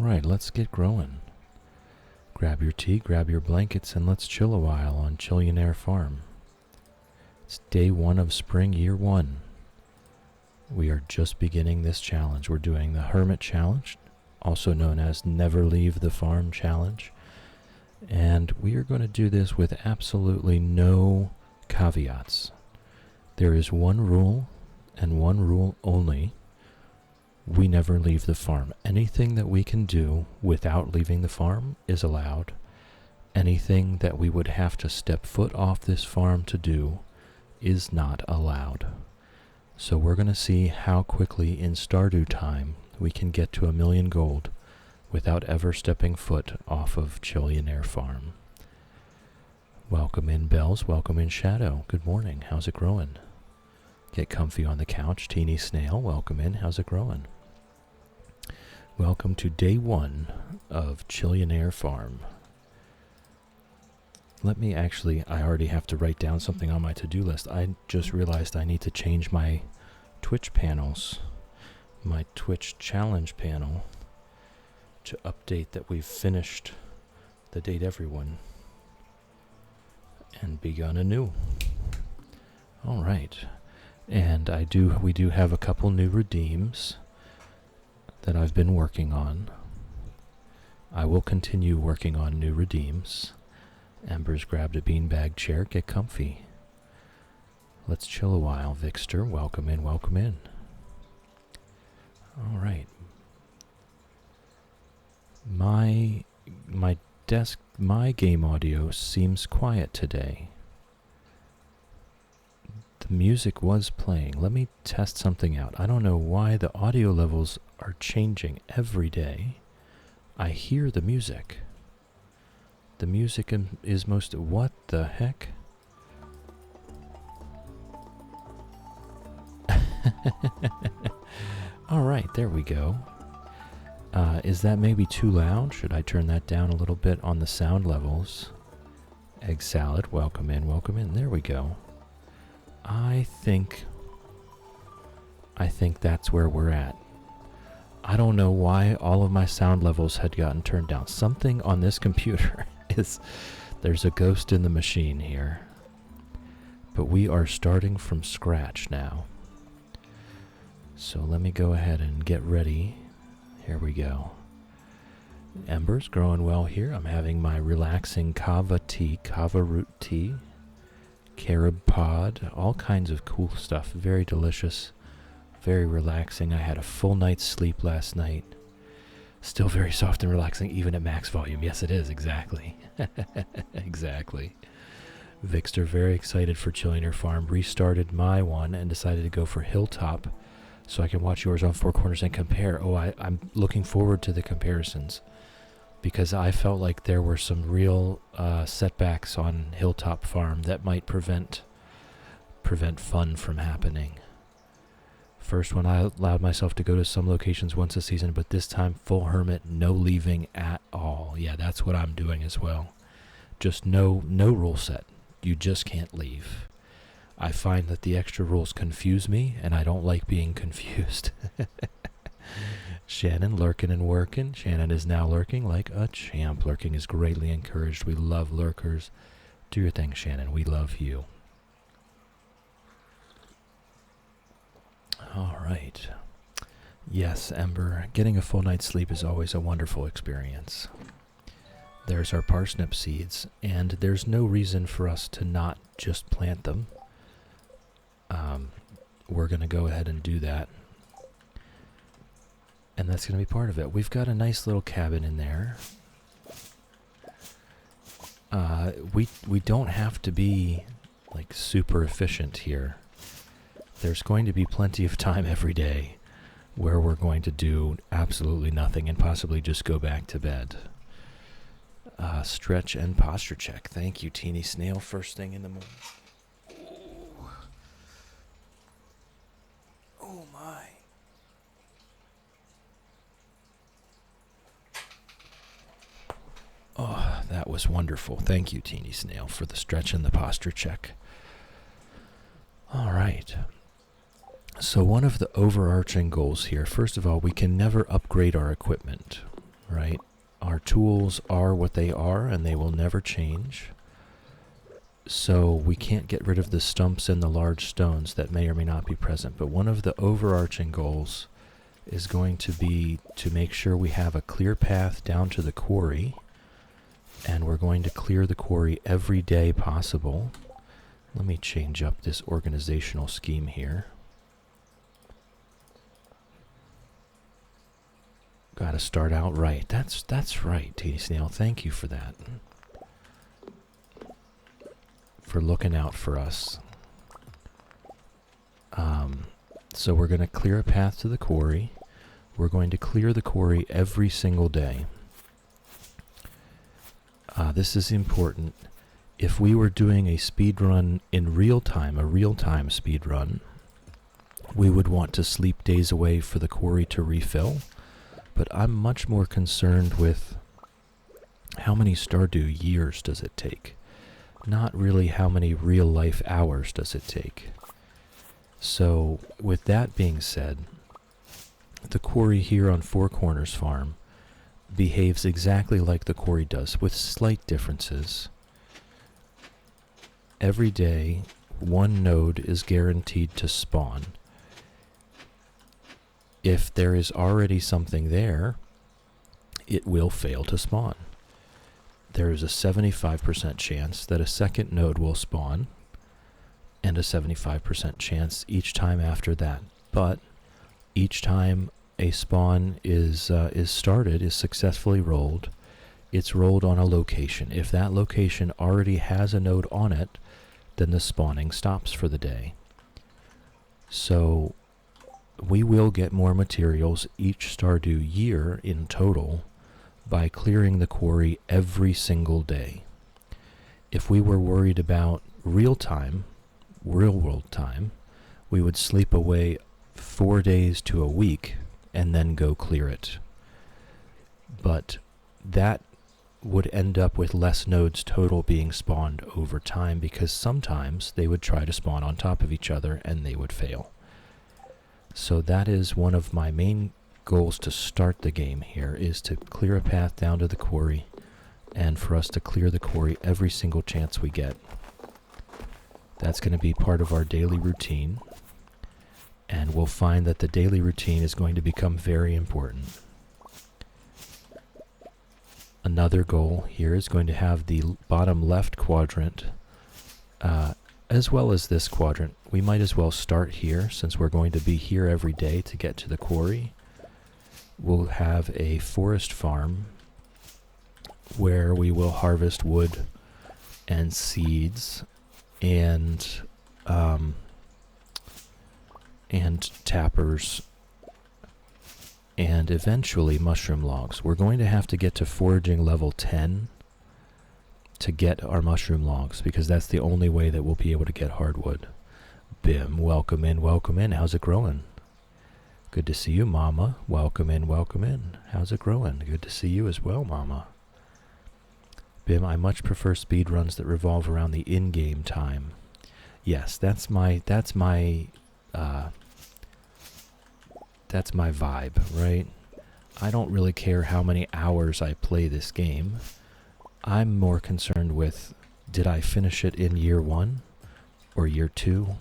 Alright, let's get growing. Grab your tea, grab your blankets, and let's chill a while on Chillionaire Farm. It's day 1 of spring, year 1. We are just beginning this challenge. We're doing the Hermit Challenge, also known as Never Leave the Farm Challenge. And we are going to do this with absolutely no caveats. There is one rule, and one rule only. We never leave the farm. Anything that we can do without leaving the farm is allowed. Anything that we would have to step foot off this farm to do is not allowed. So we're going to see how quickly in Stardew time we can get to 1,000,000 gold without ever stepping foot off of Chillionaire Farm. Welcome in, Bells. Welcome in, Shadow. Good morning. How's it growing? Get comfy on the couch. Teeny Snail, welcome in. How's it growing? Welcome to day 1 of Chillionaire Farm. I already have to write down something on my to-do list. I just realized I need to change my Twitch panels, my Twitch challenge panel, to update that we've finished the Date Everyone and begun anew. All right. And we do have a couple new redeems that I've been working on. I will continue working on new redeems. Ember's grabbed a beanbag chair. Get comfy. Let's chill a while. Vixter, welcome in, welcome in. All right. My game audio seems quiet today. The music was playing. Let me test something out. I don't know why the audio levels are changing every day. I hear the music. The music is most... What the heck? Alright, there we go. Is that maybe too loud? Should I turn that down a little bit on the sound levels? Egg salad, welcome in, welcome in. There we go. I think that's where we're at. I don't know why all of my sound levels had gotten turned down. Something on this computer there's a ghost in the machine here. But we are starting from scratch now. So let me go ahead and get ready. Here we go. Ember's growing well here. I'm having my relaxing kava root tea. Carob pod, all kinds of cool stuff. Very delicious, very relaxing. I had a full night's sleep last night. Still very soft and relaxing, even at max volume. Yes, it is, exactly. Exactly. Vixter, very excited for Chillionaire Farm. Restarted my one and decided to go for Hilltop so I can watch yours on Four Corners and compare. Oh, I'm looking forward to the comparisons because I felt like there were some real setbacks on Hilltop Farm that might prevent fun from happening. First one, I allowed myself to go to some locations once a season, but this time full hermit, no leaving at all. Yeah, that's what I'm doing as well. Just no rule set. You just can't leave. I find that the extra rules confuse me, and I don't like being confused. Shannon lurking and working. Shannon is now lurking like a champ. Lurking is greatly encouraged. We love lurkers. Do your thing, Shannon. We love you. All right. Yes, Ember, getting a full night's sleep is always a wonderful experience. There's our parsnip seeds, and there's no reason for us to not just plant them. We're going to go ahead and do that. And that's going to be part of it. We've got a nice little cabin in there. We don't have to be like super efficient here. There's going to be plenty of time every day where we're going to do absolutely nothing and possibly just go back to bed. Stretch and posture check. Thank you, Teeny Snail. First thing in the morning. Oh my. Oh, that was wonderful. Thank you, Teeny Snail, for the stretch and the posture check. All right. So one of the overarching goals here, first of all, we can never upgrade our equipment. right? Our tools are what they are, and they will never change. So we can't get rid of the stumps and the large stones that may or may not be present. But one of the overarching goals is going to be to make sure we have a clear path down to the quarry. And we're going to clear the quarry every day possible. Let me change up this organizational scheme here. Gotta start out right. That's right, TD Snail. Thank you for that. For looking out for us. So we're going to clear a path to the quarry. We're going to clear the quarry every single day. This is important. If we were doing a speed run in real time, a real-time speed run, we would want to sleep days away for the quarry to refill. But I'm much more concerned with how many Stardew years does it take? Not really how many real-life hours does it take. So, with that being said, the quarry here on Four Corners Farm behaves exactly like the quarry does, with slight differences. Every day, one node is guaranteed to spawn. If there is already something there, it will fail to spawn. There is a 75% chance that a second node will spawn, and a 75% chance each time after that. But each time a spawn is started, is successfully rolled, it's rolled on a location. If that location already has a node on it, then the spawning stops for the day. So we will get more materials each Stardew year in total by clearing the quarry every single day. If we were worried about real-world time, we would sleep away 4 days to a week and then go clear it. But that would end up with less nodes total being spawned over time, because sometimes they would try to spawn on top of each other and they would fail. So that is one of my main goals to start the game here, is to clear a path down to the quarry, and for us to clear the quarry every single chance we get. That's going to be part of our daily routine, and we'll find that the daily routine is going to become very important. Another goal here is going to have the bottom left quadrant, as well as this quadrant. We might as well start here, since we're going to be here every day to get to the quarry. We'll have a forest farm where we will harvest wood and seeds and tappers and eventually mushroom logs. We're going to have to get to foraging level 10 to get our mushroom logs, because that's the only way that we'll be able to get hardwood. Bim, welcome in, welcome in. How's it growing? Good to see you, Mama. Welcome in, welcome in. How's it growing? Good to see you as well, Mama. Bim, I much prefer speed runs that revolve around the in-game time. Yes, that's my vibe, right? I don't really care how many hours I play this game. I'm more concerned with, did I finish it in year 1 or year 2?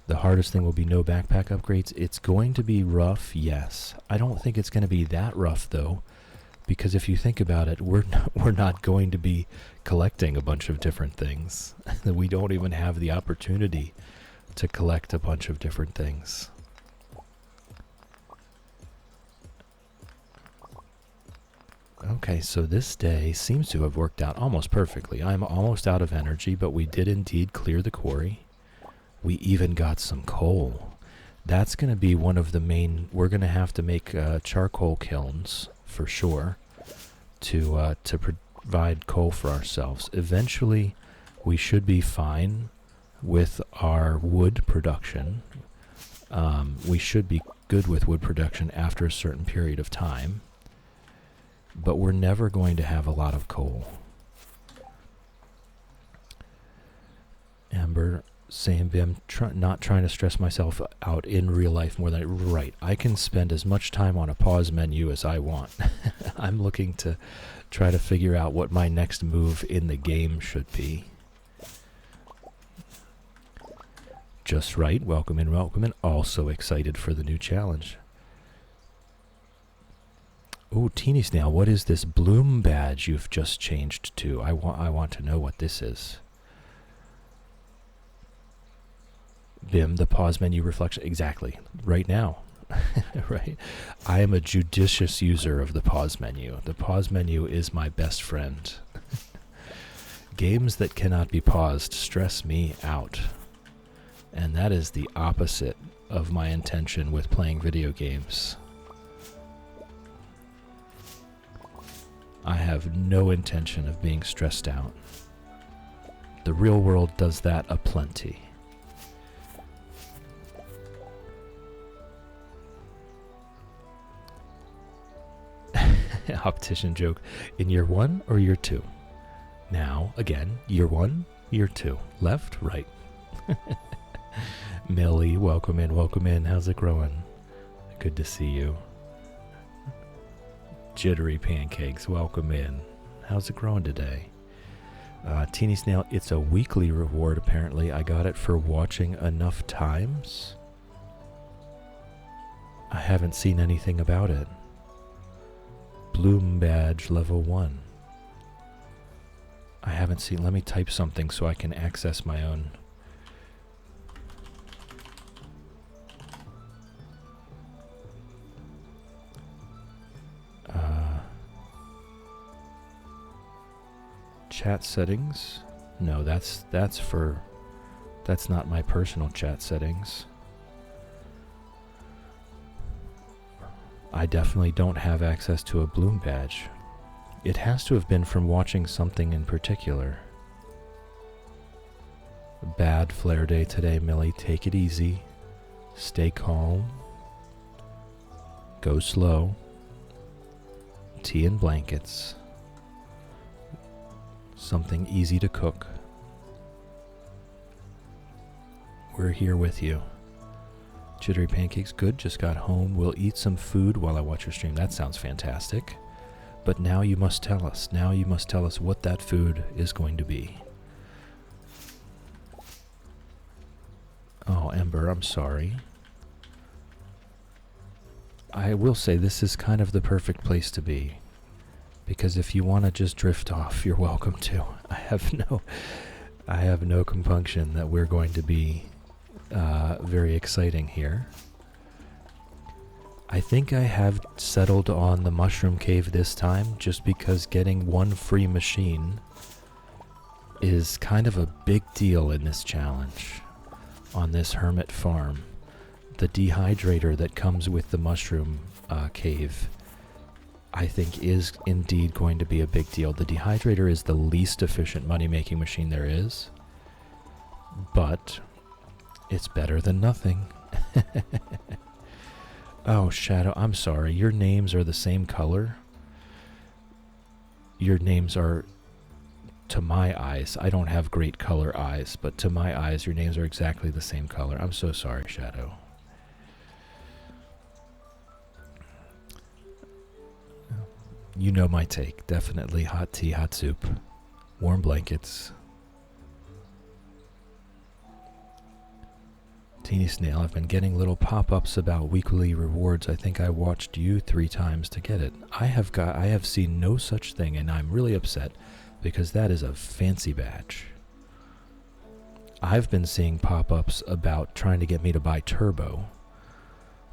The hardest thing will be no backpack upgrades. It's going to be rough, yes. I don't think it's going to be that rough, though, because if you think about it, we're not going to be collecting a bunch of different things. We don't even have the opportunity to collect a bunch of different things. Okay, so this day seems to have worked out almost perfectly. I'm almost out of energy, but we did indeed clear the quarry. We even got some coal. That's going to be one of the main... We're going to have to make charcoal kilns, for sure, to provide coal for ourselves. Eventually, we should be fine with our wood production. We should be good with wood production after a certain period of time. But we're never going to have a lot of coal. Amber, Saying, Bim, not trying to stress myself out in real life more than right. I can spend as much time on a pause menu as I want. I'm looking to try to figure out what my next move in the game should be. Just right. Welcome in, welcome in. Also excited for the new challenge. Oh, Teeny Snail, what is this bloom badge you've just changed to? I want to know what this is. Bim, the pause menu reflection. Exactly. Right now. Right? I am a judicious user of the pause menu. The pause menu is my best friend. Games that cannot be paused stress me out. And that is the opposite of my intention with playing video games. I have no intention of being stressed out. The real world does that aplenty. Optician joke. In year 1 or year 2? Now, again, year 1, year 2. Left, right. Millie, welcome in, welcome in. How's it growing? Good to see you. Jittery Pancakes, welcome in. How's it growing today? Teeny Snail, it's a weekly reward apparently. I got it for watching enough times. I haven't seen anything about it. Bloom badge level 1. I haven't seen. Let me type something so I can access my own. Chat settings. No, that's not my personal chat settings. I definitely don't have access to a bloom badge. It has to have been from watching something in particular. Bad flare day today, Millie. Take it easy. Stay calm. Go slow. Tea and blankets. Something easy to cook. We're here with you. Jittery Pancakes, good. Just got home. We'll eat some food while I watch your stream. That sounds fantastic. But now you must tell us. Now you must tell us what that food is going to be. Oh, Ember, I'm sorry. I will say this is kind of the perfect place to be. Because if you want to just drift off, you're welcome to. I have no compunction that we're going to be very exciting here. I think I have settled on the Mushroom Cave this time, just because getting one free machine is kind of a big deal in this challenge on this Hermit farm. The dehydrator that comes with the Mushroom Cave, I think, is indeed going to be a big deal. The dehydrator is the least efficient money-making machine there is, but it's better than nothing. Oh, Shadow, I'm sorry. Your names are the same color. Your names are, to my eyes, I don't have great color eyes, but to my eyes, your names are exactly the same color. I'm so sorry, Shadow. You know my take. Definitely hot tea, hot soup, warm blankets. Teeny Snail, I've been getting little pop-ups about weekly rewards. I think I watched you 3 times to get it. I have seen no such thing, and I'm really upset because that is a fancy badge. I've been seeing pop-ups about trying to get me to buy Turbo.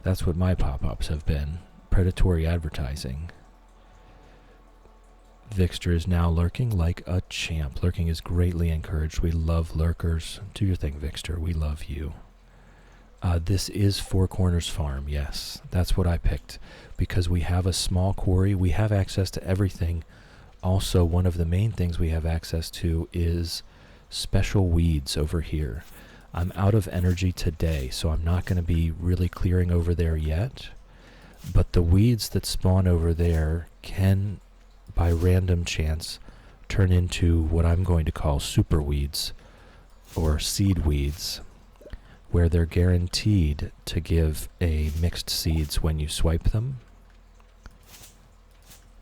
That's what my pop-ups have been. Predatory advertising. Vixter is now lurking like a champ. Lurking is greatly encouraged. We love lurkers. Do your thing, Vixter. We love you. This is Four Corners Farm. Yes, that's what I picked because we have a small quarry. We have access to everything. Also, one of the main things we have access to is special weeds over here. I'm out of energy today, so I'm not going to be really clearing over there yet. But the weeds that spawn over there can, by random chance, turn into what I'm going to call super weeds or seed weeds, where they're guaranteed to give a mixed seeds when you swipe them.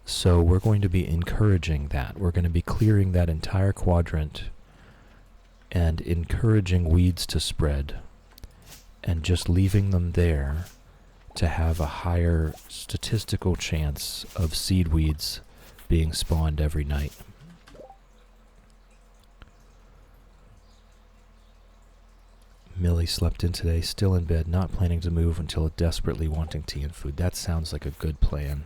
So we're going to be encouraging that. We're going to be clearing that entire quadrant and encouraging weeds to spread and just leaving them there to have a higher statistical chance of seed weeds being spawned every night. Millie slept in today, still in bed, not planning to move until desperately wanting tea and food. That sounds like a good plan.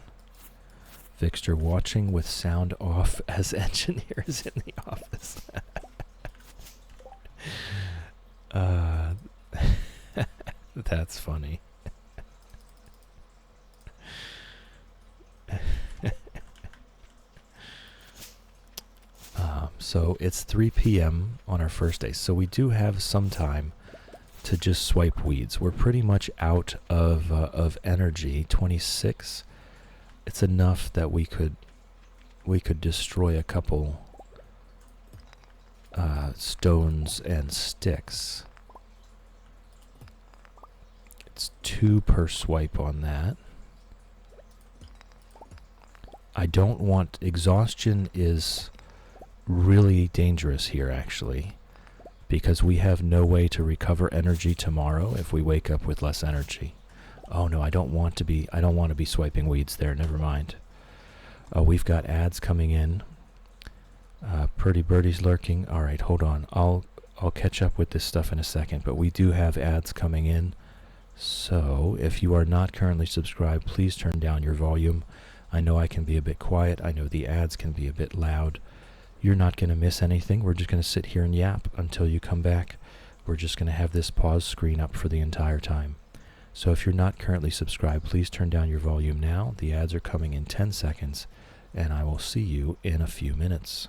Vixter watching with sound off as engineers in the office. That's funny. So it's 3 p.m. on our first day, so we do have some time to just swipe weeds. We're pretty much out of energy. 26. It's enough that we could destroy a couple stones and sticks. It's 2 per swipe on that. I don't want exhaustion is really dangerous here, actually, because we have no way to recover energy tomorrow if we wake up with less energy. Oh no, I don't want to be swiping weeds there. Never mind. Oh, we've got ads coming in. Pretty Birdie's lurking. All right, hold on. I'll catch up with this stuff in a second, but we do have ads coming in. So if you are not currently subscribed, please turn down your volume. I know I can be a bit quiet. I know the ads can be a bit loud. You're not going to miss anything. We're just going to sit here and yap until you come back. We're just going to have this pause screen up for the entire time. So if you're not currently subscribed, please turn down your volume now. The ads are coming in 10 seconds, and I will see you in a few minutes.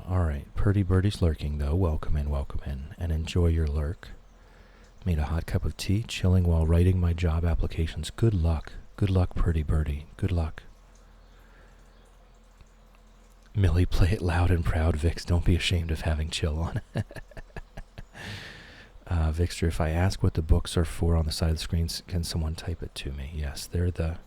All right, Purdy Birdie's lurking, though. Welcome in, and enjoy your lurk. Made a hot cup of tea, chilling while writing my job applications. Good luck, Purdy Birdie. Good luck. Millie, play it loud and proud, Vix. Don't be ashamed of having chill on. Vixter, if I ask what the books are for on the side of the screen, can someone type it to me? Yes, they're the...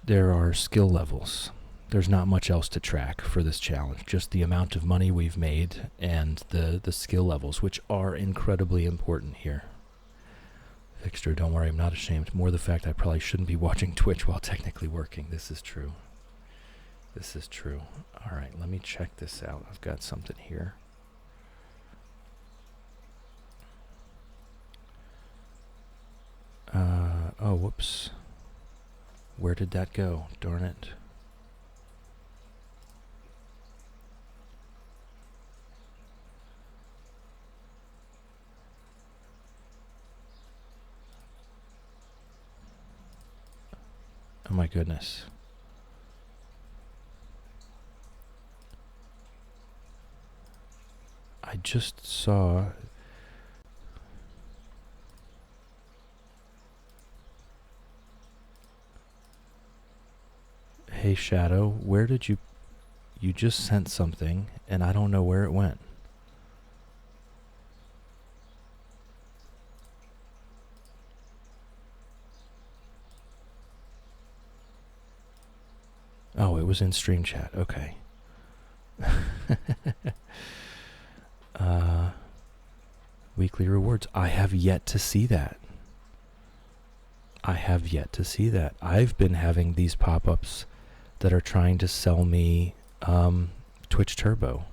There are skill levels. There's not much else to track for this challenge, just the amount of money we've made and the skill levels, which are incredibly important here. Vixter, don't worry, I'm not ashamed. More the fact I probably shouldn't be watching Twitch while technically working. This is true. This is true. All right, let me check this out. I've got something here. Oh, whoops. Where did that go? Darn it. Oh my goodness. I just saw... Hey Shadow, where did you just sent something and I don't know where it went. Oh, it was in stream chat. Okay. Weekly rewards. I have yet to see that. I've been having these pop-ups that are trying to sell me Twitch Turbo,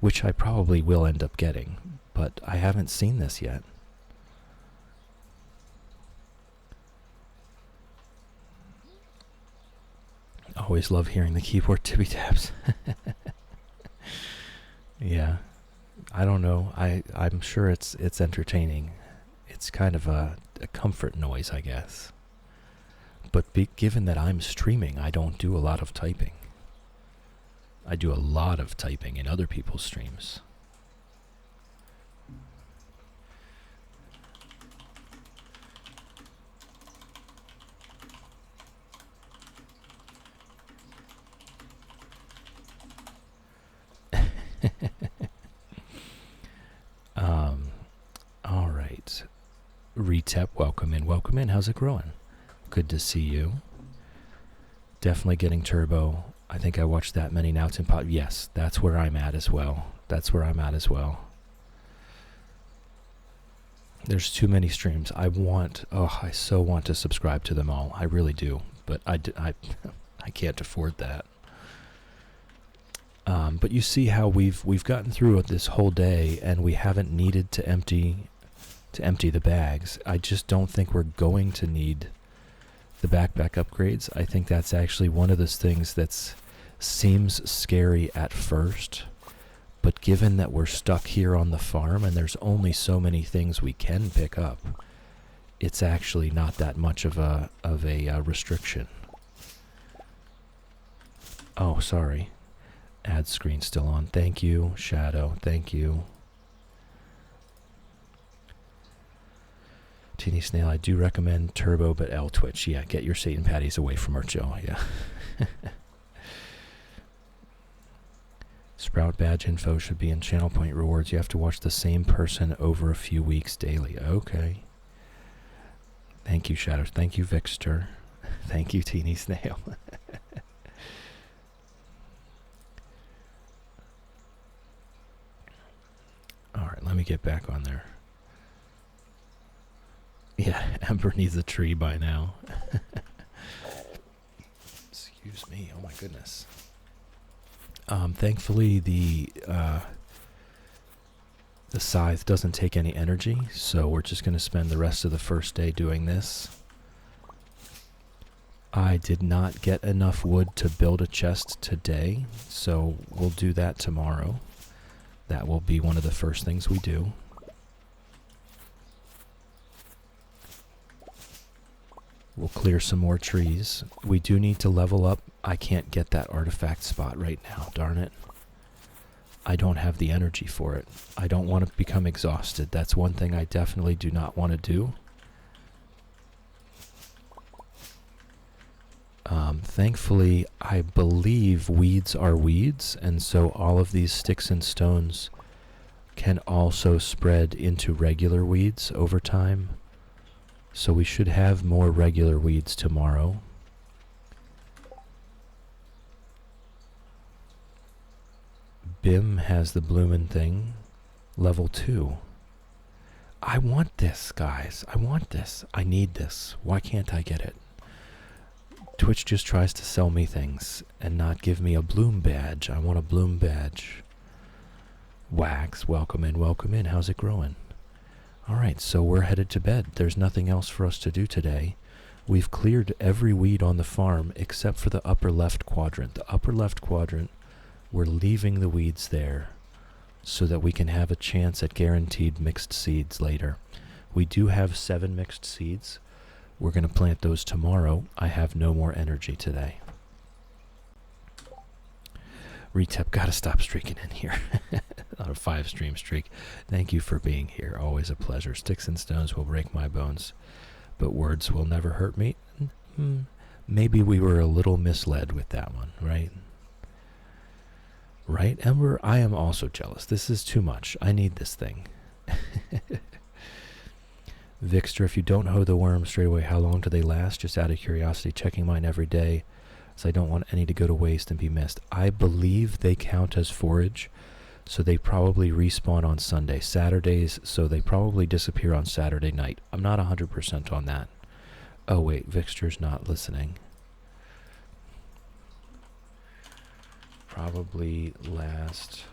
which I probably will end up getting, but I haven't seen this yet. Always love hearing the keyboard tippy taps. Yeah, I don't know. I'm sure it's entertaining. It's kind of a comfort noise, I guess. But given that I'm streaming, I don't do a lot of typing. I do a lot of typing in other people's streams. All right. Retep, welcome in, welcome in. How's it growing? Good to see you. Definitely getting turbo. I think I watched that many now. Yes, that's where I'm at as well. That's where I'm at as well. There's too many streams. I so want to subscribe to them all. I really do, but I can't afford that. But you see how we've gotten through it this whole day, and we haven't needed to empty the bags. I just don't think we're going to need the backpack upgrades. I think that's actually one of those things that seems scary at first, but given that we're stuck here on the farm and there's only so many things we can pick up, it's actually not that much of a restriction. Oh, sorry. Ad screen still on. Thank you, Shadow. Thank you. Teeny Snail, I do recommend Turbo, but L Twitch. Yeah, get your Satan patties away from her, Joe. Yeah. Sprout badge info should be in channel point rewards. You have to watch the same person over a few weeks daily. Okay. Thank you, Shadows. Thank you, Vixter. Thank you, Teeny Snail. Alright, let me get back on there. Yeah, Ember needs a tree by now. Excuse me, oh my goodness. Thankfully the scythe doesn't take any energy, so we're just going to spend the rest of the first day doing this. I did not get enough wood to build a chest today, so we'll do that tomorrow. That will be one of the first things we do. We'll clear some more trees. We do need to level up. I can't get that artifact spot right now, darn it. I don't have the energy for it. I don't want to become exhausted. That's one thing I definitely do not want to do. Thankfully, I believe weeds are weeds, and so all of these sticks and stones can also spread into regular weeds over time. So we should have more regular weeds tomorrow. Bim has the bloomin' thing. Level 2. I want this, guys. I want this. I need this. Why can't I get it? Twitch just tries to sell me things and not give me a bloom badge. I want a bloom badge. Wax, welcome in, welcome in. How's it growing? Alright, so we're headed to bed. There's nothing else for us to do today. We've cleared every weed on the farm except for the upper left quadrant. The upper left quadrant, we're leaving the weeds there so that we can have a chance at guaranteed mixed seeds later. We do have 7 mixed seeds. We're going to plant those tomorrow. I have no more energy today. Retep, gotta stop streaking in here. On a 5 stream streak. Thank you for being here. Always a pleasure. Sticks and stones will break my bones, but words will never hurt me. Maybe we were a little misled with that one, right? Right, Ember? I am also jealous. This is too much. I need this thing. Vixter, if you don't hoe the worms straight away, how long do they last? Just out of curiosity, checking mine every day, so I don't want any to go to waste and be missed. I believe they count as forage, so they probably respawn on Sunday. Saturdays, so they probably disappear on Saturday night. I'm not 100% on that. Oh wait, Vixter's not listening. Probably last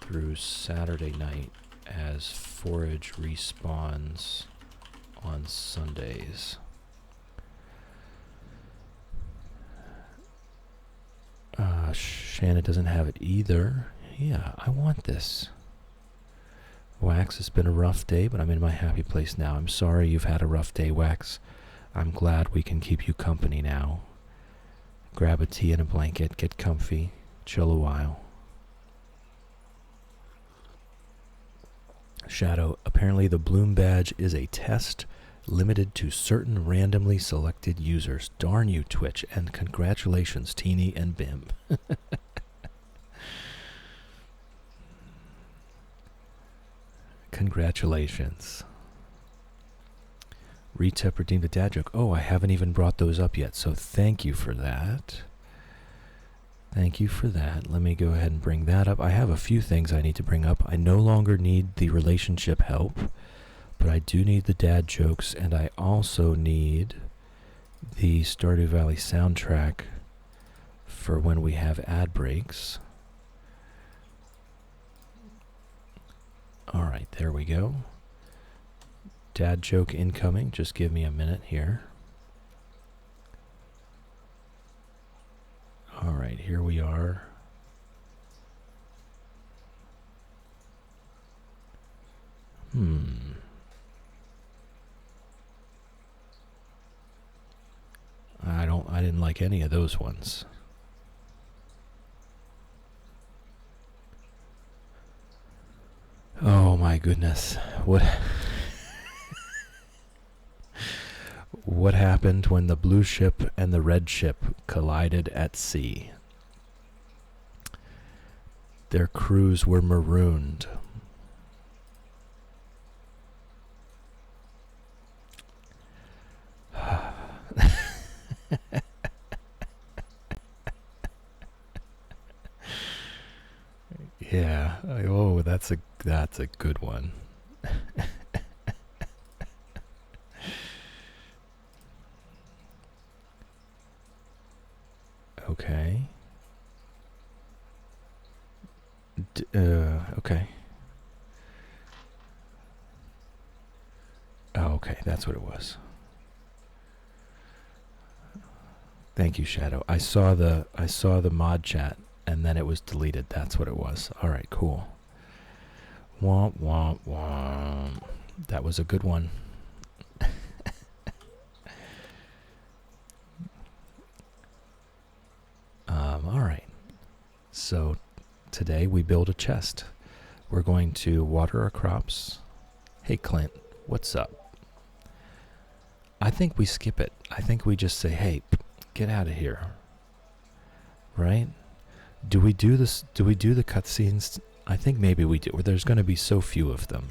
through Saturday night, as forage respawns on Sundays. Shanna doesn't have it either. Yeah, I want this. Wax, it's been a rough day, but I'm in my happy place now. I'm sorry you've had a rough day, Wax. I'm glad we can keep you company now. Grab a tea and a blanket, get comfy, chill a while. Shadow, apparently the Bloom badge is a test limited to certain randomly selected users. Darn you, Twitch, and congratulations, Teeny and Bim. Congratulations. Retep redeemed a dad joke. Oh, I haven't even brought those up yet, so thank you for that. Thank you for that. Let me go ahead and bring that up. I have a few things I need to bring up. I no longer need the relationship help, but I do need the dad jokes, and I also need the Stardew Valley soundtrack for when we have ad breaks. Alright, there we go. Dad joke incoming. Just give me a minute here. Alright, here we are. I didn't like any of those ones. Oh my goodness. What happened when the blue ship and the red ship collided at sea? Their crews were marooned. Yeah. Oh, that's a good one. Okay. Okay. Oh, okay, that's what it was. Thank you, Shadow. I saw the mod chat and then it was deleted. That's what it was. All right, cool. Womp womp womp. That was a good one. All right. So today we build a chest. We're going to water our crops. Hey, Clint, what's up? I think we skip it. I think we just say, hey, get out of here. Right? Do we do this? Do we do the cutscenes? I think maybe we do. There's going to be so few of them.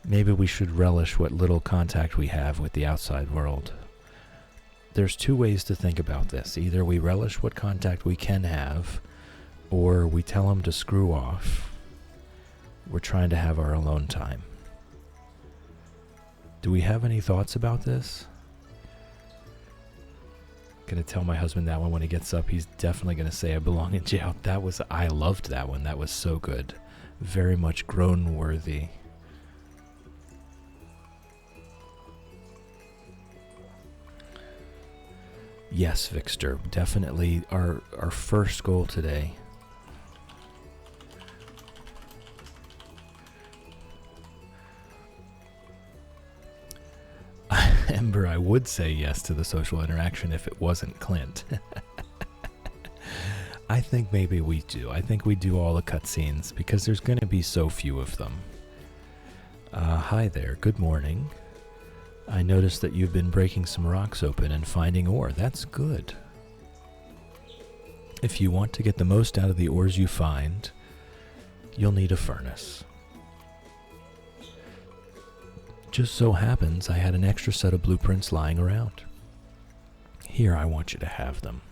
Maybe we should relish what little contact we have with the outside world. There's two ways to think about this. Either we relish what contact we can have, or we tell them to screw off. We're trying to have our alone time. Do we have any thoughts about this? Gonna tell my husband that one when he gets up. He's definitely gonna say I belong in jail. I loved that one. That was so good. Very much groan worthy. Yes, Vixter, definitely our first goal today. Ember, I would say yes to the social interaction if it wasn't Clint. I think maybe we do. I think we do all the cutscenes because there's going to be so few of them. Hi there, good morning. I noticed that you've been breaking some rocks open and finding ore. That's good. If you want to get the most out of the ores you find, you'll need a furnace. Just so happens I had an extra set of blueprints lying around. Here, I want you to have them.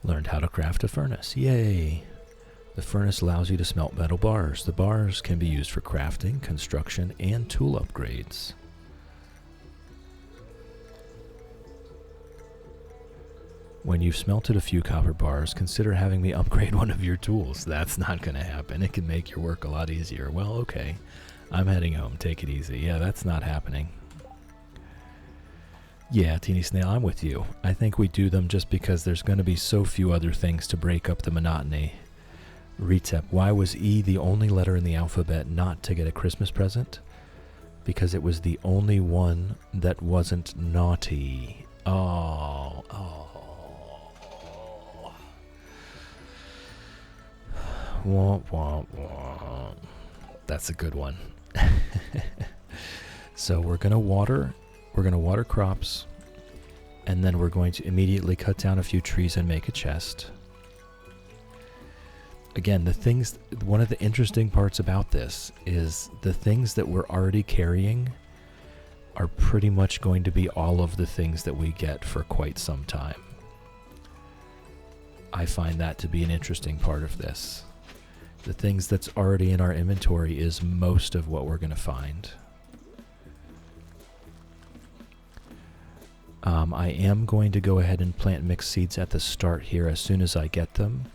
Learned how to craft a furnace. Yay! The furnace allows you to smelt metal bars. The bars can be used for crafting, construction, and tool upgrades. When you've smelted a few copper bars, consider having me upgrade one of your tools. That's not going to happen. It can make your work a lot easier. Well, okay. I'm heading home. Take it easy. Yeah, that's not happening. Yeah, Teeny Snail, I'm with you. I think we do them just because there's going to be so few other things to break up the monotony. Retep, why was E the only letter in the alphabet not to get a Christmas present? Because it was the only one that wasn't naughty. Oh. Womp, womp, womp. That's a good one. So we're going to water crops, and then we're going to immediately cut down a few trees and make a chest. Again, one of the interesting parts about this is the things that we're already carrying are pretty much going to be all of the things that we get for quite some time. I find that to be an interesting part of this. The things that's already in our inventory is most of what we're going to find. I am going to go ahead and plant mixed seeds at the start here as soon as I get them,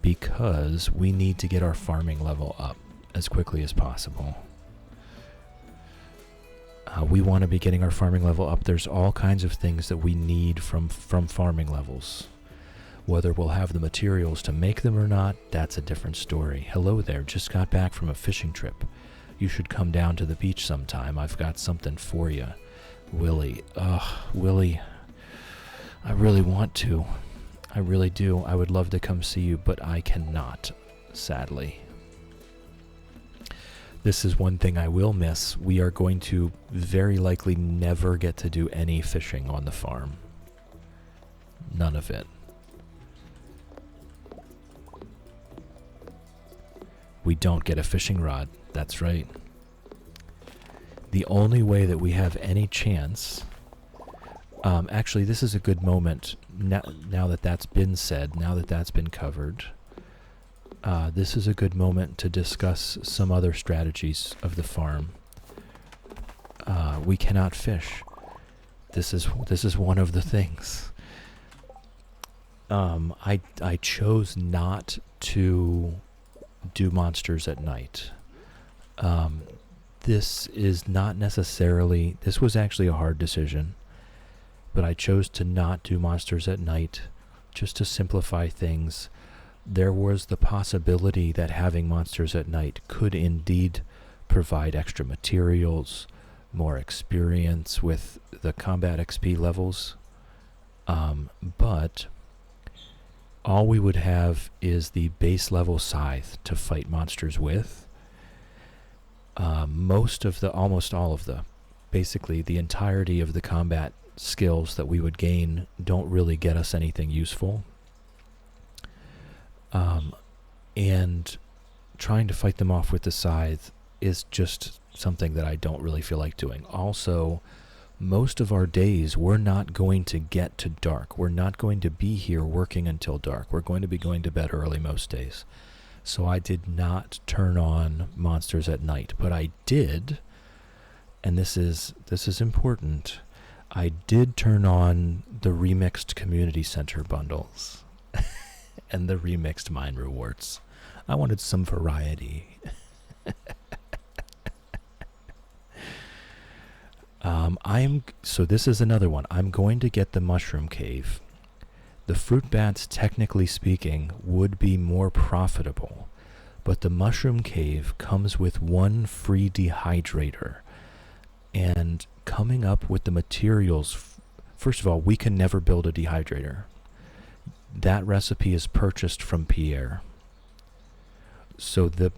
because we need to get our farming level up as quickly as possible. We want to be getting our farming level up. There's all kinds of things that we need from farming levels. Whether we'll have the materials to make them or not, that's a different story. Hello there, just got back from a fishing trip. You should come down to the beach sometime. I've got something for you. Willie. Willie. I really want to. I really do. I would love to come see you, but I cannot, sadly. This is one thing I will miss. We are going to very likely never get to do any fishing on the farm. None of it. We don't get a fishing rod. That's right. The only way that we have any chance... actually, this is a good moment, now that that's been said, now that that's been covered. This is a good moment to discuss some other strategies of the farm. We cannot fish. This is one of the things. I chose not to do monsters at night. This was actually a hard decision, but I chose to not do monsters at night just to simplify things. There was the possibility that having monsters at night could indeed provide extra materials, more experience with the combat XP levels, but all we would have is the base level scythe to fight monsters with. Almost all of basically the entirety of the combat skills that we would gain don't really get us anything useful. And trying to fight them off with the scythe is just something that I don't really feel like doing. Also, most of our days we're not going to get to dark. We're not going to be here working until dark. We're going to be going to bed early most days. So I did not turn on monsters at night, but I did, and this is important, I did turn on the remixed community center bundles and the remixed mine rewards. I wanted some variety. So this is another one. I'm going to get the mushroom cave. The fruit bats, technically speaking, would be more profitable, but the mushroom cave comes with one free dehydrator. And coming up with the materials, first of all, we can never build a dehydrator. That recipe is purchased from Pierre. So the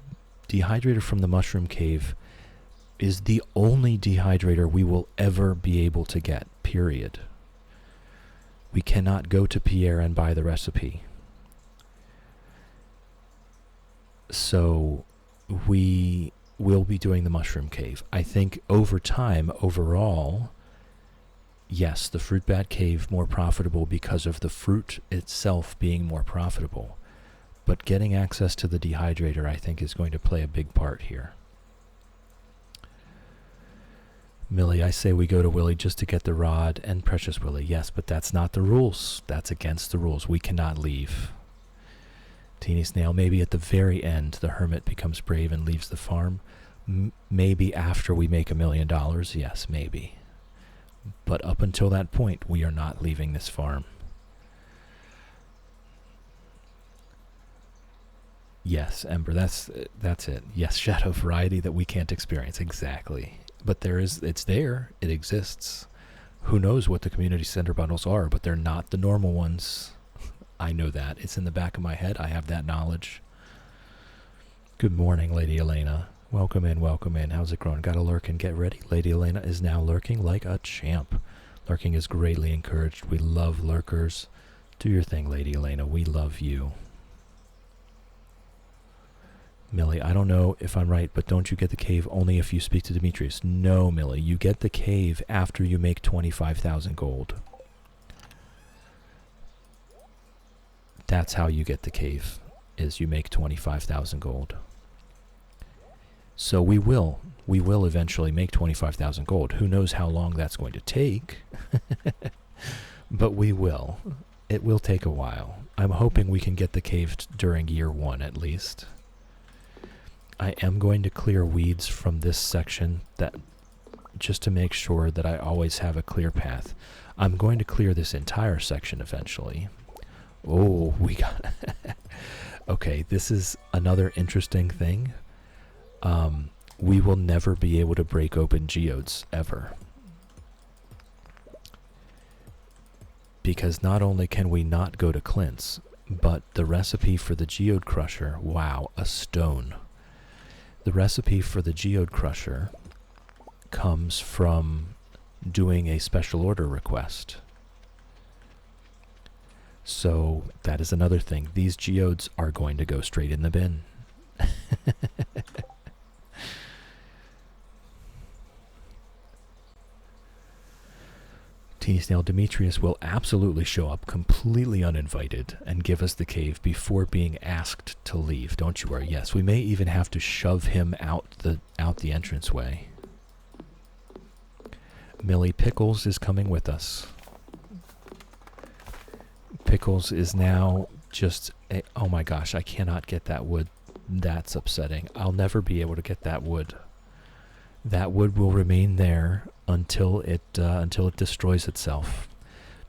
dehydrator from the mushroom cave is the only dehydrator we will ever be able to get, period. We cannot go to Pierre and buy the recipe. So we will be doing the mushroom cave. I think over time, overall, yes, the fruit bat cave more profitable because of the fruit itself being more profitable. But getting access to the dehydrator, I think, is going to play a big part here. Millie, I say we go to Willie just to get the rod, and Precious Willie, yes, but that's not the rules. That's against the rules. We cannot leave. Teeny Snail, maybe at the very end, the Hermit becomes brave and leaves the farm. Maybe after we make $1 million, yes, maybe. But up until that point, we are not leaving this farm. Yes, Ember, that's it. Yes, shadow variety that we can't experience. Exactly. But it's there. It exists. Who knows what the community center bundles are, but they're not the normal ones. I know that. It's in the back of my head. I have that knowledge. Good morning, Lady Elena. Welcome in, welcome in. How's it going? Gotta lurk and get ready. Lady Elena is now lurking like a champ. Lurking is greatly encouraged. We love lurkers. Do your thing, Lady Elena. We love you. Millie, I don't know if I'm right, but don't you get the cave only if you speak to Demetrius? No, Millie, you get the cave after you make 25,000 gold. That's how you get the cave, is you make 25,000 gold. So we will eventually make 25,000 gold. Who knows how long that's going to take? But we will. It will take a while. I'm hoping we can get the cave during year 1 at least. I am going to clear weeds from this section just to make sure that I always have a clear path. I'm going to clear this entire section eventually. Oh, we got... Okay, this is another interesting thing. We will never be able to break open geodes, ever. Because not only can we not go to Clint's, but the recipe for the geode crusher, wow, a stone. The recipe for the geode crusher comes from doing a special order request. So that is another thing. These geodes are going to go straight in the bin. Teeny Snail, Demetrius will absolutely show up completely uninvited and give us the cave before being asked to leave. Don't you worry. Yes, we may even have to shove him out the entranceway. Millie, Pickles is coming with us. Pickles is now just... oh my gosh, I cannot get that wood. That's upsetting. I'll never be able to get that wood. That wood will remain there until it destroys itself,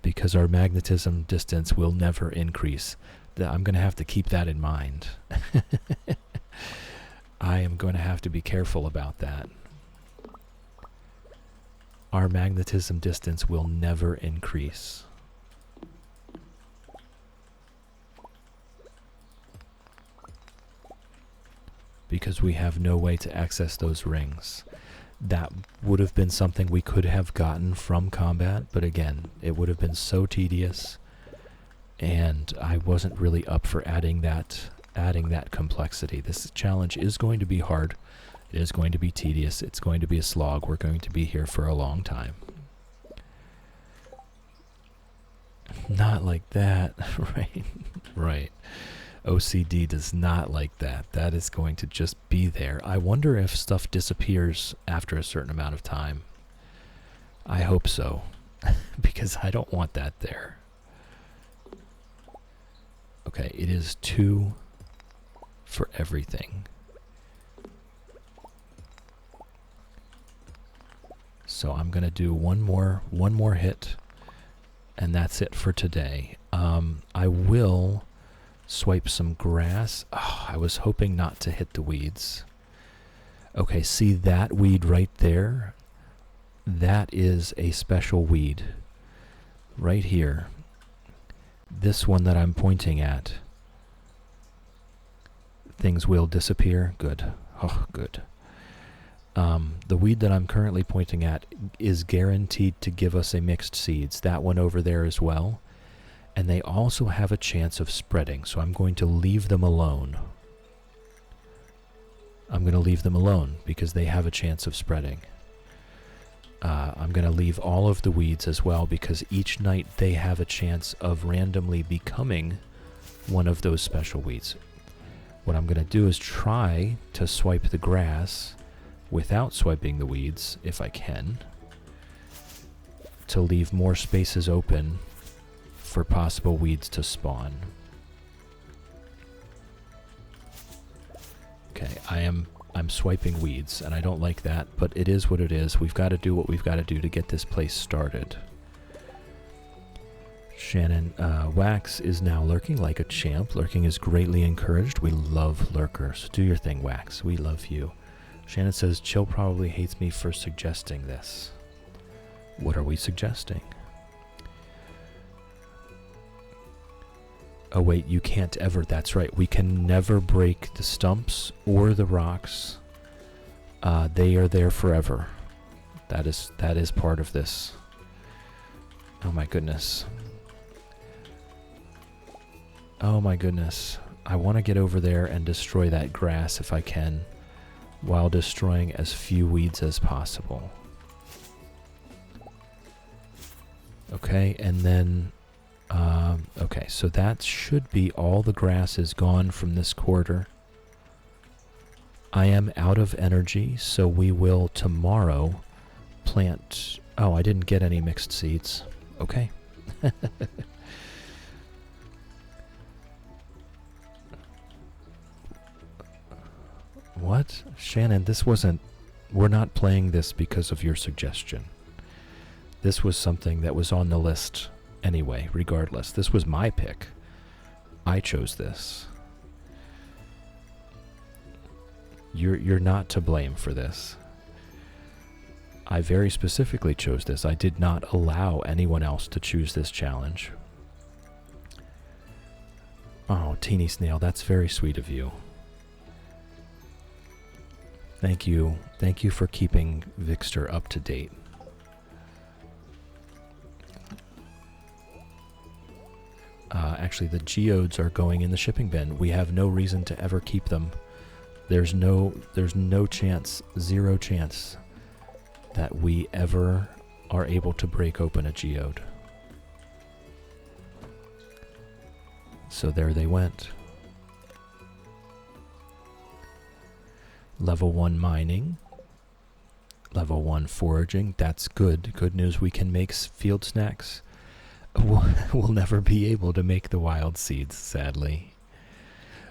because our magnetism distance will never increase. I'm going to have to keep that in mind. I am going to have to be careful about that. Our magnetism distance will never increase. Because we have no way to access those rings. That would have been something we could have gotten from combat, but again, it would have been so tedious, and I wasn't really up for adding that complexity. This challenge is going to be hard. It is going to be tedious. It's going to be a slog. We're going to be here for a long time. Not like that, right? Right. OCD does not like that. That is going to just be there. I wonder if stuff disappears after a certain amount of time. I hope so, because I don't want that there. Okay, it is 2 for everything. So I'm going to do one more hit, and that's it for today. I will swipe some grass. Oh, I was hoping not to hit the weeds. Okay, see that weed right there? That is a special weed. Right here. This one that I'm pointing at. Things will disappear. Good. Oh, good. The weed that I'm currently pointing at is guaranteed to give us a mixed seeds. That one over there as well. And they also have a chance of spreading, so I'm going to leave them alone. I'm going to leave them alone because they have a chance of spreading. I'm going to leave all of the weeds as well because each night they have a chance of randomly becoming one of those special weeds. What I'm going to do is try to swipe the grass without swiping the weeds, if I can, to leave more spaces open for possible weeds to spawn. Okay, I'm swiping weeds, and I don't like that, but it is what it is. We've got to do what we've got to do to get this place started. Shannon, Wax is now lurking like a champ. Lurking is greatly encouraged. We love lurkers. Do your thing, Wax. We love you. Shannon says, Chill probably hates me for suggesting this. What are we suggesting? Oh wait, you can't ever, that's right. We can never break the stumps or the rocks. They are there forever. That is part of this. Oh my goodness. Oh my goodness. I want to get over there and destroy that grass if I can, while destroying as few weeds as possible. Okay, and then, okay, so that should be all the grass is gone from this quarter. I am out of energy, so we will tomorrow plant... Oh, I didn't get any mixed seeds. Okay. What? Shannon, this wasn't... We're not playing this because of your suggestion. This was something that was on the list anyway, regardless. This was my pick. I chose this. You're not to blame for this. I very specifically chose this. I did not allow anyone else to choose this challenge. Oh, Teeny Snail, that's very sweet of you. Thank you. Thank you for keeping Vixter up to date. Actually, the geodes are going in the shipping bin. We have no reason to ever keep them. There's no chance, zero chance, that we ever are able to break open a geode. So there they went. Level 1 mining. Level 1 foraging. That's good. Good news, we can make field snacks. We'll never be able to make the wild seeds, sadly.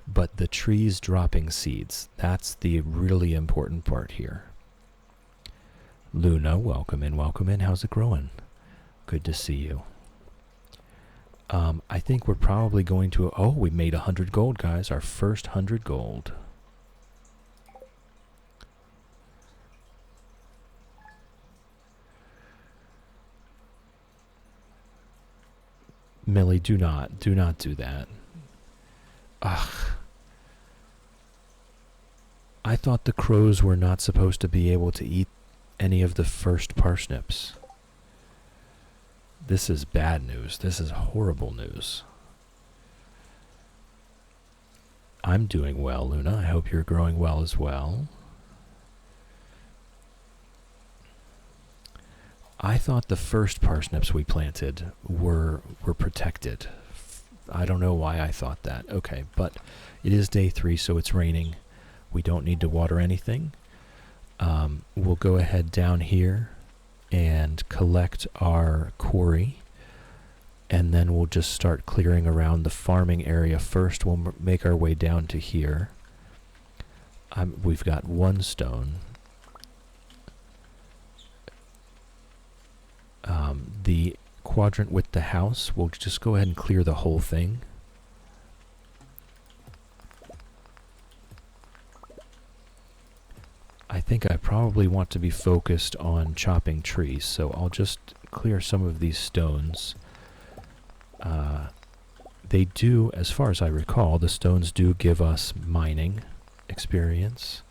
But the trees dropping seeds, that's the really important part here. Luna, welcome in, welcome in. How's it growing? Good to see you. I think we're probably going to... Oh, we made 100 gold, guys. Our first 100 gold. Millie, do not do that. Ugh. I thought the crows were not supposed to be able to eat any of the first parsnips. This is bad news. This is horrible news. I'm doing well, Luna. I hope you're growing well as well. I thought the first parsnips we planted were protected. I don't know why I thought that. Okay, but it is day 3, so it's raining. We don't need to water anything. We'll go ahead down here and collect our quarry, and then we'll just start clearing around the farming area first. We'll make our way down to here. We've got 1 stone. The quadrant with the house, we'll just go ahead and clear the whole thing. I think I probably want to be focused on chopping trees, so I'll just clear some of these stones. They do, as far as I recall, the stones do give us mining experience.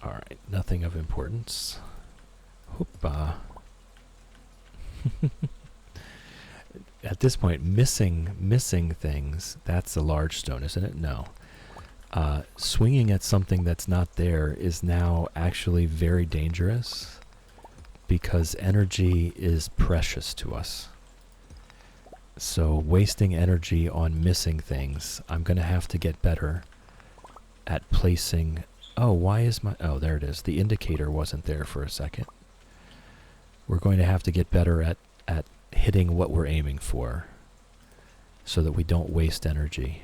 Alright, nothing of importance. Hoopa. At this point, missing things, that's a large stone, isn't it? No. Swinging at something that's not there is now actually very dangerous because energy is precious to us. So wasting energy on missing things, I'm going to have to get better at placing... Oh, why is my... Oh, there it is. The indicator wasn't there for a second. We're going to have to get better at hitting what we're aiming for. so that we don't waste energy.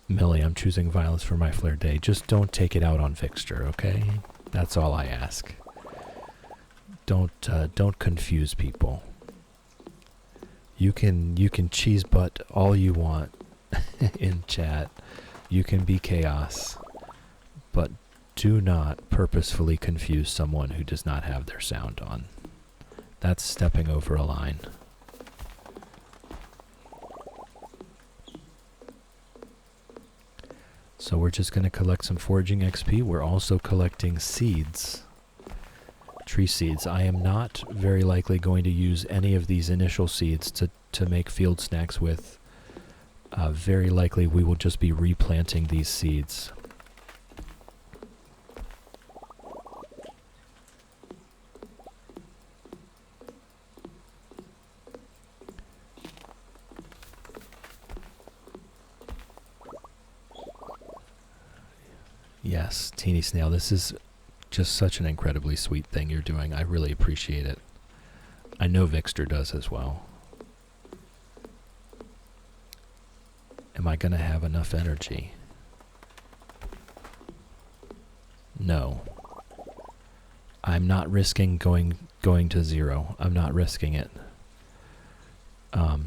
Millie, I'm choosing violence for my flare day. Just don't take it out on Vixter, okay? That's all I ask. Don't confuse people. You can cheese butt all you want in chat. You can be chaos, but do not purposefully confuse someone who does not have their sound on. That's stepping over a line. So we're just going to collect some foraging XP. We're also collecting seeds. Tree seeds. I am not very likely going to use any of these initial seeds to make field snacks with. Very likely we will just be replanting these seeds. Yes, Teeny Snail, this is just such an incredibly sweet thing you're doing. I really appreciate it. I know Vixter does as well. Am I going to have enough energy? No. I'm not risking going to zero. I'm not risking it.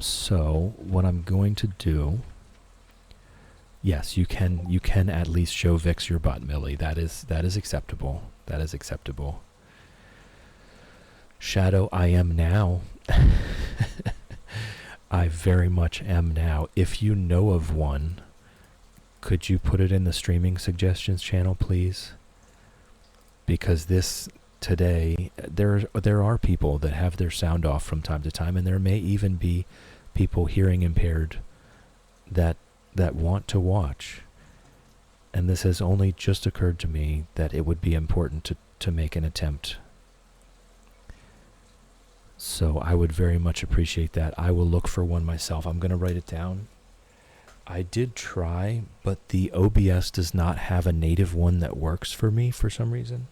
So what I'm going to do... Yes, you can at least show Vix your butt, Millie. That is acceptable. That is acceptable. Shadow, I am now. I very much am now. If you know of one, could you put it in the streaming suggestions channel, please? Because this today, there are people that have their sound off from time to time, and there may even be people hearing impaired that want to watch. And this has only just occurred to me that it would be important to make an attempt. So I would very much appreciate that. I will look for one myself. I'm going to write it down. I did try, but the OBS does not have a native one that works for me for some reason.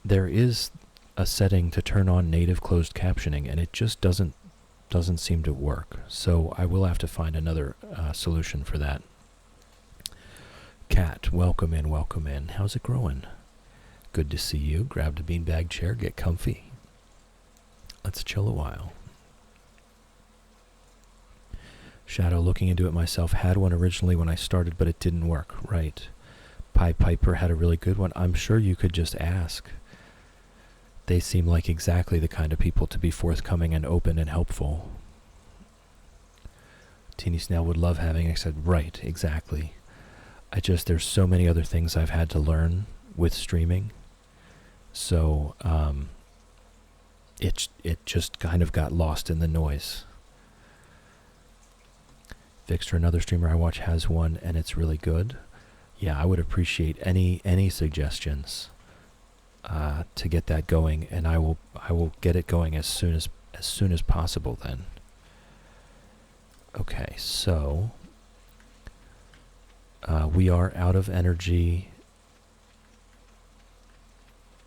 There is a setting to turn on native closed captioning, and it just doesn't seem to work. So I will have to find another solution for that. Cat, welcome in, welcome in. How's it growing? Good to see you. Grab a beanbag chair, get comfy. Let's chill a while. Shadow, looking into it myself, had one originally when I started, but it didn't work. Right. Pie Piper had a really good one. I'm sure you could just ask. They seem like exactly the kind of people to be forthcoming and open and helpful. Teeny Snail would love having it. I said, right, exactly. There's so many other things I've had to learn with streaming. So, it just kind of got lost in the noise. Vixter, another streamer I watch, has one, and it's really good. Yeah, I would appreciate any suggestions to get that going, and I will get it going as soon as possible then. Okay, so we are out of energy.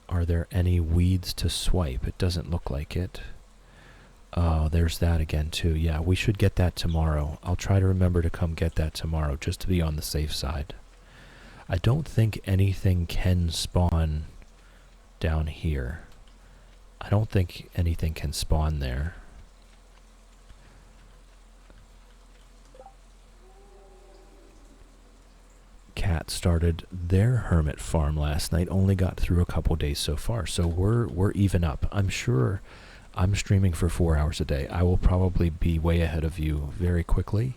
Are there any weeds to swipe? It doesn't look like it. Oh, there's that again too. Yeah, we should get that tomorrow. I'll try to remember to come get that tomorrow just to be on the safe side. I don't think anything can spawn down here. I don't think anything can spawn there. Cat started their hermit farm last night, only got through a couple days so far, so we're even up. I'm sure I'm streaming for 4 hours a day. I will probably be way ahead of you very quickly,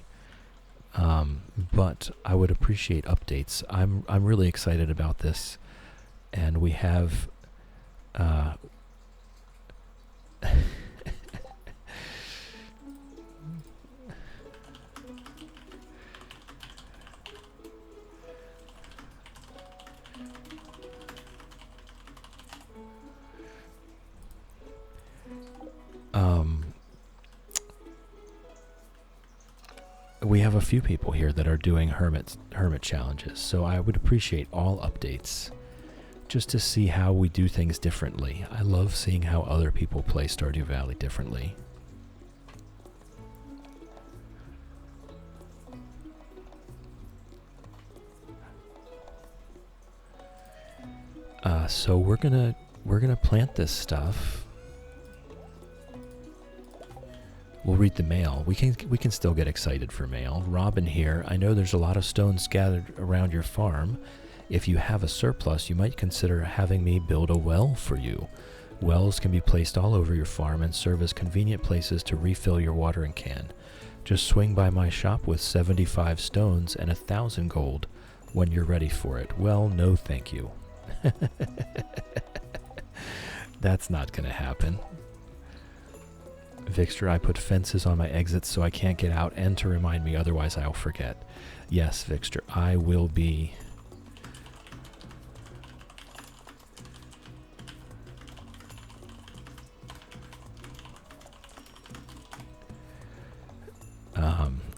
but I would appreciate updates. I'm really excited about this, and we have we have a few people here that are doing hermit challenges, so I would appreciate all updates. just to see how we do things differently. I love seeing how other people play Stardew Valley differently. So we're gonna plant this stuff. We'll read the mail. We can still get excited for mail. Robin here. I know there's a lot of stones scattered around your farm. If you have a surplus, you might consider having me build a well for you. Wells can be placed all over your farm and serve as convenient places to refill your watering can. Just swing by my shop with 75 stones and 1,000 gold when you're ready for it. Well, no thank you. That's not gonna happen. Vixter, I put fences on my exits so I can't get out and to remind me, otherwise I'll forget. Yes, Vixter, I will be...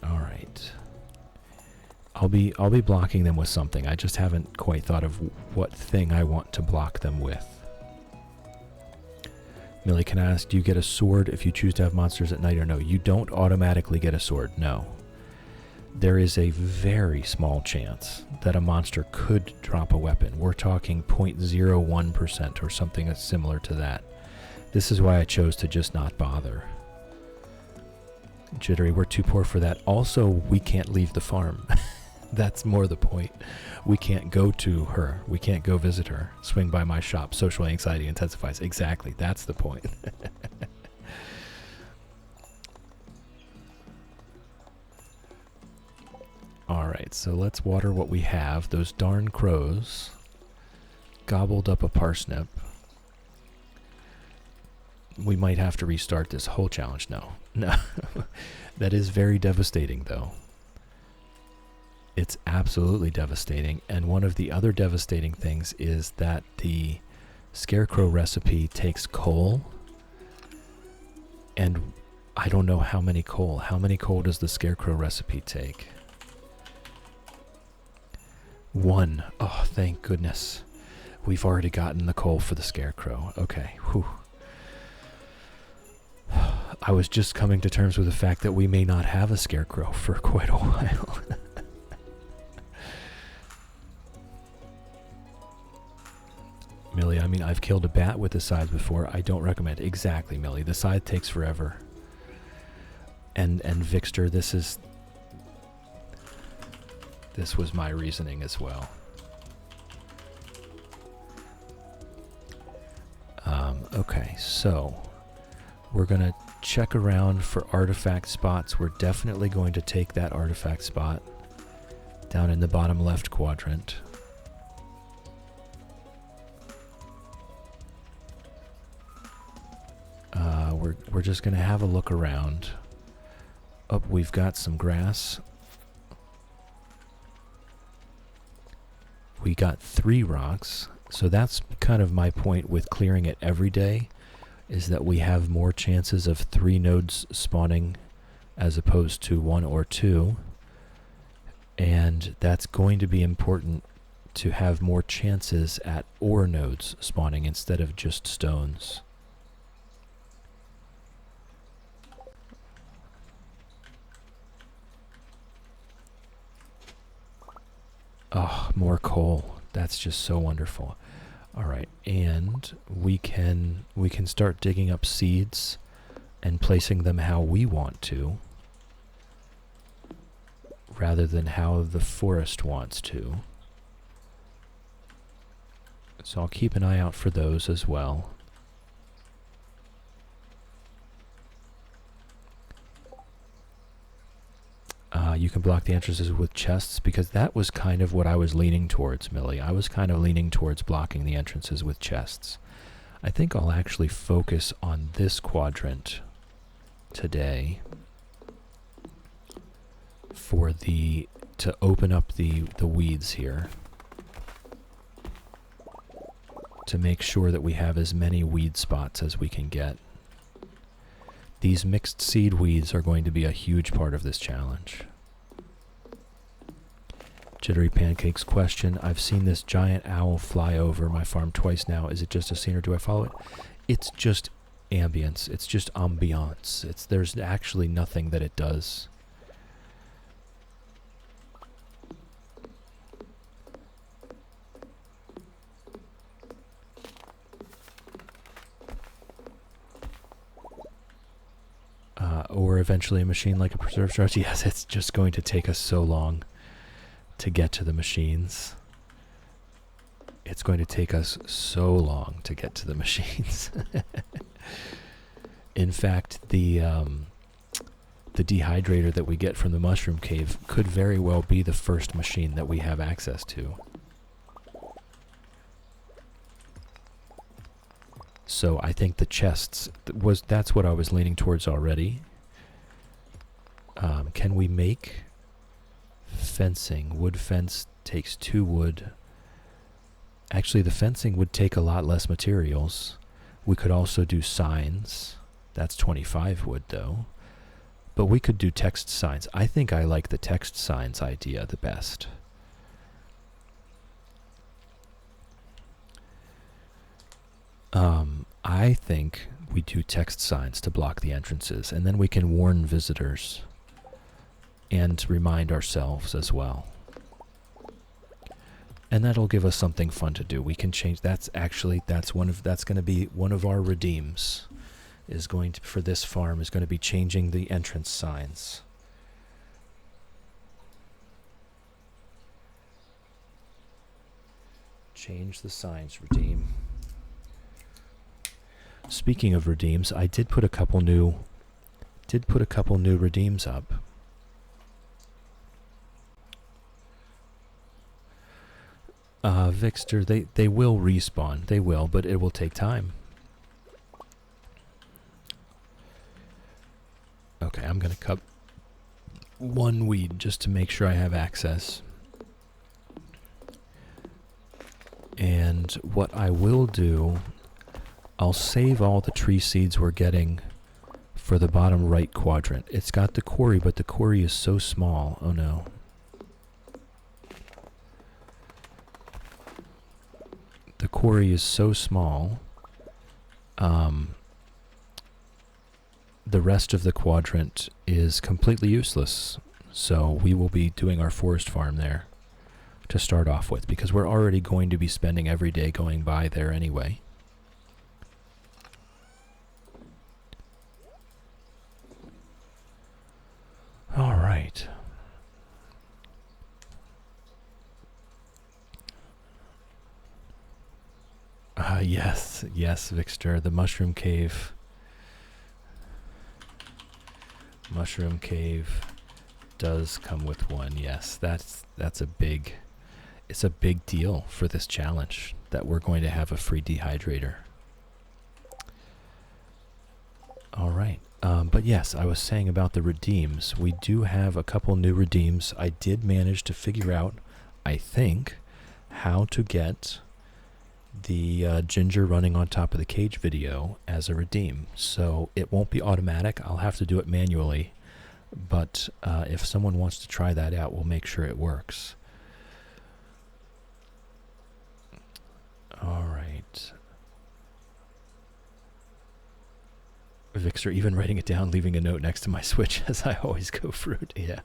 Alright. I'll be blocking them with something. I just haven't quite thought of what thing I want to block them with. Millie, can I ask, do you get a sword if you choose to have monsters at night or no? You don't automatically get a sword, no. There is a very small chance that a monster could drop a weapon. We're talking 0.01% or something that's similar to that. This is why I chose to just not bother. Jittery, we're too poor for that. Also, we can't leave the farm. That's more the point. We can't go to her. We can't go visit her. Swing by my shop. Social anxiety intensifies. Exactly. That's the point. Alright, so let's water what we have. Those darn crows gobbled up a parsnip. We might have to restart this whole challenge. No. No. That is very devastating, though. It's absolutely devastating, and one of the other devastating things is that the scarecrow recipe takes coal, and I don't know how many coal. How many coal does the scarecrow recipe take? 1. Oh, thank goodness. We've already gotten the coal for the scarecrow. Okay, whew. I was just coming to terms with the fact that we may not have a scarecrow for quite a while. Millie, I mean, I've killed a bat with the scythe before. I don't recommend. Exactly, Millie. The scythe takes forever. And Vixter, this was my reasoning as well. Okay, so we're going to check around for artifact spots. We're definitely going to take that artifact spot down in the bottom left quadrant. We're just going to have a look around. Oh, we've got some grass. We got 3 rocks. So that's kind of my point with clearing it every day, is that we have more chances of 3 nodes spawning as opposed to 1 or 2. And that's going to be important to have more chances at ore nodes spawning instead of just stones. Oh, more coal. That's just so wonderful. All right, and we can start digging up seeds and placing them how we want to, rather than how the forest wants to. So I'll keep an eye out for those as well. You can block the entrances with chests, because that was kind of what I was leaning towards, Millie. I was kind of leaning towards blocking the entrances with chests. I think I'll actually focus on this quadrant today for to open up the weeds here, to make sure that we have as many weed spots as we can get. These mixed seed weeds are going to be a huge part of this challenge. Jittery Pancakes question. I've seen this giant owl fly over my farm twice now. Is it just a scene or do I follow it? It's just ambience. It's just ambiance. There's actually nothing that it does. Or eventually a machine like a preserve charge. Yes, it's just going to take us so long to get to the machines. It's going to take us so long to get to the machines. In fact, the dehydrator that we get from the mushroom cave could very well be the first machine that we have access to. So I think the chests that's what I was leaning towards already. Can we make fencing? Wood fence takes 2 wood. Actually, the fencing would take a lot less materials. We could also do signs. That's 25 wood, though. But we could do text signs. I think I like the text signs idea the best. I think we do text signs to block the entrances, and then we can warn visitors and remind ourselves as well. And that'll give us something fun to do. We can change. That's going to be one of our redeems. For this farm is going to be changing the entrance signs. Change the signs, redeem. Speaking of redeems, I did put a couple new redeems up. Vixter, they will respawn. They will, but it will take time. Okay, I'm going to cut 1 weed just to make sure I have access. And what I will do, I'll save all the tree seeds we're getting for the bottom right quadrant. It's got the quarry, but the quarry is so small. Oh no. The quarry is so small. The rest of the quadrant is completely useless. So we will be doing our forest farm there to start off with, because we're already going to be spending every day going by there anyway. All right. Yes, Vixter, the mushroom cave. Mushroom cave does come with one. Yes, that's a big deal for this challenge that we're going to have a free dehydrator. All right. But yes, I was saying about the redeems. We do have a couple new redeems. I did manage to figure out, I think, how to get the ginger running on top of the cage video as a redeem. So it won't be automatic. I'll have to do it manually. But if someone wants to try that out, we'll make sure it works. All right. Vixter, even writing it down, leaving a note next to my Switch as I always go fruit. Yeah.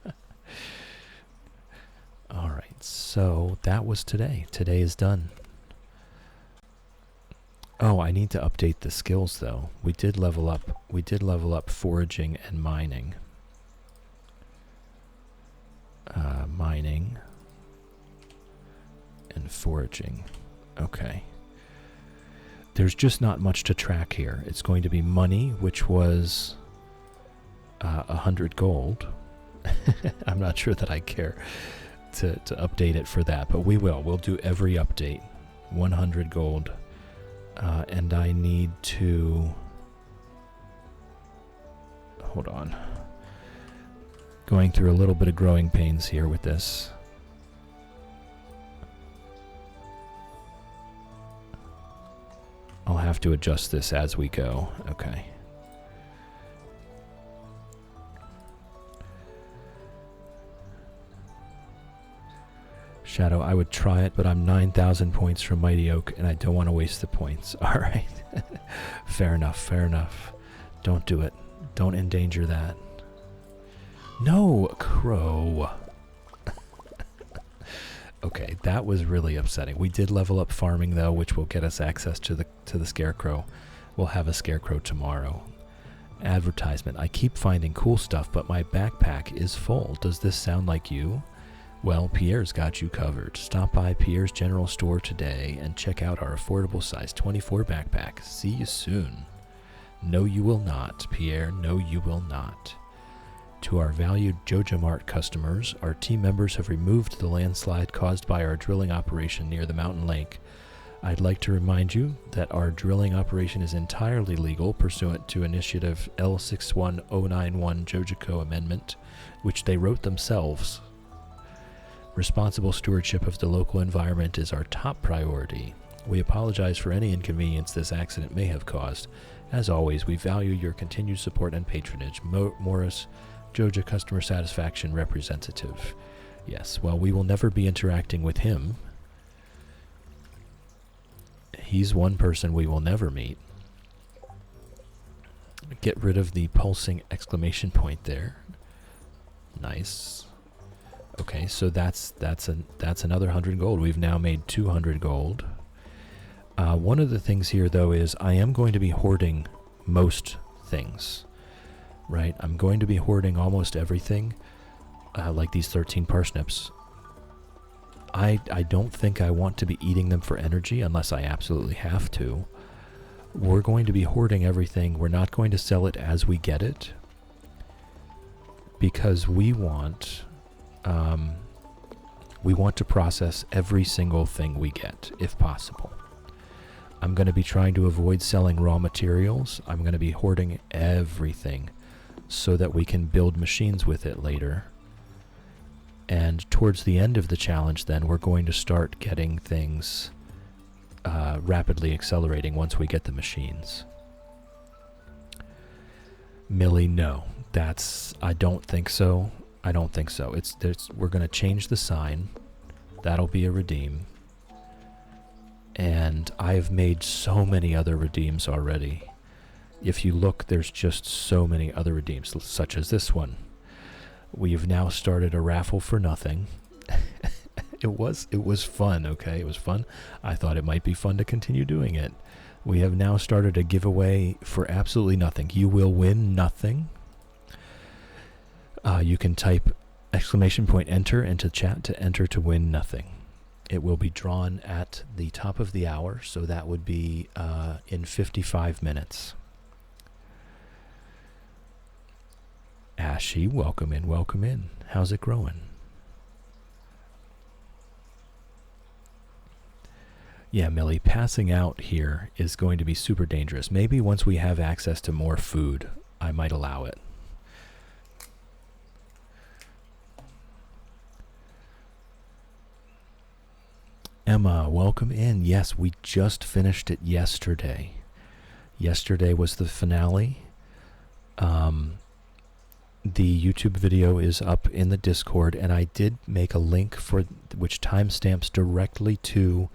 All right. So that was today. Today is done. Oh, I need to update the skills though. We did level up foraging and mining. Mining and foraging. Okay. There's just not much to track here. It's going to be money, which was 100 gold. I'm not sure that I care to update it for that, but we will. We'll do every update. 100 gold. And I need to... Hold on. Going through a little bit of growing pains here with this. I'll have to adjust this as we go. Okay. Shadow, I would try it, but I'm 9,000 points from Mighty Oak, and I don't want to waste the points. All right. Fair enough, fair enough. Don't do it. Don't endanger that. No, Crow. Okay, that was really upsetting. We did level up farming, though, which will get us access to the Scarecrow. We'll have a Scarecrow tomorrow. Advertisement. I keep finding cool stuff, but my backpack is full. Does this sound like you? Well, Pierre's got you covered. Stop by Pierre's General Store today and check out our affordable size 24 backpack. See you soon. No, you will not, Pierre. No, you will not. To our valued Joja Mart customers, our team members have removed the landslide caused by our drilling operation near the mountain lake. I'd like to remind you that our drilling operation is entirely legal pursuant to Initiative L61091 Jojico Amendment, which they wrote themselves. Responsible stewardship of the local environment is our top priority. We apologize for any inconvenience this accident may have caused. As always, we value your continued support and patronage. Morris, Joja Customer Satisfaction Representative. Yes, well, we will never be interacting with him. He's one person we will never meet. Get rid of the pulsing exclamation point there. Nice. Okay, so that's another 100 gold. We've now made 200 gold. One of the things here, though, is I am going to be hoarding most things. Right? I'm going to be hoarding almost everything, like these 13 parsnips. I don't think I want to be eating them for energy unless I absolutely have to. We're going to be hoarding everything. We're not going to sell it as we get it, because we want to process every single thing we get, if possible. I'm going to be trying to avoid selling raw materials. I'm going to be hoarding everything so that we can build machines with it later. And towards the end of the challenge, then, we're going to start getting things rapidly accelerating once we get the machines. Millie, no. I don't think so. I don't think so. We're going to change the sign. That'll be a redeem. And I've made so many other redeems already. If you look, there's just so many other redeems, such as this one. We've now started a raffle for nothing. It was fun, okay? It was fun. I thought it might be fun to continue doing it. We have now started a giveaway for absolutely nothing. You will win nothing. You can type !enter into chat to enter to win nothing. It will be drawn at the top of the hour, so that would be in 55 minutes. Ashy, welcome in, welcome in. How's it growing? Yeah, Millie, passing out here is going to be super dangerous. Maybe once we have access to more food, I might allow it. Emma, welcome in. Yes, we just finished it yesterday. Yesterday was the finale. The YouTube video is up in the Discord, and I did make a link for which timestamps directly to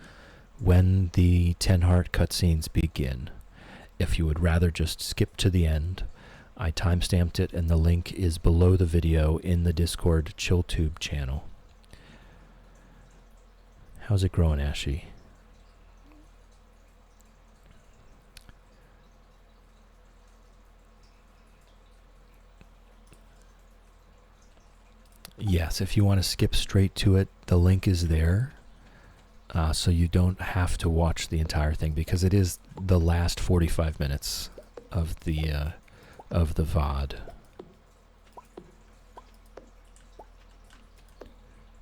when the 10 heart cutscenes begin. If you would rather just skip to the end, I timestamped it, and the link is below the video in the Discord ChillTube channel. How's it growing, Ashy? Yes, if you want to skip straight to it, the link is there, so you don't have to watch the entire thing, because it is the last 45 minutes of the VOD.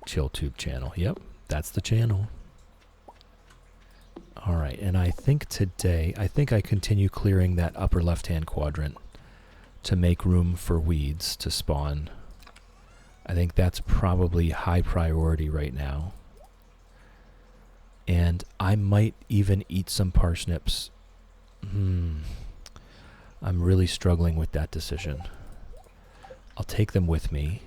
ChillTube channel. Yep, that's the channel. All right, and I think today, I continue clearing that upper left-hand quadrant to make room for weeds to spawn. I think that's probably high priority right now. And I might even eat some parsnips. I'm really struggling with that decision. I'll take them with me.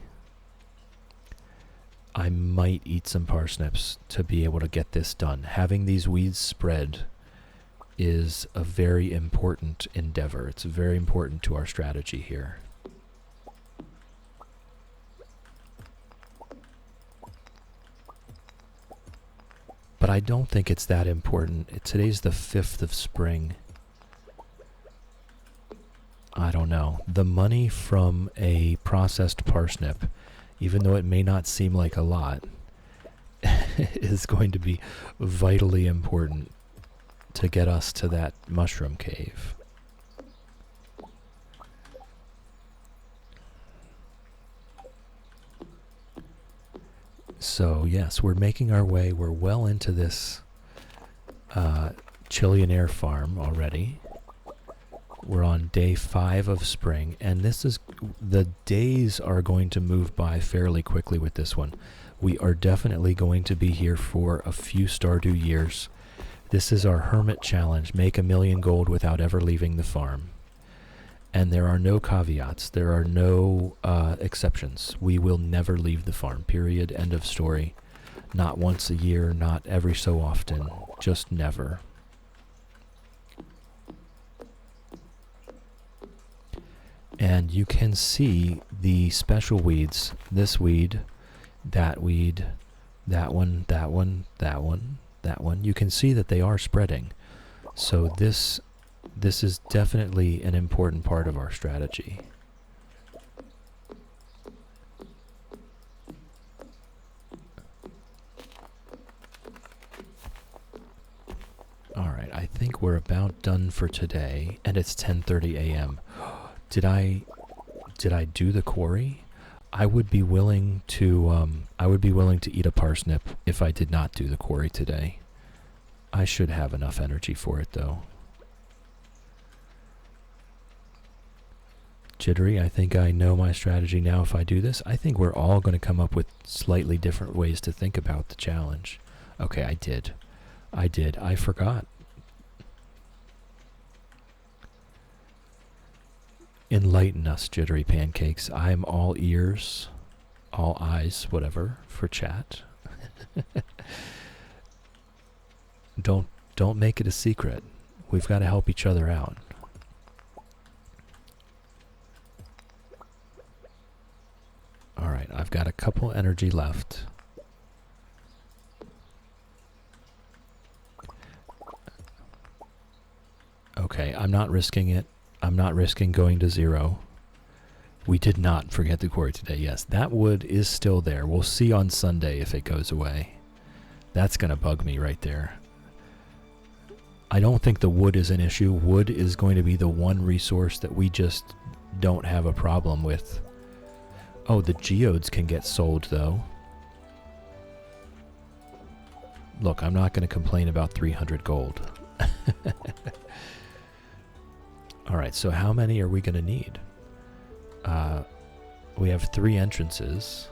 I might eat some parsnips to be able to get this done. Having these weeds spread is a very important endeavor. It's very important to our strategy here. But I don't think it's that important. Today's the 5th of spring. I don't know. The money from a processed parsnip, even though it may not seem like a lot, is going to be vitally important to get us to that mushroom cave. So yes, we're making our way. We're well into this Chillionaire farm already. We're on day 5 of spring, and the days are going to move by fairly quickly with this one. We are definitely going to be here for a few Stardew years. This is our Hermit challenge, make 1,000,000 gold without ever leaving the farm. And there are no caveats, there are no exceptions. We will never leave the farm, period, end of story. Not once a year, not every so often, just never. And you can see the special weeds, this weed, that one, that one, that one, that one. You can see that they are spreading. So this is definitely an important part of our strategy. Alright, I think we're about done for today, and it's 10:30 a.m. Did I do the quarry? I would be willing to eat a parsnip if I did not do the quarry today. I should have enough energy for it though. Jittery, I think I know my strategy now if I do this. I think we're all going to come up with slightly different ways to think about the challenge. Okay, I did. I forgot. Enlighten us, Jittery Pancakes. I'm all ears, all eyes, whatever, for chat. Don't make it a secret. We've got to help each other out. Alright, I've got a couple energy left. Okay, I'm not risking it. I'm not risking going to 0. We did not forget the quarry today. Yes, that wood is still there. We'll see on Sunday if it goes away. That's going to bug me right there. I don't think the wood is an issue. Wood is going to be the one resource that we just don't have a problem with. Oh, the geodes can get sold, though. Look, I'm not going to complain about 300 gold. Alright, so how many are we going to need? We have 3 entrances,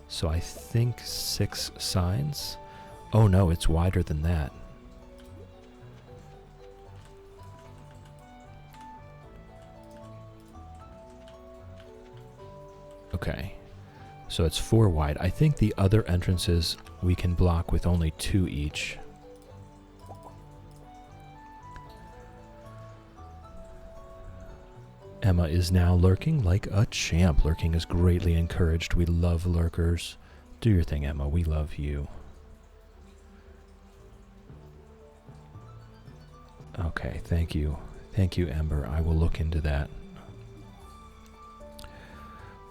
so I think 6 signs. Oh no, it's wider than that. Okay, so it's 4 wide. I think the other entrances we can block with only 2 each. Emma is now lurking like a champ. Lurking is greatly encouraged. We love lurkers. Do your thing, Emma. We love you. Okay, thank you. Thank you, Ember. I will look into that.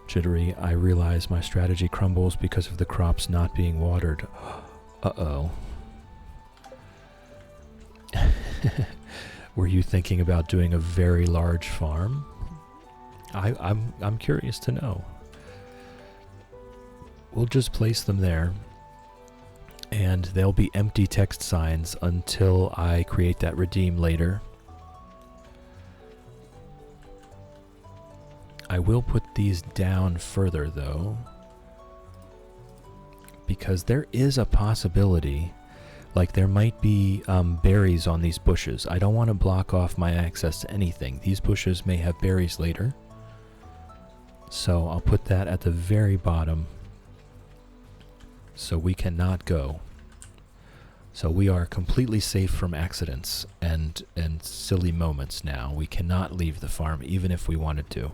Jittery, I realize my strategy crumbles because of the crops not being watered. Uh-oh. Were you thinking about doing a very large farm? I'm curious to know. We'll just place them there, and they'll be empty text signs until I create that redeem later. I will put these down further though, because there is a possibility, like there might be berries on these bushes. I don't want to block off my access to anything. These bushes may have berries later. So I'll put that at the very bottom. So we cannot go. So we are completely safe from accidents and silly moments now. We cannot leave the farm even if we wanted to.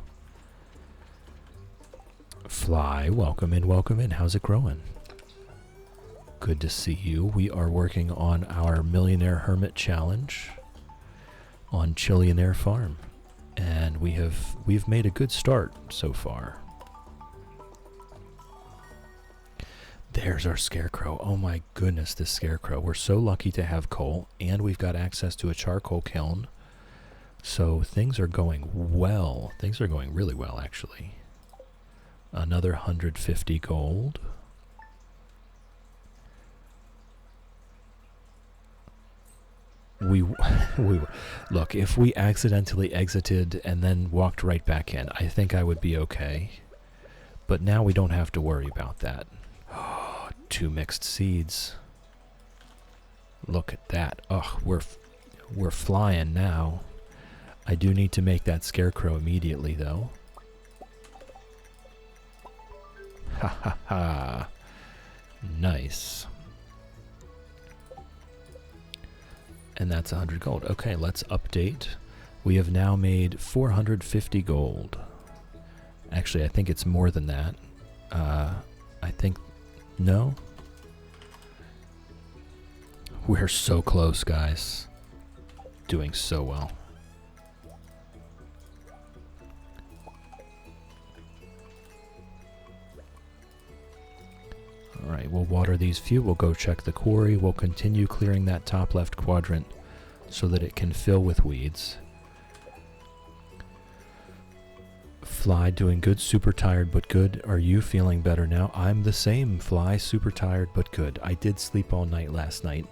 Fly, welcome in, welcome in. How's it growing? Good to see you. We are working on our Millionaire Hermit Challenge on Chillionaire Farm. And we've made a good start so far. There's our scarecrow. Oh my goodness, this scarecrow. We're so lucky to have coal, and we've got access to a charcoal kiln. So things are going well. Things are going really well, actually. Another 150 gold. We look, if we accidentally exited and then walked right back in, I think I would be okay. But now we don't have to worry about that. 2 mixed seeds. Look at that. Oh, we're flying now. I do need to make that scarecrow immediately, though. Ha ha ha. Nice. And that's 100 gold. Okay, let's update. We have now made 450 gold. Actually, I think it's more than that. I think... No? We're so close, guys. Doing so well. Alright, we'll water these few. We'll go check the quarry. We'll continue clearing that top left quadrant so that it can fill with weeds. Fly, doing good, super tired but good. Are you feeling better now? I'm the same, Fly, super tired but good. I did sleep all night last night,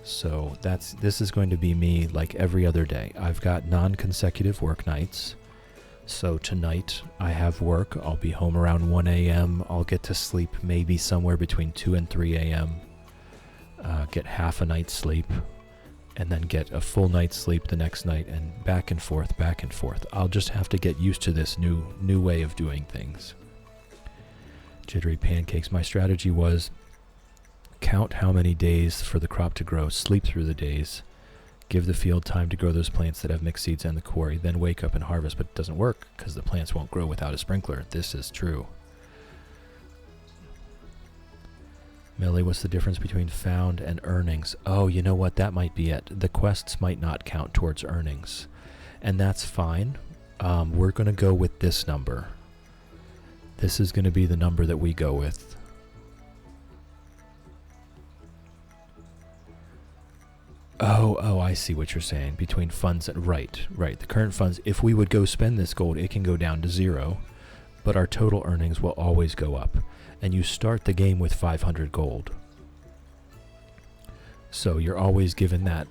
so this is going to be me like every other day. I've got non-consecutive work nights, so tonight I have work. I'll be home around 1 a.m. I'll get to sleep maybe somewhere between 2 and 3 a.m. Get half a night's sleep, and then get a full night's sleep the next night, and back and forth, back and forth. I'll just have to get used to this new way of doing things. Jittery pancakes. My strategy was count how many days for the crop to grow, sleep through the days, give the field time to grow those plants that have mixed seeds and the quarry, then wake up and harvest. But it doesn't work because the plants won't grow without a sprinkler. This is true. Millie, what's the difference between found and earnings? Oh, you know what? That might be it. The quests might not count towards earnings. And that's fine. We're going to go with this number. This is going to be the number that we go with. Oh, I see what you're saying. Between funds and... Right. The current funds, if we would go spend this gold, it can go down to 0. But our total earnings will always go up. And you start the game with 500 gold. So you're always given that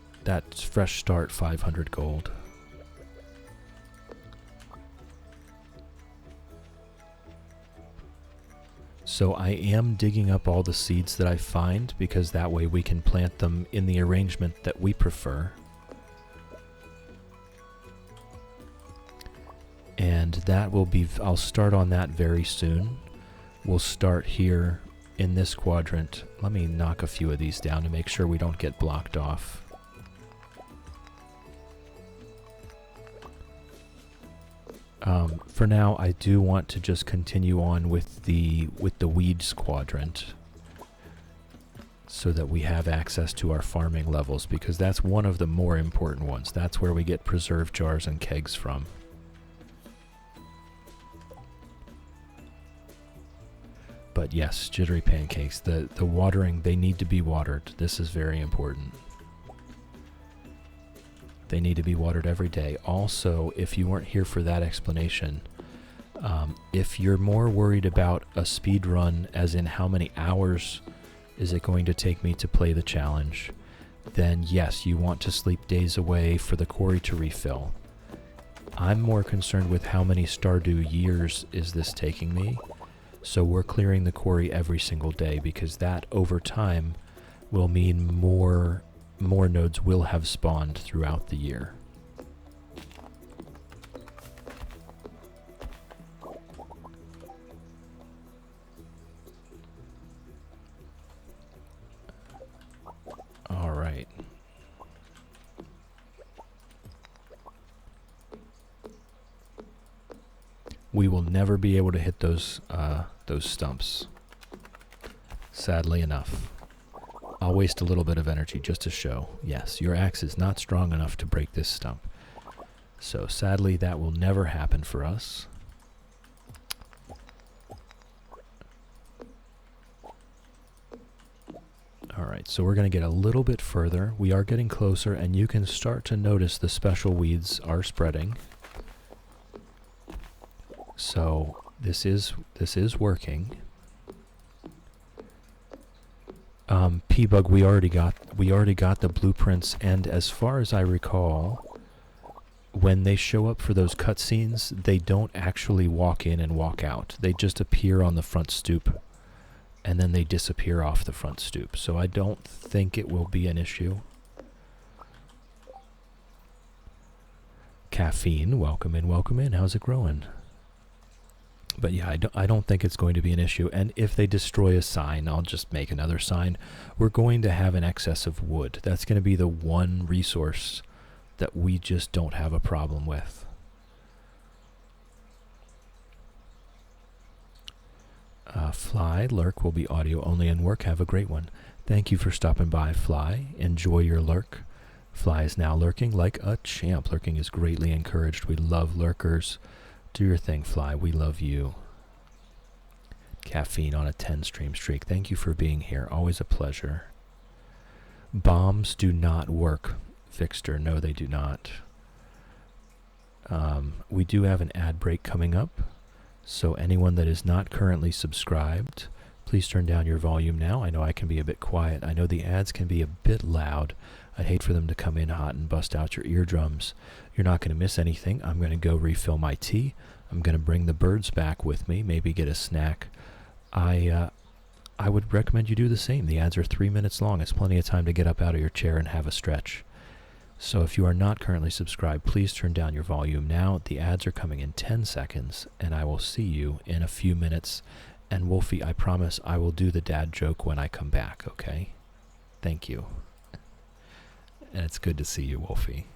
fresh start 500 gold. So I am digging up all the seeds that I find, because that way we can plant them in the arrangement that we prefer. And that will be... I'll start on that very soon. We'll start here in this quadrant. Let me knock a few of these down to make sure we don't get blocked off. For now, I do want to just continue on with the weeds quadrant so that we have access to our farming levels, because that's one of the more important ones. That's where we get preserve jars and kegs from. But yes, jittery pancakes, the watering, they need to be watered. This is very important. They need to be watered every day. Also, if you weren't here for that explanation, if you're more worried about a speed run, as in how many hours is it going to take me to play the challenge, then yes, you want to sleep days away for the quarry to refill. I'm more concerned with how many Stardew years is this taking me. So we're clearing the quarry every single day, because that over time will mean more nodes will have spawned throughout the year. we will never be able to hit those stumps. Sadly enough. I'll waste a little bit of energy just to show. Yes, your axe is not strong enough to break this stump. So sadly, that will never happen for us. Alright, so we're going to get a little bit further. We are getting closer, and you can start to notice the special weeds are spreading. So this is working. P-Bug, we already got the blueprints, and as far as I recall, when they show up for those cutscenes, they don't actually walk in and walk out. They just appear on the front stoop, and then they disappear off the front stoop. So I don't think it will be an issue. Caffeine, welcome in, welcome in. How's it growing? But yeah, I don't think it's going to be an issue. And if they destroy a sign, I'll just make another sign. We're going to have an excess of wood. That's going to be the one resource that we just don't have a problem with. Fly, lurk will be audio only and work. Have a great one. Thank you for stopping by, Fly. Enjoy your lurk. Fly is now lurking like a champ. Lurking is greatly encouraged. We love lurkers. Do your thing, Fly. We love you. Caffeine on a 10-stream streak. Thank you for being here. Always a pleasure. Bombs do not work, Fixter. No, they do not. We do have an ad break coming up. So anyone that is not currently subscribed, please turn down your volume now. I know I can be a bit quiet. I know the ads can be a bit loud. I'd hate for them to come in hot and bust out your eardrums. You're not going to miss anything. I'm going to go refill my tea. I'm going to bring the birds back with me, maybe get a snack. I would recommend you do the same. The ads are 3 minutes long. It's plenty of time to get up out of your chair and have a stretch. So if you are not currently subscribed, please turn down your volume now. The ads are coming in 10 seconds, and I will see you in a few minutes. And Wolfie, I promise I will do the dad joke when I come back, okay? Thank you. And it's good to see you, Wolfie.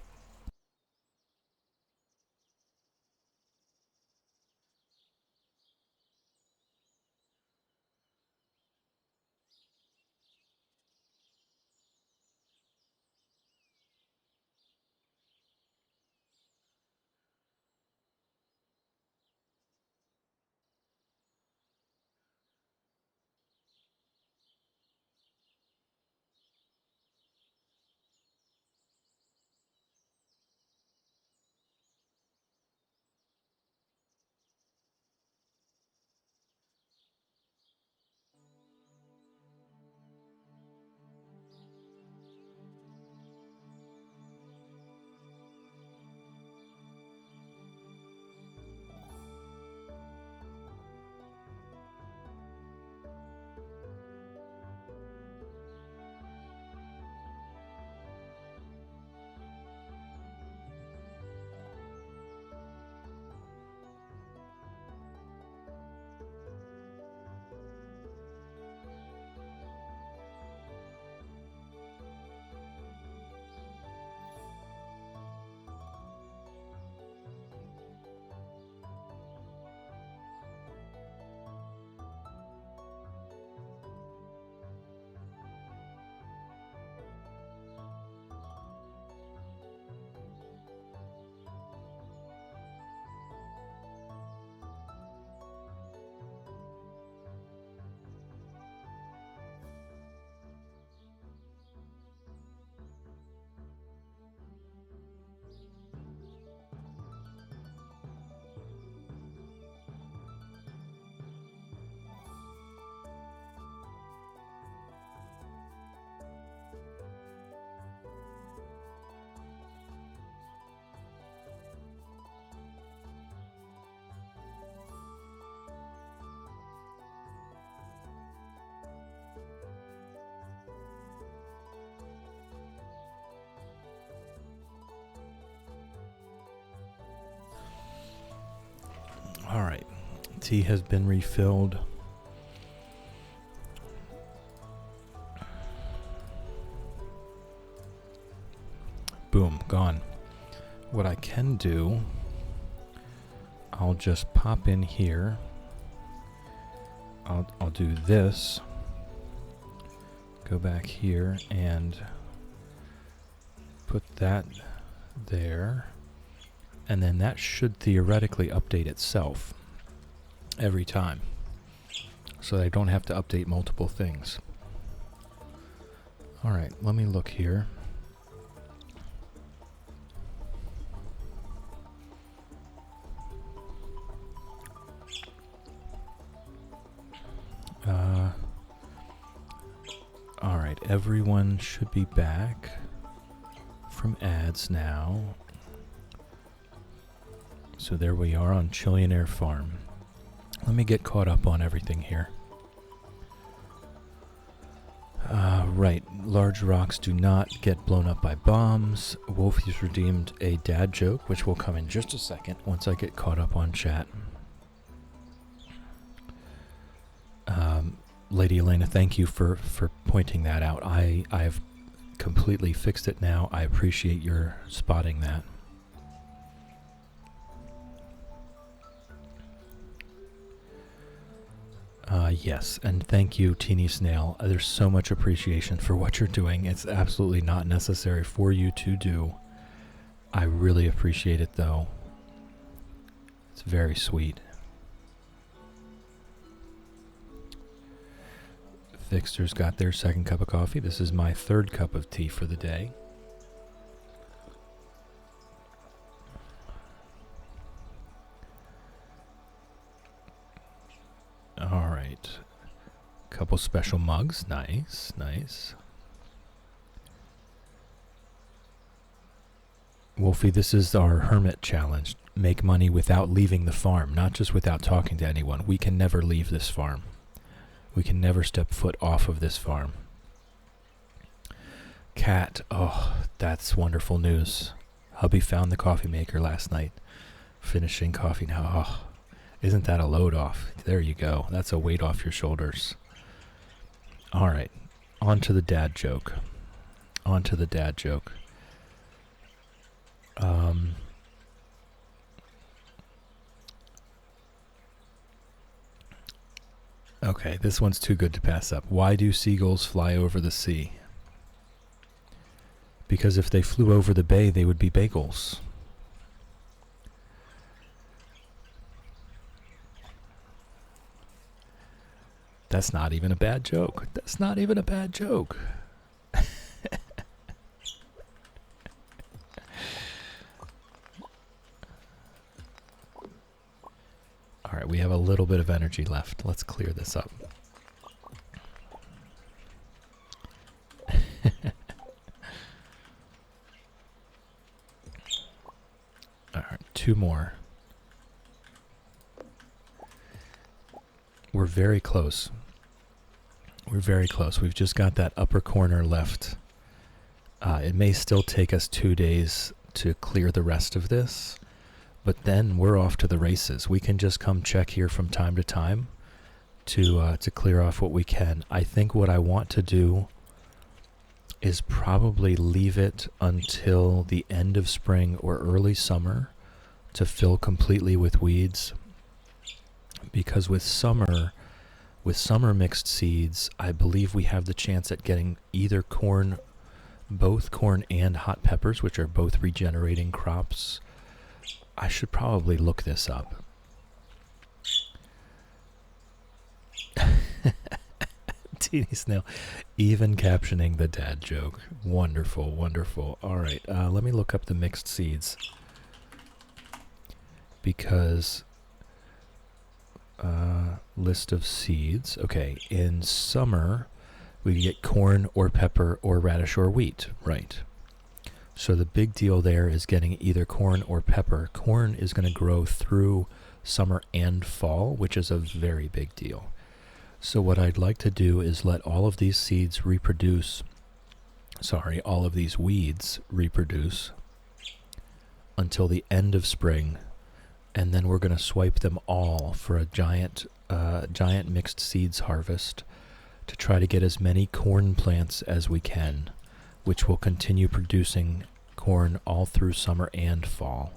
All right, tea has been refilled. Boom, gone. What I can do, I'll just pop in here. I'll do this. Go back here and put that there. And then that should theoretically update itself every time. So I don't have to update multiple things. Alright, let me look here. Alright, everyone should be back from ads now. So there we are on Chillionaire Farm. Let me get caught up on everything here. Right, large rocks do not get blown up by bombs. Wolfie's redeemed a dad joke, which will come in just a second once I get caught up on chat. Lady Elena, thank you for pointing that out. I've completely fixed it now. I appreciate your spotting that. Yes, and thank you, Teeny Snail. There's so much appreciation for what you're doing. It's absolutely not necessary for you to do. I really appreciate it, though. It's very sweet. Fixter's got their second cup of coffee. This is my third cup of tea for the day. All right. Couple special mugs. Nice, nice. Wolfie, this is our Hermit challenge. Make money without leaving the farm, not just without talking to anyone. We can never leave this farm. We can never step foot off of this farm. Cat, oh, that's wonderful news. Hubby found the coffee maker last night. Finishing coffee now. Oh, isn't that a load off? There you go. That's a weight off your shoulders. All right, on to the dad joke. On to the dad joke. Okay, this one's too good to pass up. Why do seagulls fly over the sea? Because if they flew over the bay, they would be bagels. That's not even a bad joke. That's not even a bad joke. All right, we have a little bit of energy left. Let's clear this up. All right, two more. We're very close. We're very close. We've just got that upper corner left. It may still take us 2 days to clear the rest of this. But then we're off to the races. We can just come check here from time to time to clear off what we can. I think what I want to do is probably leave it until the end of spring or early summer to fill completely with weeds. Because with summer mixed seeds, I believe we have the chance at getting either corn, both corn and hot peppers, which are both regenerating crops. I should probably look this up. Teeny Snail, even captioning the dad joke. Wonderful, wonderful. All right, let me look up the mixed seeds. Because, list of seeds. Okay, in summer, we get corn or pepper or radish or wheat, right? So the big deal there is getting either corn or pepper. Corn is going to grow through summer and fall, which is a very big deal. So what I'd like to do is let all of these seeds reproduce, all of these weeds reproduce until the end of spring, and then we're going to swipe them all for a giant mixed seeds harvest to try to get as many corn plants as we can, which will continue producing corn all through summer and fall.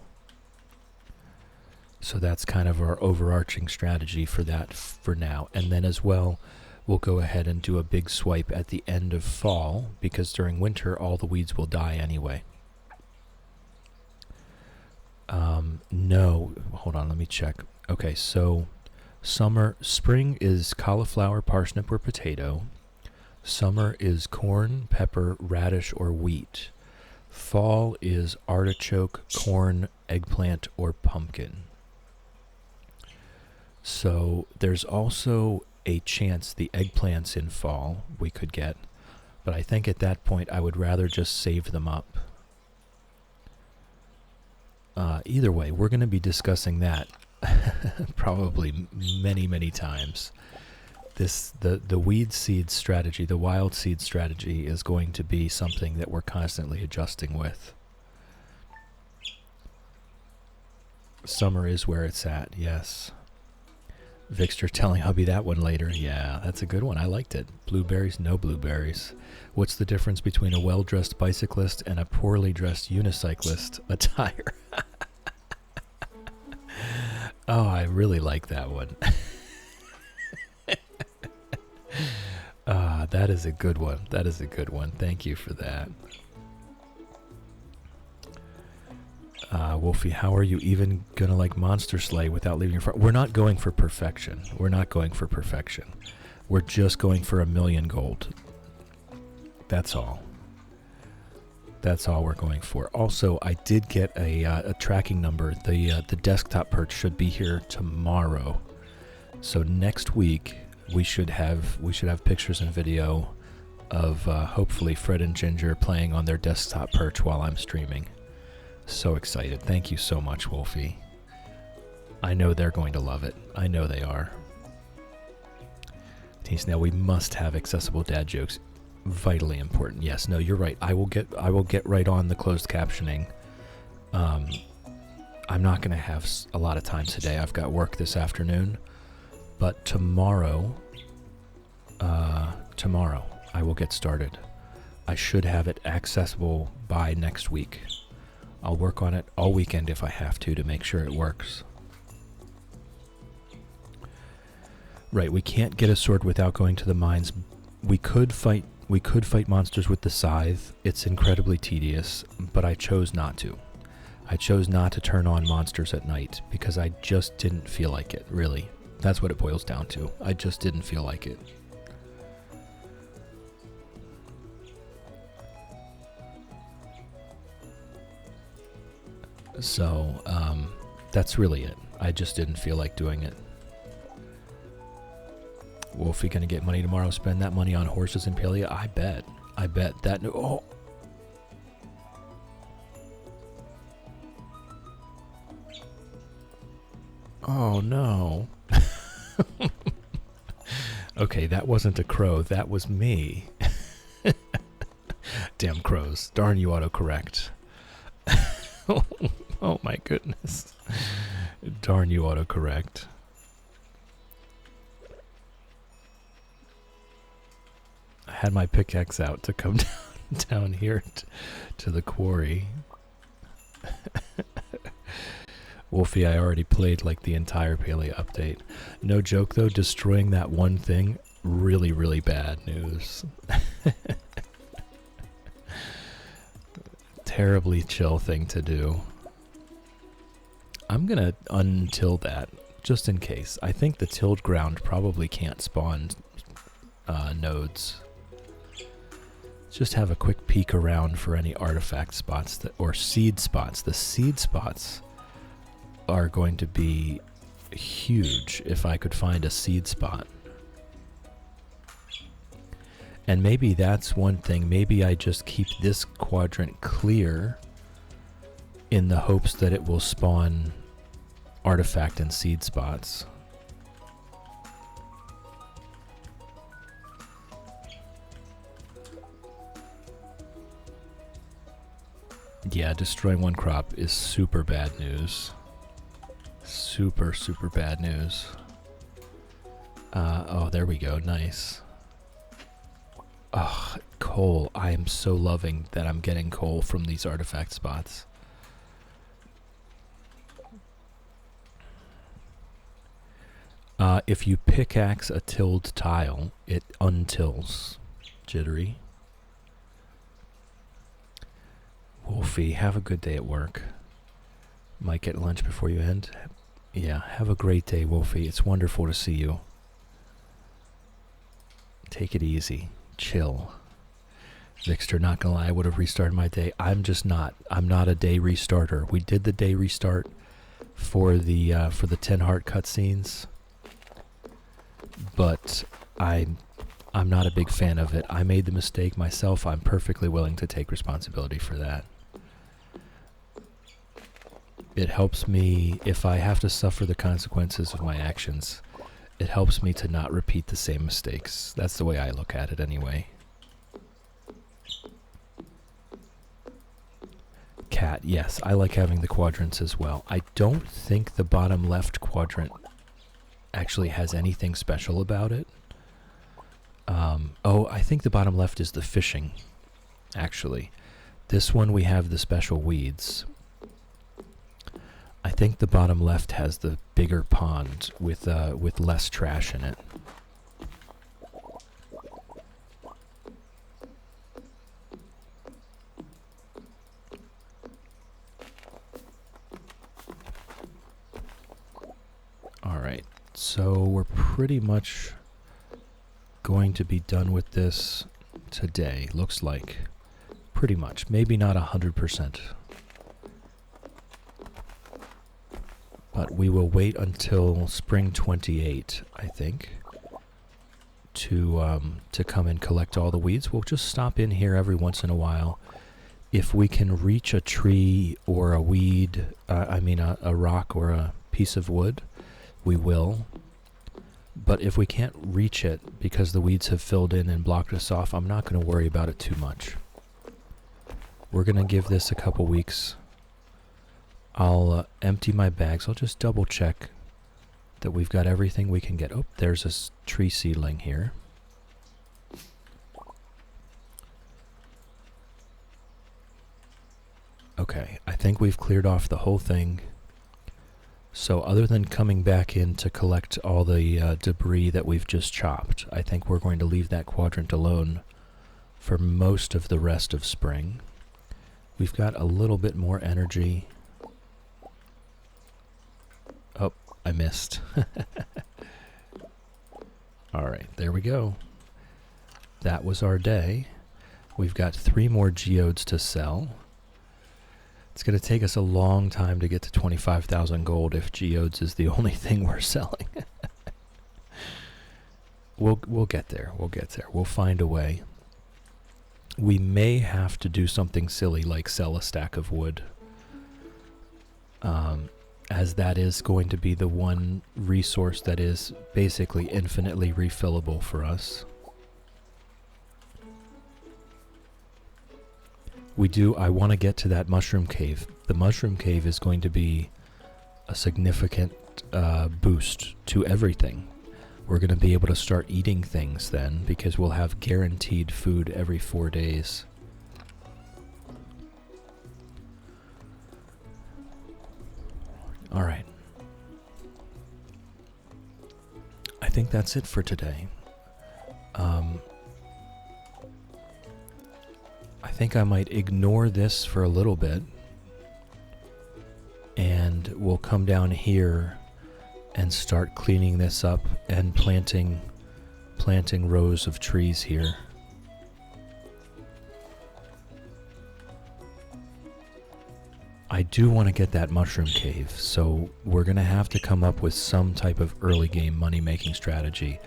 So that's kind of our overarching strategy for that for now. And then as well, we'll go ahead and do a big swipe at the end of fall, because during winter all the weeds will die anyway. No, hold on, let me check. Okay, so spring is cauliflower, parsnip, or potato. Summer is corn, pepper, radish, or wheat. Fall is artichoke, corn, eggplant, or pumpkin. So there's also a chance the eggplants in fall we could get, but I think at that point I would rather just save them up. Either way, we're going to be discussing that probably many times. The weed seed strategy, the wild seed strategy, is going to be something that we're constantly adjusting with. Summer is where it's at, yes. Victor telling hubby that one later. Yeah, that's a good one. I liked it. Blueberries, no blueberries. What's the difference between a well-dressed bicyclist and a poorly dressed unicyclist attire? Oh, I really like that one. That is a good one. That is a good one. Thank you for that. Wolfie, how are you even gonna like Monster Slay without leaving your front? We're not going for perfection. We're not going for perfection. We're just going for 1,000,000 gold. That's all. That's all we're going for. Also, I did get a tracking number. The desktop perch should be here tomorrow. So next week we should have pictures and video of hopefully Fred and Ginger playing on their desktop perch while I'm streaming. So excited. Thank you so much, Wolfie. I know they're going to love it. I know they are. Now we must have accessible dad jokes. Vitally important. Yes, no, you're right. I will get right on the closed captioning. I'm not going to have a lot of time today. I've got work this afternoon, but tomorrow I will get started. I should have it accessible by next week. I'll work on it all weekend if I have to make sure it works. Right, we can't get a sword without going to the mines. We could fight monsters with the scythe. It's incredibly tedious, but I chose not to. I chose not to turn on monsters at night because I just didn't feel like it, really. That's what it boils down to. I just didn't feel like it. So, that's really it. I just didn't feel like doing it. Wolfie gonna get money tomorrow, spend that money on horses and paleo? I bet that. Oh. Oh no. Okay, that wasn't a crow, that was me. Damn crows. Darn you autocorrect. Oh my goodness. Darn you autocorrect. I had my pickaxe out to come down here to the quarry. Wolfie, I already played like the entire paleo update. No joke though, destroying that one thing, really, really bad news. Terribly chill thing to do. I'm gonna untill that, just in case. I think the tilled ground probably can't spawn nodes. Just have a quick peek around for any artifact spots or seed spots. The seed spots are going to be huge if I could find a seed spot. And maybe that's one thing. Maybe I just keep this quadrant clear in the hopes that it will spawn artifact and seed spots. Yeah, destroying one crop is super bad news. Super, super bad news. Oh, there we go. Nice. Oh, coal. I am so loving that I'm getting coal from these artifact spots. If you pickaxe a tilled tile, it untills. Jittery. Wolfie, have a good day at work. Might get lunch before you end. Yeah, have a great day, Wolfie. It's wonderful to see you. Take it easy. Chill. Vixter, not gonna lie, I would have restarted my day. I'm just not. I'm not a day restarter. We did the day restart for the 10 heart cutscenes, but I'm not a big fan of it. I made the mistake myself. I'm perfectly willing to take responsibility for that. It helps me, if I have to suffer the consequences of my actions, it helps me to not repeat the same mistakes. That's the way I look at it anyway. Cat, yes, I like having the quadrants as well. I don't think the bottom left quadrant actually has anything special about it. Oh, I think the bottom left is the fishing, actually. This one we have the special weeds. I think the bottom left has the bigger pond with less trash in it. Alright, so we're pretty much going to be done with this today, looks like. Pretty much. Maybe not 100%. But we will wait until spring 28, I think, to come and collect all the weeds. We'll just stop in here every once in a while. If we can reach a tree or a weed, a rock or a piece of wood, we will. But if we can't reach it because the weeds have filled in and blocked us off, I'm not going to worry about it too much. We're going to give this a couple weeks. I'll empty my bags. I'll just double check that we've got everything we can get. Oh, there's a tree seedling here. Okay, I think we've cleared off the whole thing. So other than coming back in to collect all the debris that we've just chopped, I think we're going to leave that quadrant alone for most of the rest of spring. We've got a little bit more energy. Oh, I missed. Alright, there we go. That was our day. We've got 3 more geodes to sell. It's going to take us a long time to get to 25,000 gold if geodes is the only thing we're selling. We'll get there. We'll get there. We'll find a way. We may have to do something silly like sell a stack of wood. As that is going to be the one resource that is basically infinitely refillable for us. I want to get to that mushroom cave. The mushroom cave is going to be a significant boost to everything. We're going to be able to start eating things then, because we'll have guaranteed food every 4 days. Alright. I think that's it for today. I think I might ignore this for a little bit, and we'll come down here and start cleaning this up and planting rows of trees here. I do want to get that mushroom cave, so we're going to have to come up with some type of early game money making strategy.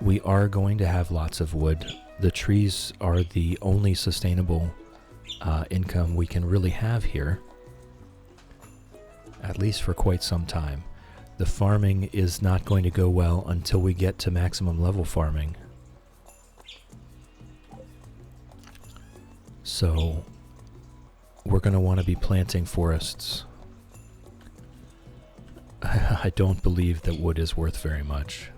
We are going to have lots of wood. The trees are the only sustainable income we can really have here, at least for quite some time. The farming is not going to go well until we get to maximum level farming. So we're going to want to be planting forests. I don't believe that wood is worth very much.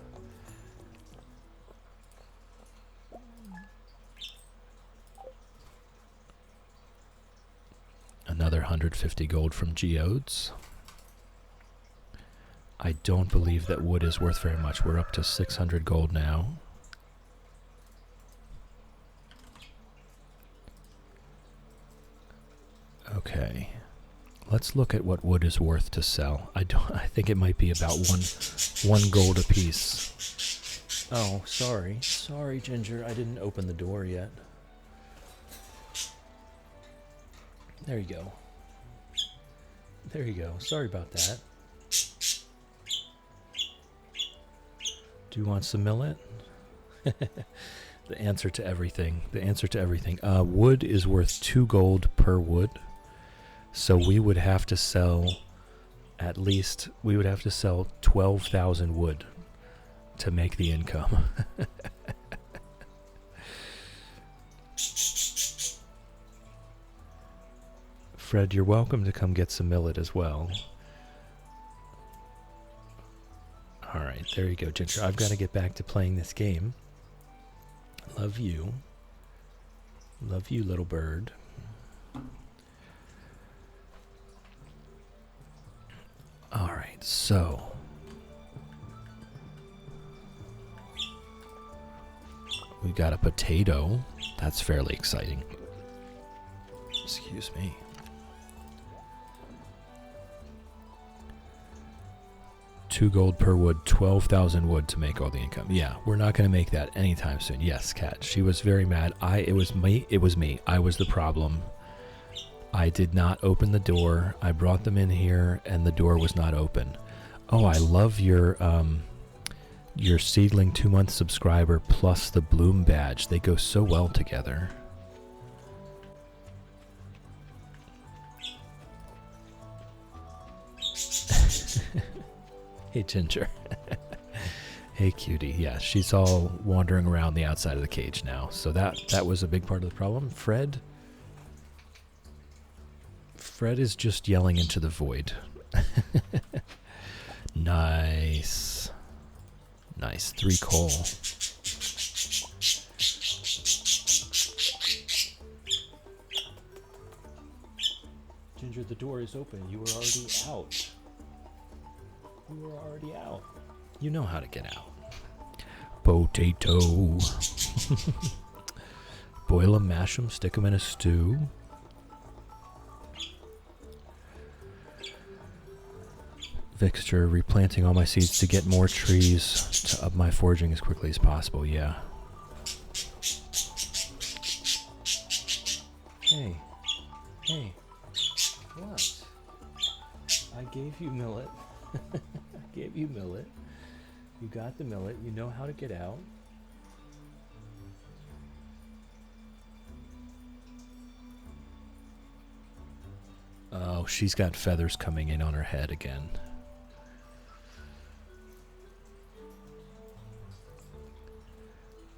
Another 150 gold from geodes. I don't believe that wood is worth very much. We're up to 600 gold now. Okay. Let's look at what wood is worth to sell. I think it might be about one gold apiece. Oh, sorry. Sorry, Ginger. I didn't open the door yet. There you go. There you go. Sorry about that. Do you want some millet? The answer to everything. The answer to everything. Wood is worth 2 gold per wood. So we would have to sell at least, we would have to sell 12,000 wood to make the income. Fred, you're welcome to come get some millet as well. Alright, there you go, Ginger. I've got to get back to playing this game. Love you. Love you, little bird. Alright, so we got a potato. That's fairly exciting. Excuse me. $2 gold per wood, 12,000 wood to make all the income. Yeah, we're not going to make that anytime soon. Yes, Kat. She was very mad. It was me. I was the problem. I did not open the door. I brought them in here, and the door was not open. Oh, I love your seedling 2-month subscriber plus the bloom badge. They go so well together. Hey, Ginger. Hey, cutie. Yeah, she's all wandering around the outside of the cage now. So that was a big part of the problem. Fred is just yelling into the void. Nice. Nice. 3 coal. Ginger, the door is open. You were already out. You were already out. You know how to get out. Potato. Boil them, mash them, stick them in a stew. Vixter, replanting all my seeds to get more trees to up my foraging as quickly as possible. Yeah. Hey. Hey. What? I gave you millet. I gave you millet. You got the millet. You know how to get out. Oh, she's got feathers coming in on her head again.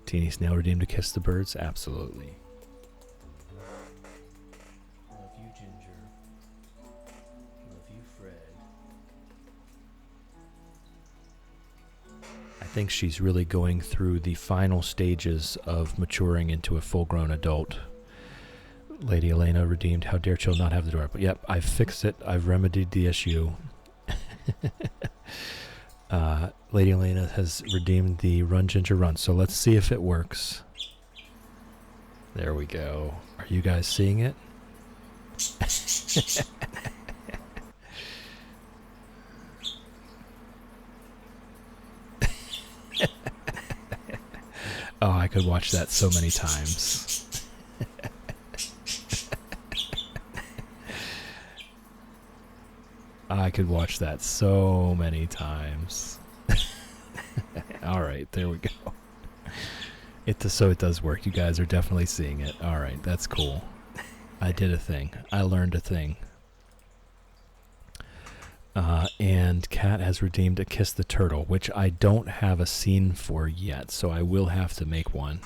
Teeny snail redeemed to kiss the birds? Absolutely. Love you, Ginger. Love you, Fred. I think she's really going through the final stages of maturing into a full-grown adult. Lady Elena redeemed. How dare Chill not have the door? But yep, I've fixed it. I've remedied the issue. Lady Elena has redeemed the Run Ginger Run. So let's see if it works. There we go. Are you guys seeing it? Oh, I could watch that so many times. I could watch that so many times. Alright, there we go. So it does work. You guys are definitely seeing it. Alright, that's cool. I did a thing. I learned a thing. And Kat has redeemed a Kiss the Turtle, which I don't have a scene for yet, so I will have to make one.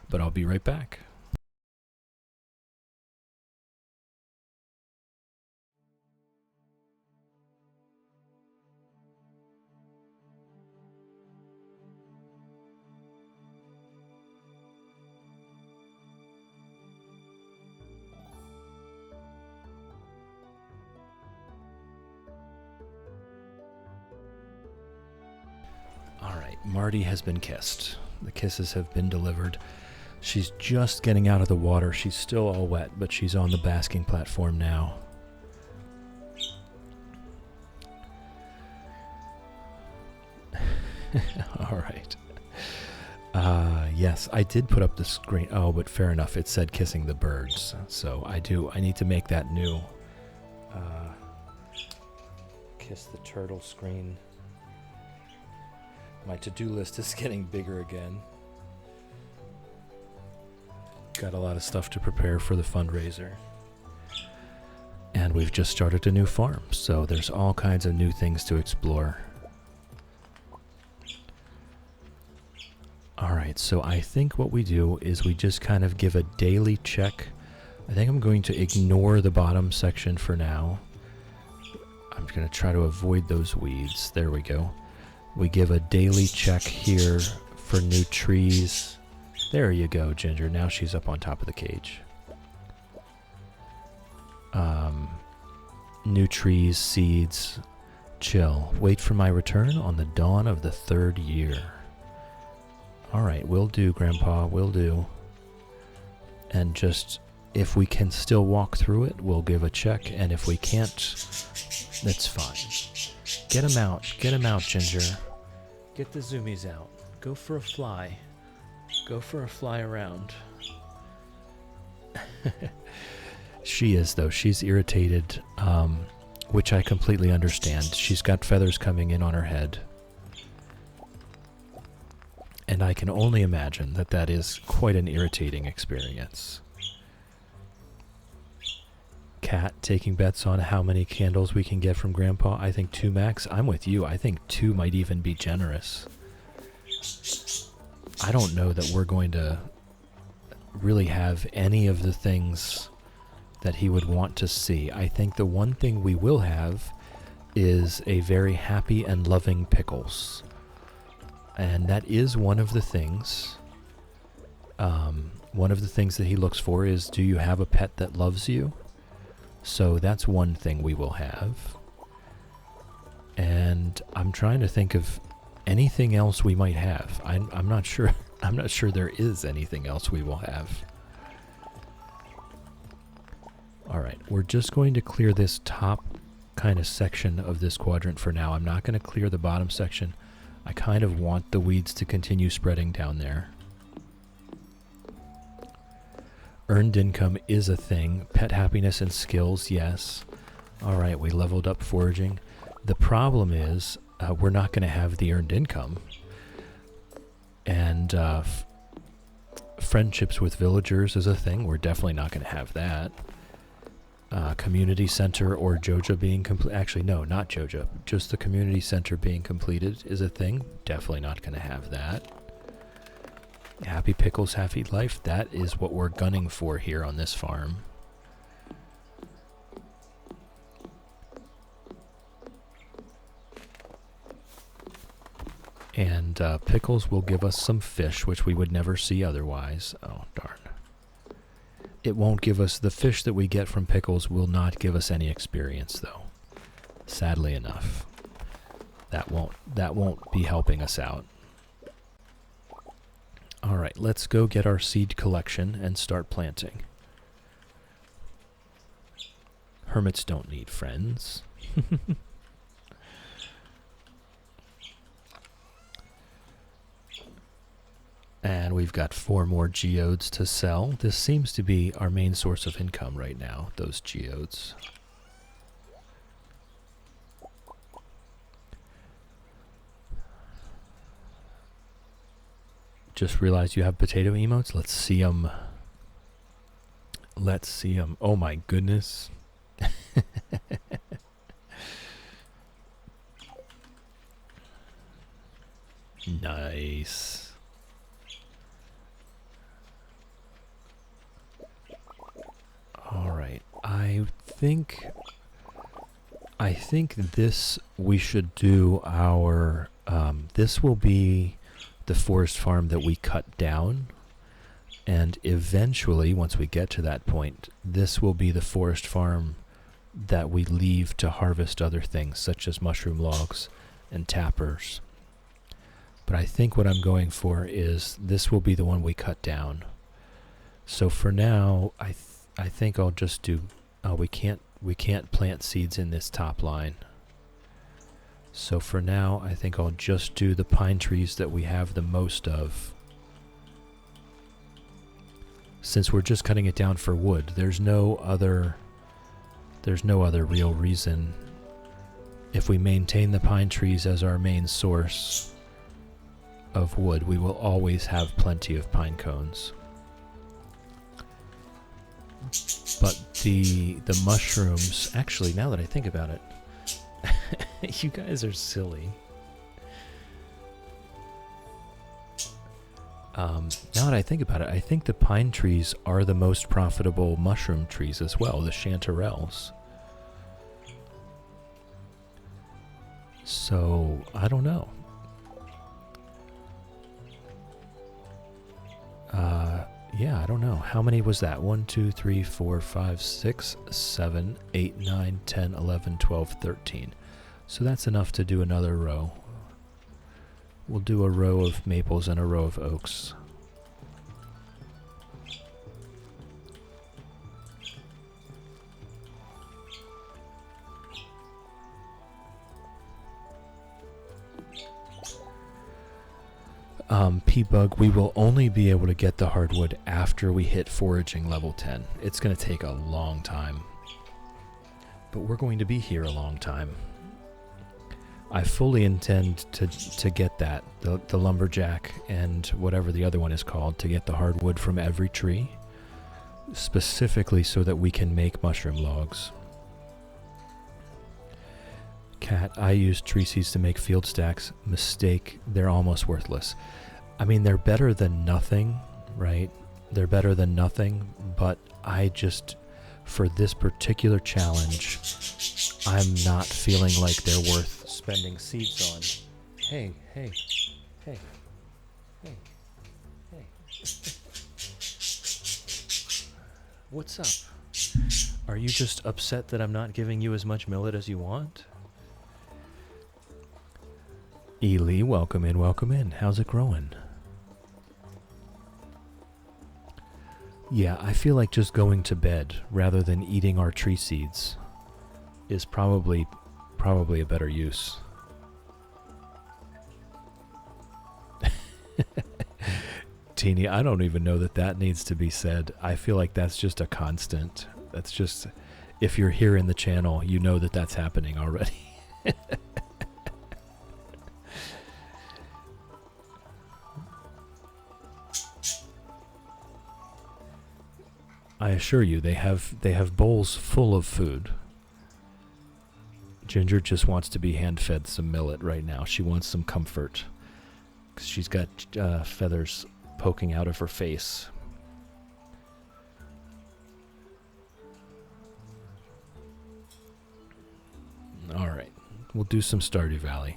But I'll be right back. Marty has been kissed. The kisses have been delivered. She's just getting out of the water. She's still all wet, but she's on the basking platform now. All right. Yes, I did put up the screen. Oh, but fair enough. It said kissing the birds. So I need to make that new. Kiss the turtle screen. My to-do list is getting bigger again. Got a lot of stuff to prepare for the fundraiser. And we've just started a new farm, so there's all kinds of new things to explore. Alright, so I think what we do is we just kind of give a daily check. I think I'm going to ignore the bottom section for now. I'm going to try to avoid those weeds. There we go. We give a daily check here for new trees. There you go, Ginger. Now she's up on top of the cage. New trees, seeds. Chill. Wait for my return on the dawn of the 3rd year. Alright, will do, Grandpa, will do. And just, if we can still walk through it, we'll give a check, and if we can't, that's fine. Get him out, Ginger. Get the zoomies out. Go for a fly. Go for a fly around. She is, though. She's irritated, which I completely understand. She's got feathers coming in on her head. And I can only imagine that that is quite an irritating experience. Cat taking bets on how many candles we can get from Grandpa. I think 2 max. I'm with you. I think 2 might even be generous. I don't know that we're going to really have any of the things that he would want to see. I think the one thing we will have is a very happy and loving Pickles. And that is one of the things. One of the things that he looks for is, do you have a pet that loves you? So that's one thing we will have. And I'm trying to think of anything else we might have. I'm not sure. I'm not sure there is anything else we will have. Alright, we're just going to clear this top kind of section of this quadrant for now. I'm not going to clear the bottom section. I kind of want the weeds to continue spreading down there. Earned income is a thing. Pet happiness and skills, yes. Alright, we leveled up foraging. The problem is, we're not going to have the earned income. And friendships with villagers is a thing. We're definitely not going to have that. Community center or Joja being complete. Actually, no, not Joja. Just the community center being completed is a thing. Definitely not going to have that. Happy Pickles, happy life. That is what we're gunning for here on this farm. And Pickles will give us some fish, which we would never see otherwise. Oh, darn. It won't give us, the fish that we get from Pickles will not give us any experience, though. Sadly enough. That won't be helping us out. Alright, let's go get our seed collection and start planting. Hermits don't need friends. And we've got 4 more geodes to sell. This seems to be our main source of income right now, those geodes. Just realized you have potato emotes. Let's see them. Let's see them. Oh my goodness. Nice. Alright, I think this, we should do our, this will be the forest farm that we cut down, and eventually, once we get to that point, this will be the forest farm that we leave to harvest other things, such as mushroom logs and tappers. But I think what I'm going for is this will be the one we cut down. So for now, I think I'll just do. Oh, we can't plant seeds in this top line. So for now, I think I'll just do the pine trees that we have the most of. Since we're just cutting it down for wood, there's no other real reason. If we maintain the pine trees as our main source of wood, we will always have plenty of pine cones. But the mushrooms, actually, now that I think about it, you guys are silly. Now that I think about it, I think the pine trees are the most profitable mushroom trees as well, the chanterelles. So, I don't know. Yeah, I don't know. How many was that? 1, 2, 3, 4, 5, 6, 7, 8, 9, 10, 11, 12, 13. So that's enough to do another row. We'll do a row of maples and a row of oaks. P-Bug, we will only be able to get the hardwood after we hit foraging level 10. It's going to take a long time. But we're going to be here a long time. I fully intend to get that, the lumberjack and whatever the other one is called, to get the hardwood from every tree, specifically so that we can make mushroom logs. Cat, I use tree seeds to make field stacks. Mistake, they're almost worthless. I mean, they're better than nothing, right? They're better than nothing, but I just, for this particular challenge, I'm not feeling like they're worth spending seeds on. Hey. What's up? Are you just upset that I'm not giving you as much millet as you want? Ely, welcome in. How's it growing? Yeah, I feel like just going to bed rather than eating our tree seeds is probably a better use. Teeny, I don't even know that needs to be said. I feel like that's just a constant. That's just, if you're here in the channel, you know that that's happening already. I assure you, they have bowls full of food. Ginger just wants to be hand-fed some millet right now. She wants some comfort. 'Cause she's got feathers poking out of her face. All right, we'll do some Stardew Valley.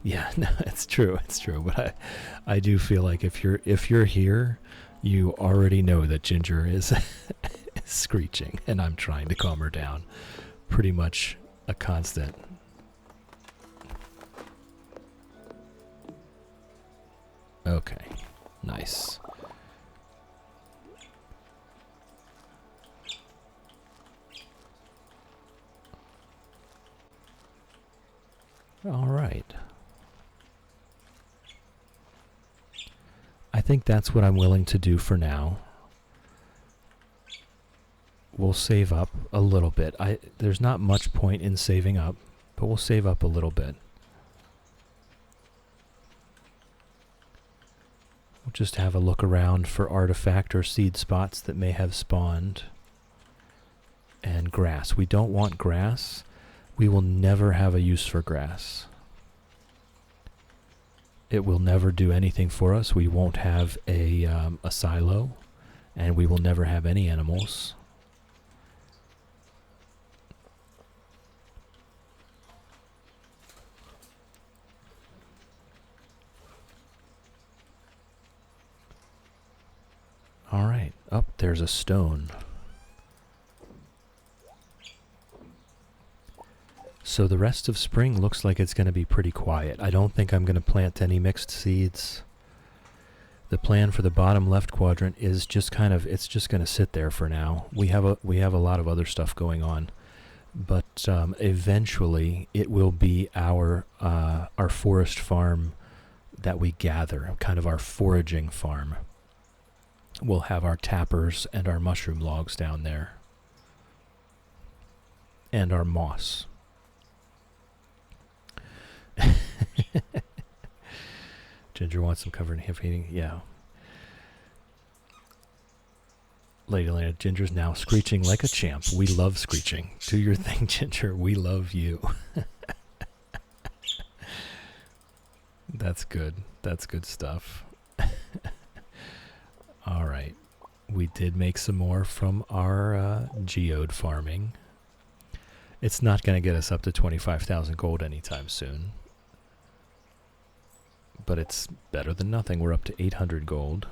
Yeah, no, it's true. But I do feel like if you're here, you already know that Ginger is screeching, and I'm trying to calm her down. Pretty much a constant. Okay, nice. All right. I think that's what I'm willing to do for now. We'll save up a little bit. There's not much point in saving up, but we'll save up a little bit. We'll just have a look around for artifact or seed spots that may have spawned. And grass. We don't want grass. We will never have a use for grass. It will never do anything for us. We won't have a silo, and we will never have any animals. All right, up there's a stone. So the rest of spring looks like it's going to be pretty quiet. I don't think I'm going to plant any mixed seeds. The plan for the bottom left quadrant is just it's just going to sit there for now. We have a lot of other stuff going on, but eventually it will be our forest farm that we gather, kind of our foraging farm. We'll have our tappers and our mushroom logs down there, and our moss. Ginger wants some cover in hip eating. Yeah. Lady Lena, Ginger's now screeching like a champ. We love screeching. Do your thing, Ginger. We love you. That's good. That's good stuff. All right. We did make some more from our geode farming. It's not going to get us up to 25,000 gold anytime soon. But it's better than nothing. We're up to 800 gold.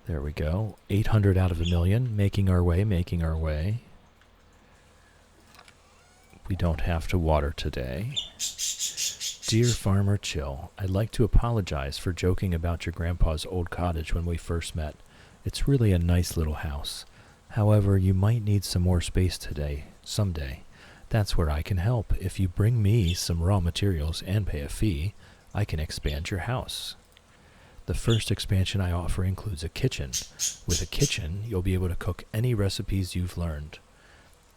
There we go. 800 out of a million. Making our way, making our way. We don't have to water today. Dear Farmer Chill, I'd like to apologize for joking about your grandpa's old cottage when we first met. It's really a nice little house. However, you might need some more space someday. That's where I can help. If you bring me some raw materials and pay a fee, I can expand your house. The first expansion I offer includes a kitchen. With a kitchen, you'll be able to cook any recipes you've learned.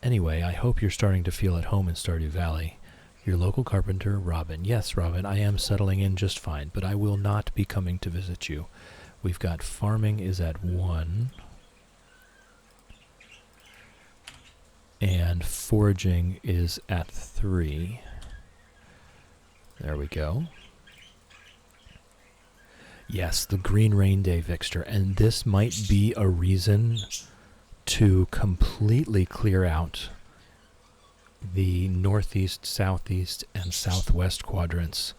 Anyway, I hope you're starting to feel at home in Stardew Valley. Your local carpenter, Robin. Yes, Robin, I am settling in just fine, but I will not be coming to visit you. We've got farming is at 1. And foraging is at 3. There we go. Yes, the Green Rain Day, Vixter. And this might be a reason to completely clear out the northeast, southeast, and southwest quadrants.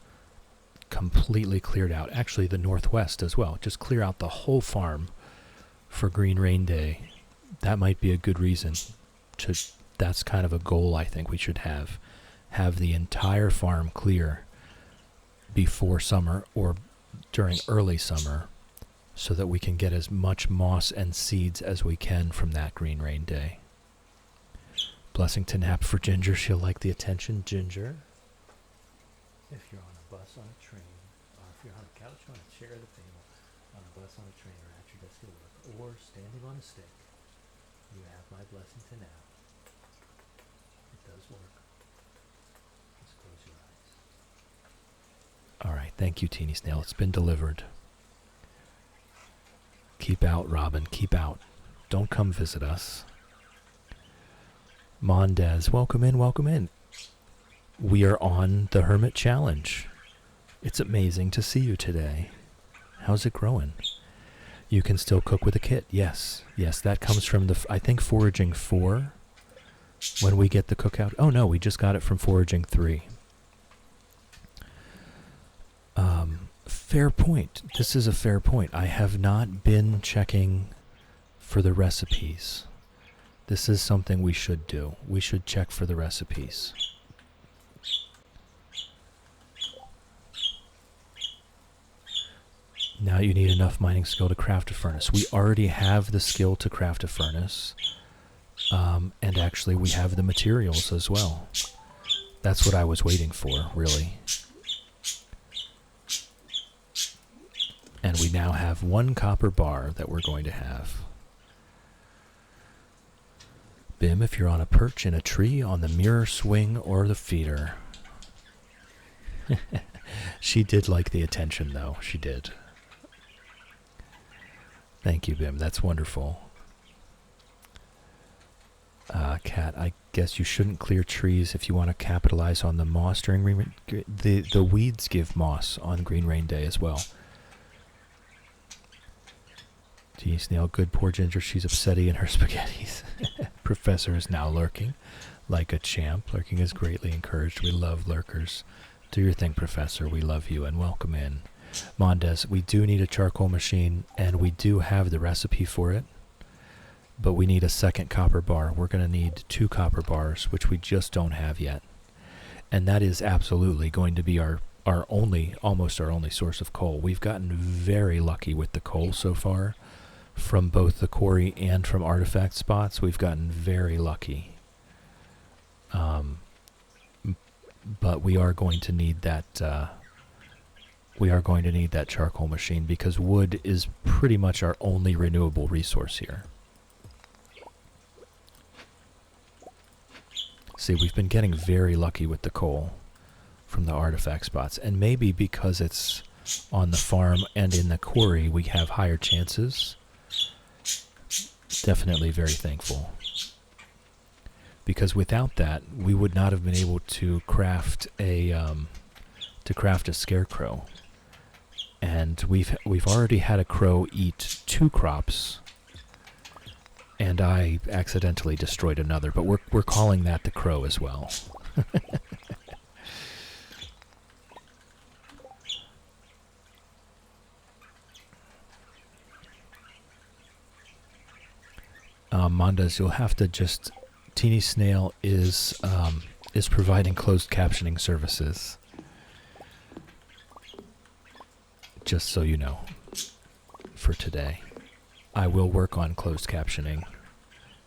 Completely cleared out. Actually, the northwest as well. Just clear out the whole farm for Green Rain Day. That might be a good reason. That's kind of a goal I think we should have the entire farm clear before summer or during early summer so that we can get as much moss and seeds as we can from that Green Rain Day. Blessing to nap for Ginger. She'll like the attention. Ginger, if you're on a bus, on a train, or if you're on a couch, on a chair at a table, on a bus, on a train, or at your desk at work, or standing on a stick, you have my blessing to nap. It does work. Just close your eyes. All right, thank you, Teeny Snail. It's been delivered. Keep out, Robin. Keep out. Don't come visit us. Mondez, welcome in, welcome in. We are on the Hermit Challenge. It's amazing to see you today. How's it growing? You can still cook with a kit. Yes, that comes from I think foraging 4. When we get the cookout. Oh no, we just got it from foraging 3. Fair point. This is a fair point. I have not been checking for the recipes. This is something we should do. We should check for the recipes. Now you need enough mining skill to craft a furnace. We already have the skill to craft a furnace. And actually we have the materials as well. That's what I was waiting for, really. And we now have 1 copper bar that we're going to have. Bim, if you're on a perch in a tree, on the mirror swing, or the feeder. She did like the attention, though. She did. Thank you, Bim. That's wonderful. Cat, I guess you shouldn't clear trees if you want to capitalize on the moss during the weeds give moss on Green Rain Day as well. Gee, Snail, good poor Ginger. She's upsetty in her spaghettis. Professor is now lurking like a champ. Lurking is greatly encouraged. We love lurkers. Do your thing, Professor. We love you and welcome in. Mondes, we do need a charcoal machine, and we do have the recipe for it, but we need a second copper bar. We're going to need 2 copper bars, which we just don't have yet. And that is absolutely going to be almost our only source of coal. We've gotten very lucky with the coal so far, from both the quarry and from artifact spots. We've gotten very lucky. But we are going to need that. We are going to need that charcoal machine because wood is pretty much our only renewable resource here. See, we've been getting very lucky with the coal from the artifact spots, and maybe because it's on the farm and in the quarry, we have higher chances. Definitely very thankful. Because without that, we would not have been able to craft a scarecrow. And we've already had a crow eat 2 crops, and I accidentally destroyed another. But we're calling that the crow as well. Mondas, you'll have to just. Teeny Snail is providing closed captioning services. Just so you know, for today. I will work on closed captioning,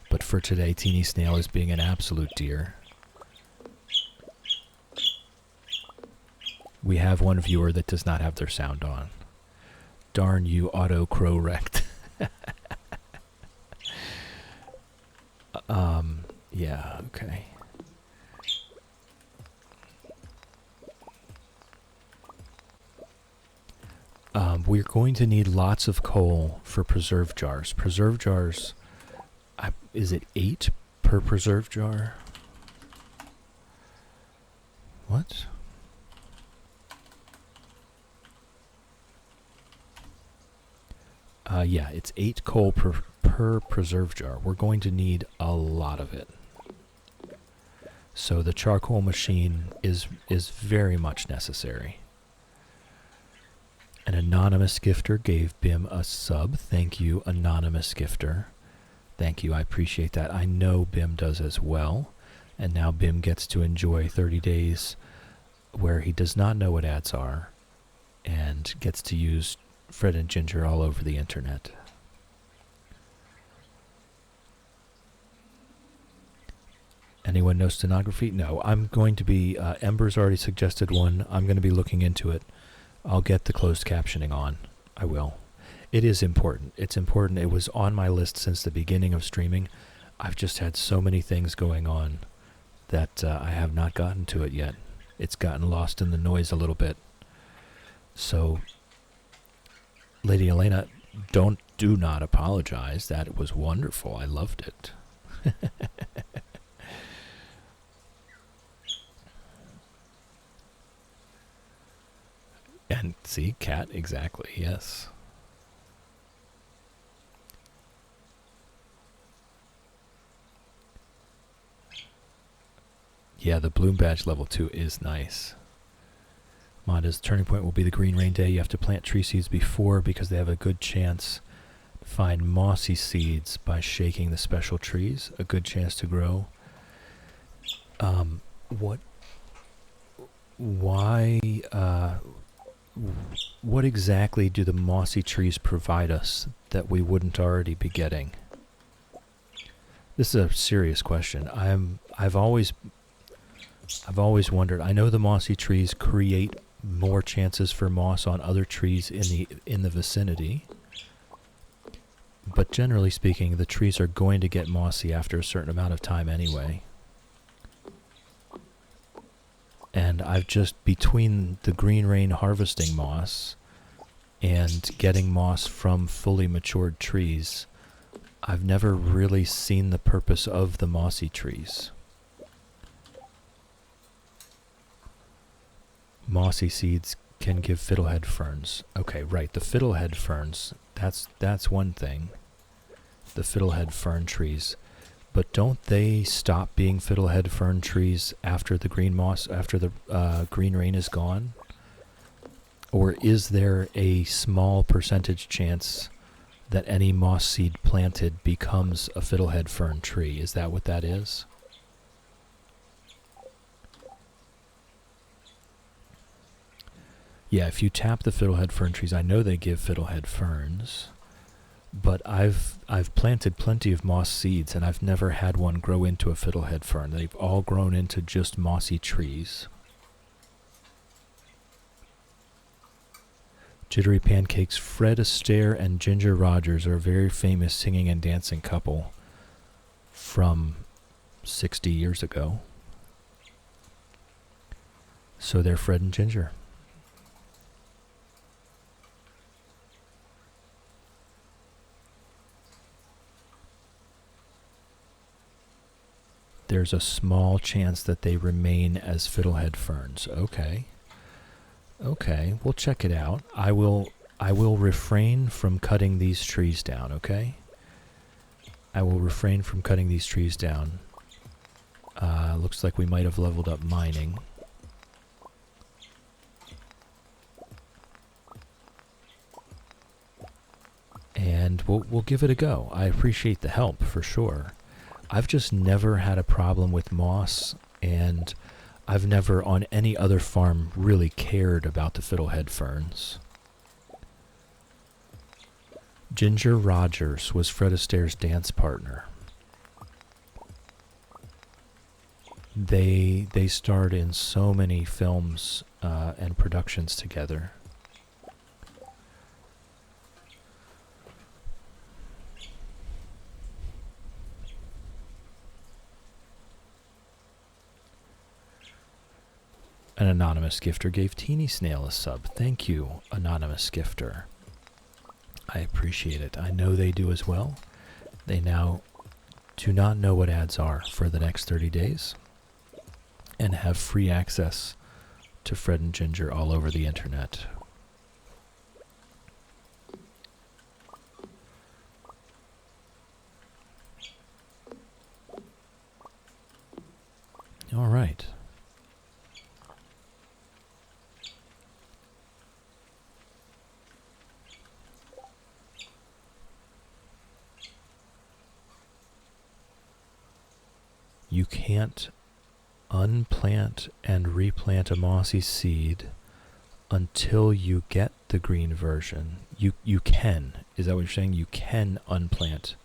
but for today, Teeny Snail is being an absolute dear. We have one viewer that does not have their sound on. Darn you, auto crow wrecked. Yeah, okay. We're going to need lots of coal for preserve jars. Preserve jars, is it 8 per preserve jar? What? Yeah, it's 8 coal per preserve jar. We're going to need a lot of it. So the charcoal machine is very much necessary. An anonymous gifter gave Bim a sub. Thank you, anonymous gifter. Thank you, I appreciate that. I know Bim does as well. And now Bim gets to enjoy 30 days where he does not know what ads are and gets to use Fred and Ginger all over the internet. Anyone know stenography? No, I'm going to be, Ember's already suggested one. I'm going to be looking into it. I'll get the closed captioning on. I will. It is important. It's important. It was on my list since the beginning of streaming. I've just had so many things going on that I have not gotten to it yet. It's gotten lost in the noise a little bit. So, Lady Elena, do not apologize. That was wonderful. I loved it. And see, cat, exactly, yes. Yeah, the Bloom Badge level 2 is nice. Monda's turning point will be the Green Rain Day. You have to plant tree seeds before because they have a good chance to find mossy seeds by shaking the special trees. A good chance to grow. What exactly do the mossy trees provide us that we wouldn't already be getting? This is a serious question. I've always wondered. I know the mossy trees create more chances for moss on other trees in the vicinity, but generally speaking, the trees are going to get mossy after a certain amount of time anyway. And I've just, between the Green Rain harvesting moss and getting moss from fully matured trees, I've never really seen the purpose of the mossy trees. Mossy seeds can give fiddlehead ferns. Okay, right, the fiddlehead ferns, that's one thing. The fiddlehead fern trees. But don't they stop being fiddlehead fern trees after the green moss, after the green rain is gone? Or is there a small percentage chance that any moss seed planted becomes a fiddlehead fern tree? Is that what that is? Yeah, if you tap the fiddlehead fern trees, I know they give fiddlehead ferns, but I've planted plenty of moss seeds and I've never had one grow into a fiddlehead fern. They've all grown into just mossy trees. Jittery Pancakes, Fred Astaire and Ginger Rogers are a very famous singing and dancing couple from 60 years ago. So they're Fred and Ginger. There's a small chance that they remain as fiddlehead ferns. Okay. Okay, we'll check it out. I will refrain from cutting these trees down, okay? I will refrain from cutting these trees down. Looks like we might have leveled up mining. And we'll give it a go. I appreciate the help, for sure. I've just never had a problem with moss, and I've never on any other farm really cared about the fiddlehead ferns. Ginger Rogers was Fred Astaire's dance partner. They starred in so many films and productions together. An anonymous gifter gave Teeny Snail a sub. Thank you, anonymous gifter. I appreciate it. I know they do as well. They now do not know what ads are for the next 30 days and have free access to Fred and Ginger all over the internet. All right. You can't unplant and replant a mossy seed until you get the green version. You can. Is that what you're saying? You can unplant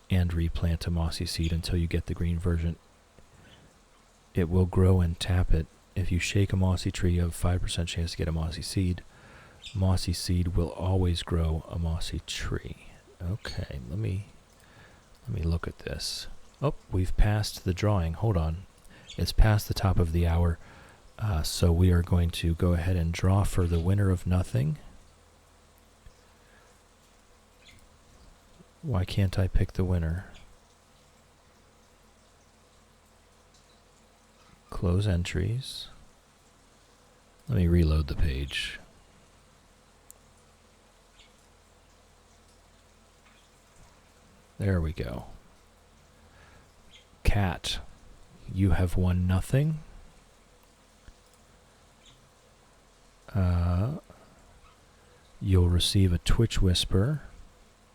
and replant a mossy seed until you get the green version. It will grow and tap it. If you shake a mossy tree, you have a 5% chance to get a mossy seed. Mossy seed will always grow a mossy tree. Okay, let me look at this. Oh, we've passed the drawing. Hold on. It's past the top of the hour. So we are going to go ahead and draw for the winner of nothing. Why can't I pick the winner? Close entries. Let me reload the page. There we go. Cat, you have won nothing. You'll receive a Twitch Whisper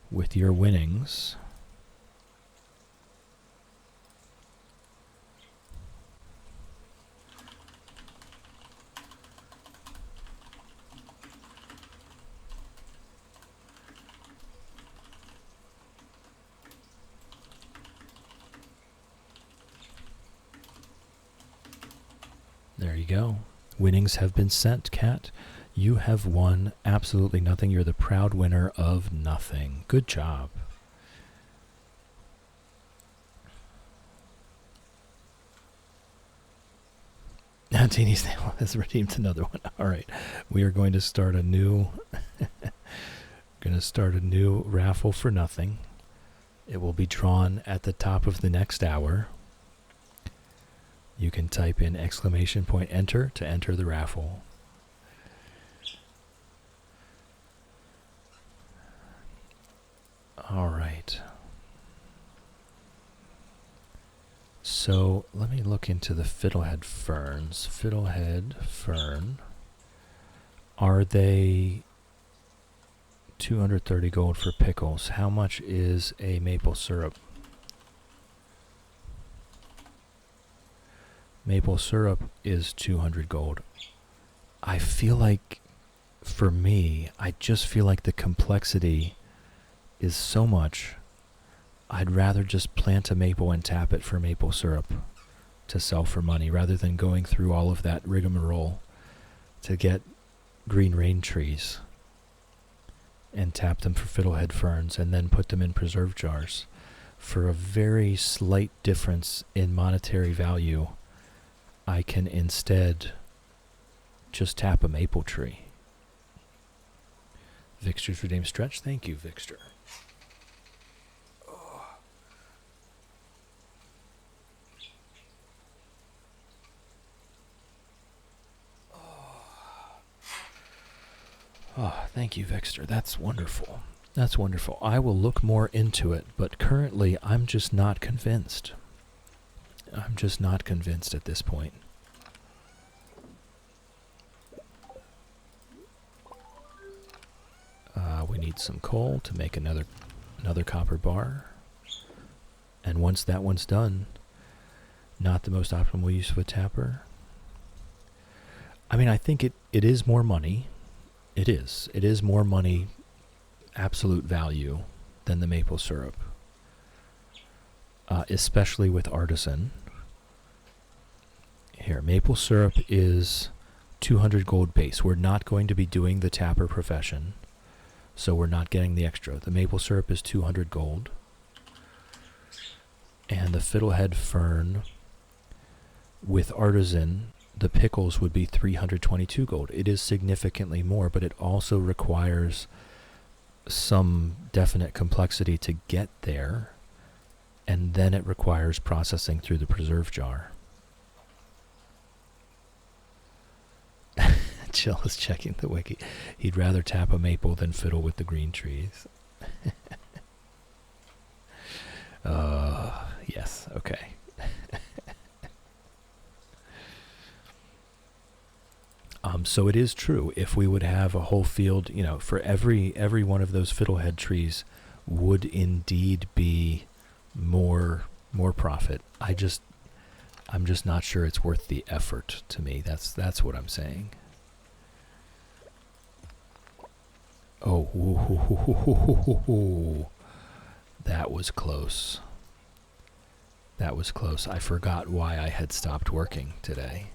with your winnings. There you go. Winnings have been sent, Cat. You have won absolutely nothing. You're the proud winner of nothing. Good job. Now Teeny Snail has redeemed another one. All right. We are going to start a new raffle for nothing. It will be drawn at the top of the next hour. You can type in !enter to enter the raffle. All right. So let me look into the fiddlehead ferns. Fiddlehead fern. Are they 230 gold for pickles? How much is a maple syrup? Maple syrup is 200 gold. I feel like, for me, I just feel like the complexity is so much. I'd rather just plant a maple and tap it for maple syrup to sell for money rather than going through all of that rigmarole to get green rain trees and tap them for fiddlehead ferns and then put them in preserve jars. For a very slight difference in monetary value, I can instead just tap a maple tree. Vixter's Redeemed Stretch. Thank you, Vixter. Oh, thank you, Vixter. That's wonderful. That's wonderful. I will look more into it, but currently I'm just not convinced. I'm just not convinced at this point. We need some coal to make another copper bar. And once that one's done, not the most optimal use of a tapper. I mean, I think it is more money. It is. It is more money, absolute value, than the maple syrup. Especially with artisan. Here, maple syrup is 200 gold base. We're not going to be doing the tapper profession, so we're not getting the extra. The maple syrup is 200 gold. And the fiddlehead fern with artisan, the pickles would be 322 gold. It is significantly more, but it also requires some definite complexity to get there, and then it requires processing through the preserve jar. Jill is checking the wiki. He'd rather tap a maple than fiddle with the green trees. Yes, okay. So it is true. If we would have a whole field, for every one of those fiddlehead trees would indeed be more profit. I'm just not sure it's worth the effort to me. That's what I'm saying. Oh, that was close. That was close. I forgot why I had stopped working today.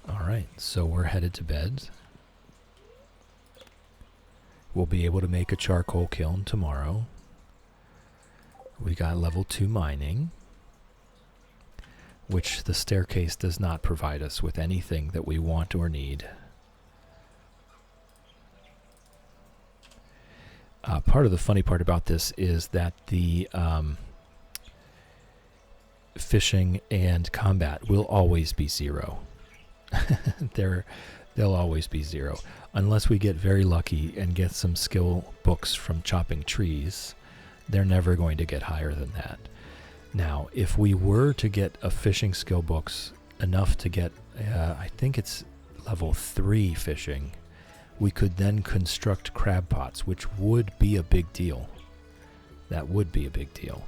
All right, so we're headed to bed. We'll be able to make a charcoal kiln tomorrow. We got level 2 mining, which the staircase does not provide us with anything that we want or need. Part of the funny part about this is that the fishing and combat will always be 0. They'll always be 0. Unless we get very lucky and get some skill books from chopping trees, they're never going to get higher than that. Now, if we were to get a fishing skill books enough to get, I think it's level 3 fishing, we could then construct crab pots, which would be a big deal. That would be a big deal.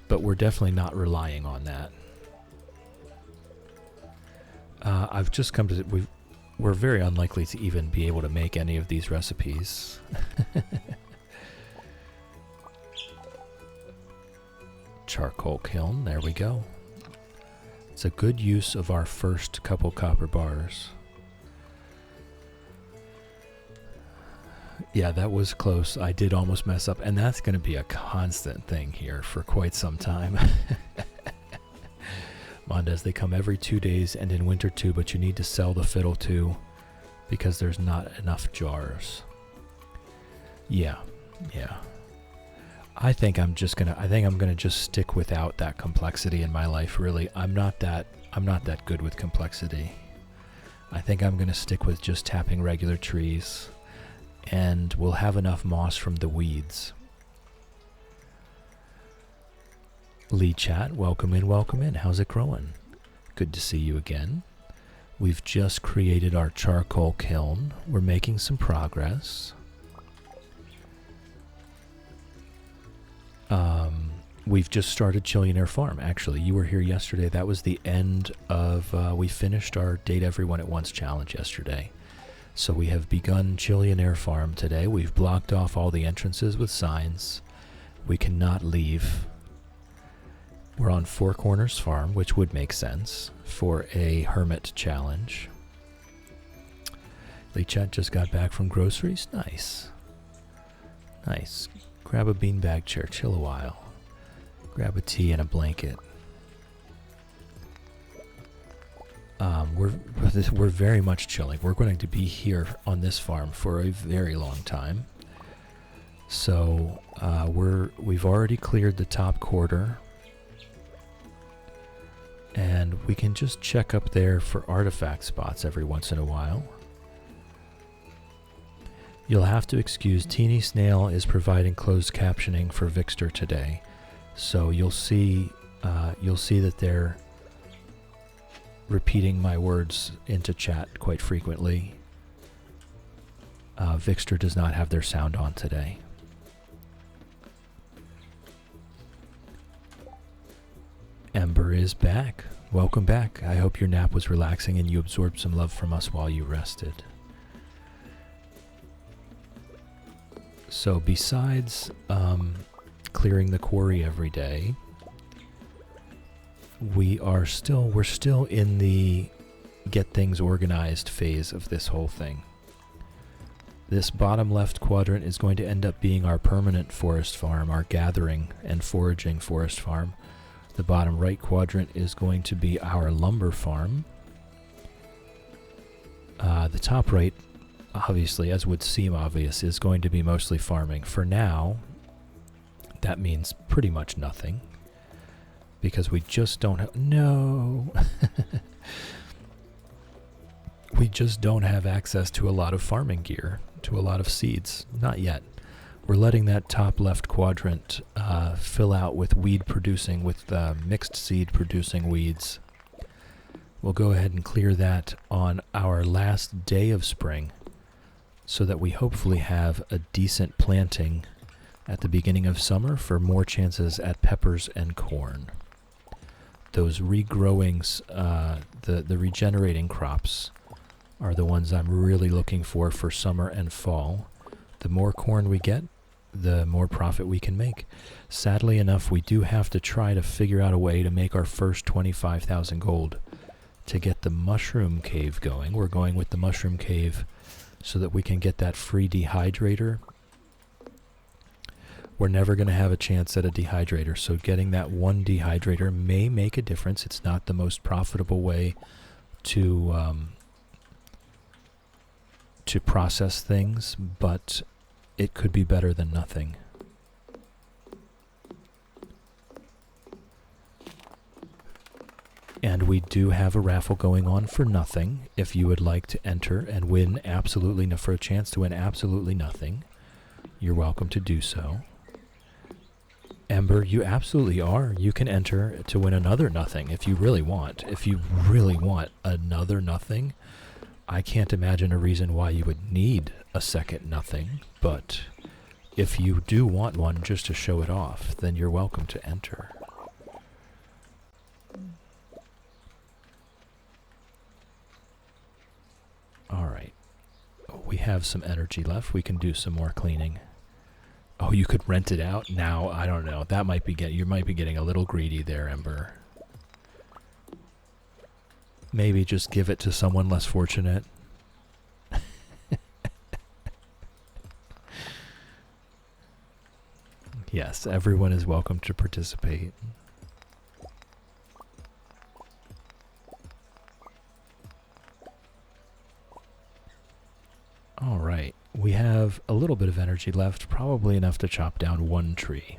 But we're definitely not relying on that. I've just come to... We're very unlikely to even be able to make any of these recipes. Charcoal kiln, there we go. It's a good use of our first couple copper bars. Yeah, that was close. I did almost mess up, and that's going to be a constant thing here for quite some time. Mondes, they come every 2 days and in winter too, but you need to sell the fiddle too because there's not enough jars. Yeah. I think I'm gonna just stick without that complexity in my life, really. I'm not that good with complexity. I think I'm gonna stick with just tapping regular trees, and we'll have enough moss from the weeds. Lee Chat, welcome in. How's it growing? Good to see you again. We've just created our charcoal kiln. We're making some progress. We've just started Chillionaire Farm, actually. You were here yesterday. That was the end of... we finished our Date Everyone at Once challenge yesterday. So we have begun Chillionaire Farm today. We've blocked off all the entrances with signs. We cannot leave. We're on Four Corners Farm, which would make sense for a Hermit challenge. Lee-chat just got back from groceries. Nice. Nice. Grab a beanbag chair, chill a while. Grab a tea and a blanket. We're very much chilling. We're going to be here on this farm for a very long time. So we've already cleared the top quarter, and we can just check up there for artifact spots every once in a while. You'll have to excuse Teeny Snail is providing closed captioning for Vixter today, so you'll see that they're repeating my words into chat quite frequently. Vixter does not have their sound on today. Ember is back. Welcome back. I hope your nap was relaxing and you absorbed some love from us while you rested. So besides clearing the quarry every day, we're still in the get things organized phase of this whole thing. This bottom left quadrant is going to end up being our permanent forest farm, our gathering and foraging forest farm. The bottom right quadrant is going to be our lumber farm. The top right, obviously, as would seem obvious, is going to be mostly farming. For now, that means pretty much nothing, because we just don't have... No! We just don't have access to a lot of farming gear, to a lot of seeds. Not yet. We're letting that top left quadrant fill out with mixed seed producing weeds. We'll go ahead and clear that on our last day of spring, so that we hopefully have a decent planting at the beginning of summer for more chances at peppers and corn. Those regrowings, the regenerating crops, are the ones I'm really looking for summer and fall. The more corn we get, the more profit we can make. Sadly enough, we do have to try to figure out a way to make our first 25,000 gold to get the mushroom cave going. We're going with the mushroom cave so that we can get that free dehydrator. We're never going to have a chance at a dehydrator, so getting that one dehydrator may make a difference. It's not the most profitable way to process things, but it could be better than nothing. And we do have a raffle going on for nothing. If you would like to enter and win for a chance to win absolutely nothing, you're welcome to do so. Ember, you absolutely are. You can enter to win another nothing if you really want. If you really want another nothing, I can't imagine a reason why you would need a second nothing, but if you do want one just to show it off, then you're welcome to enter. Alright. We have some energy left. We can do some more cleaning. Oh, you could rent it out? Now, I don't know. That might be you might be getting a little greedy there, Ember. Maybe just give it to someone less fortunate. Yes, everyone is welcome to participate. All right, we have a little bit of energy left, probably enough to chop down one tree.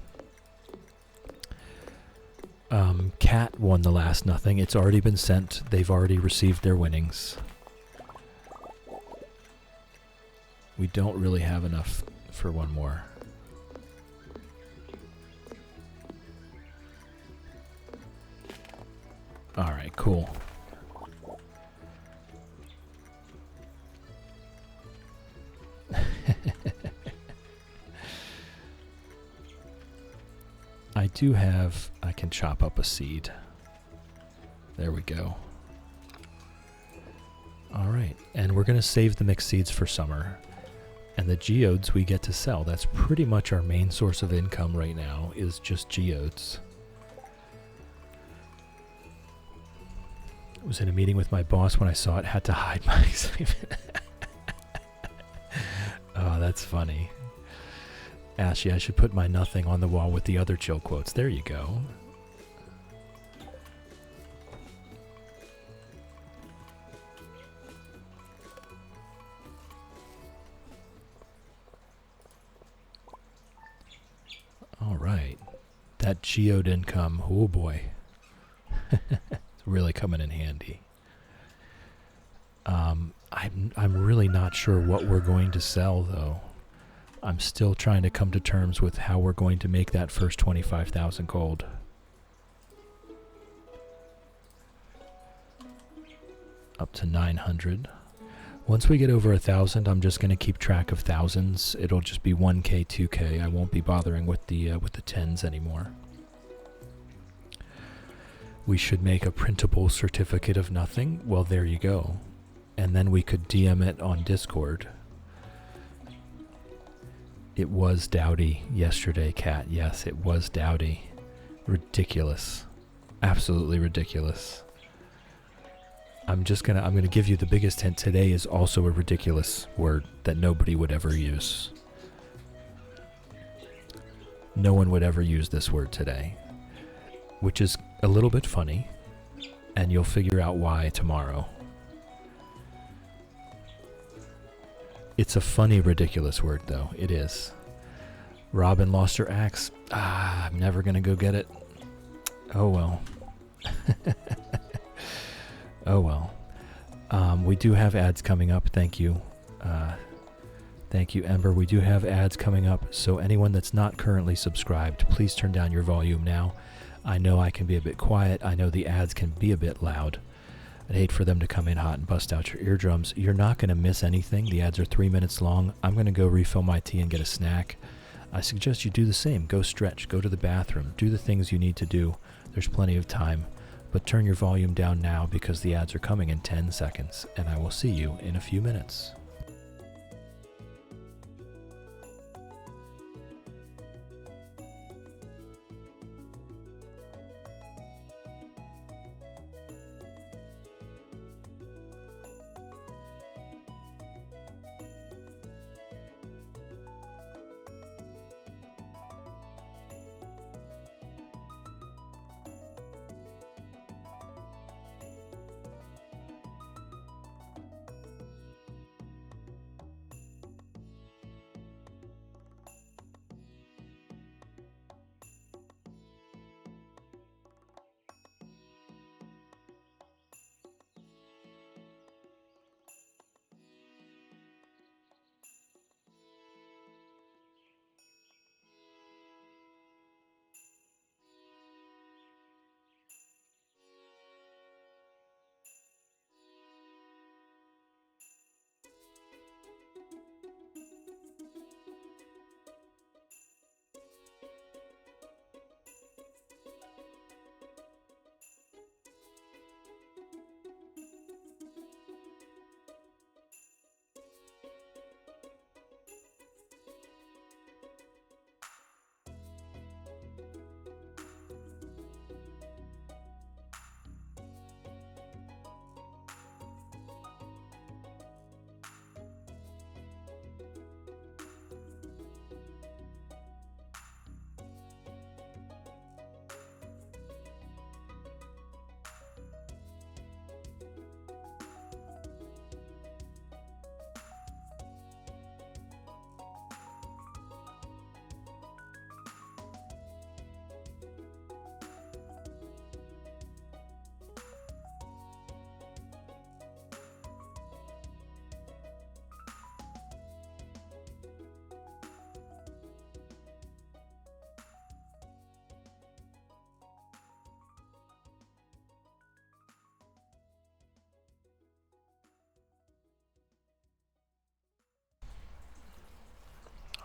Cat won the last nothing. It's already been sent. They've already received their winnings. We don't really have enough for one more. Alright, cool. I do have... I can chop up a seed. There we go. Alright, and we're going to save the mixed seeds for summer. And the geodes we get to sell. That's pretty much our main source of income right now, is just geodes. I was in a meeting with my boss when I saw it, had to hide my excitement. Oh, that's funny. Ashley, I should put my nothing on the wall with the other chill quotes. There you go. All right. That geode income, oh boy. It's really coming in handy. I'm really not sure what we're going to sell, though. I'm still trying to come to terms with how we're going to make that first 25,000 gold. Up to 900. Once we get over 1,000, I'm just going to keep track of thousands. It'll just be 1K, 2K. I won't be bothering with the tens anymore. We should make a printable certificate of nothing. Well, there you go. And then we could DM it on Discord. It was dowdy yesterday, Kat. Yes, it was dowdy. Ridiculous. Absolutely ridiculous. I'm gonna give you the biggest hint. Today is also a ridiculous word that nobody would ever use. No one would ever use this word today, which is a little bit funny, and you'll figure out why tomorrow. It's a funny, ridiculous word, though. It is. Robin lost her axe. I'm never gonna go get it. Oh well. Oh well. We do have ads coming up. Thank you. Thank you, Ember. We do have ads coming up, so anyone that's not currently subscribed, please turn down your volume now. I know I can be a bit quiet. I know the ads can be a bit loud. I'd hate for them to come in hot and bust out your eardrums. You're not going to miss anything. The ads are 3 minutes long. I'm going to go refill my tea and get a snack. I suggest you do the same. Go stretch. Go to the bathroom. Do the things you need to do. There's plenty of time. But turn your volume down now because the ads are coming in 10 seconds, and I will see you in a few minutes.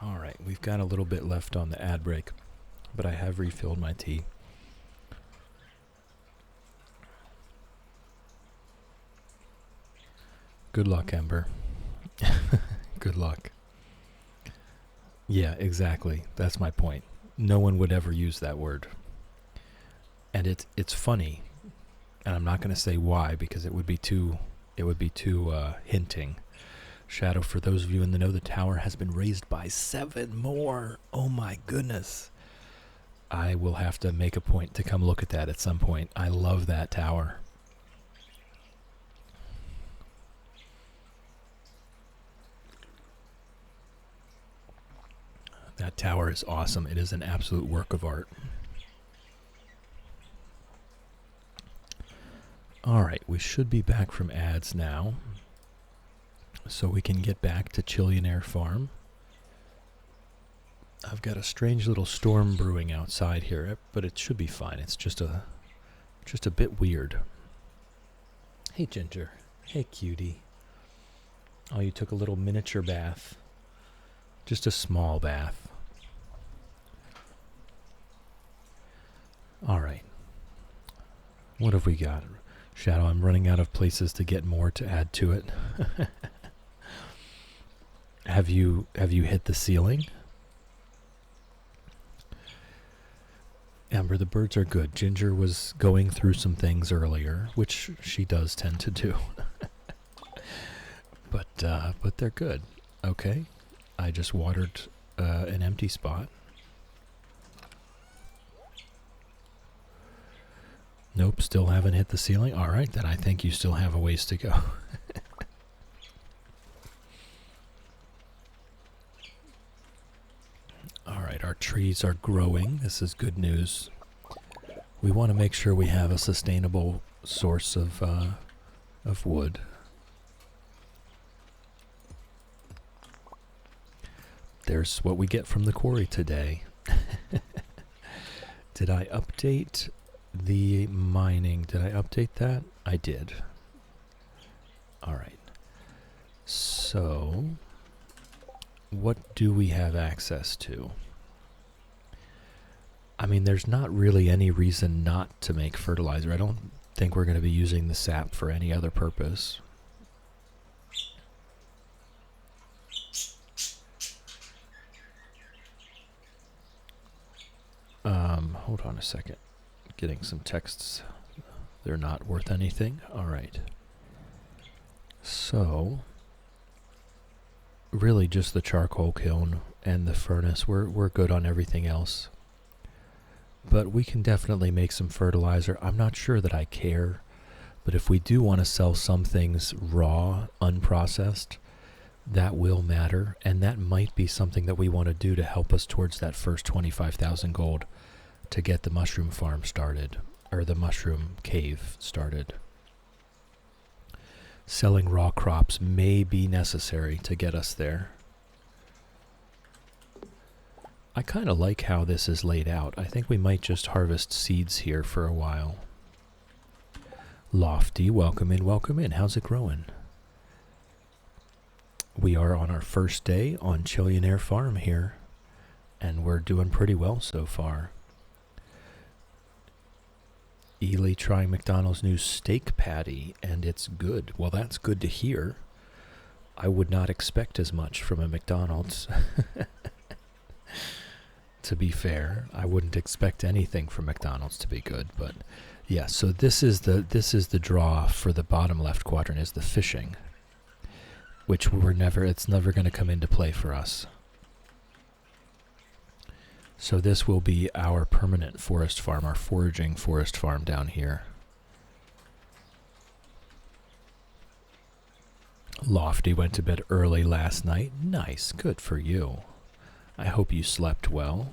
All right, we've got a little bit left on the ad break. but I have refilled my tea. Good luck, Ember. Good luck. Yeah, exactly. That's my point. No one would ever use that word. And it's funny. And I'm not going to say why because it would be too hinting. Shadow, for those of you in the know, the tower has been raised by 7 more. Oh my goodness. I will have to make a point to come look at that at some point. I love that tower. That tower is awesome. It is an absolute work of art. Alright, we should be back from ads now. So we can get back to Chillionaire Farm. I've got a strange little storm brewing outside here, but it should be fine. It's just a bit weird. Hey, Ginger. Hey, cutie. Oh, you took a little miniature bath. Just a small bath. All right. What have we got? Shadow, I'm running out of places to get more to add to it. Have you hit the ceiling? Amber, the birds are good. Ginger was going through some things earlier, which she does tend to do. But they're good. Okay. I just watered an empty spot. Nope, still haven't hit the ceiling. All right, then I think you still have a ways to go. All right, our trees are growing. This is good news. We want to make sure we have a sustainable source of wood. There's what we get from the quarry today. Did I update the mining? Did I update that? I did. All right. So, what do we have access to? I mean, there's not really any reason not to make fertilizer. I don't think we're going to be using the sap for any other purpose. Hold on a second. Getting some texts. They're not worth anything. All right. So, really just the charcoal kiln and the furnace. We're good on everything else. But we can definitely make some fertilizer. I'm not sure that I care. But if we do want to sell some things raw, unprocessed, that will matter. And that might be something that we want to do to help us towards that first 25,000 gold to get the mushroom farm started, or the mushroom cave started. Selling raw crops may be necessary to get us there. I kind of like how this is laid out. I think we might just harvest seeds here for a while. Lofty, welcome in, welcome in. How's it growing? We are on our first day on Chillionaire Farm here, and we're doing pretty well so far. Ely trying McDonald's new steak patty, and it's good. Well, that's good to hear. I would not expect as much from a McDonald's. To be fair, I wouldn't expect anything from McDonald's to be good, but yeah. So this is the draw for the bottom left quadrant, is the fishing, which it's never going to come into play for us. So this will be our permanent forest farm, our foraging forest farm down here. Lofty went to bed early last night. Nice, good for you. I hope you slept well.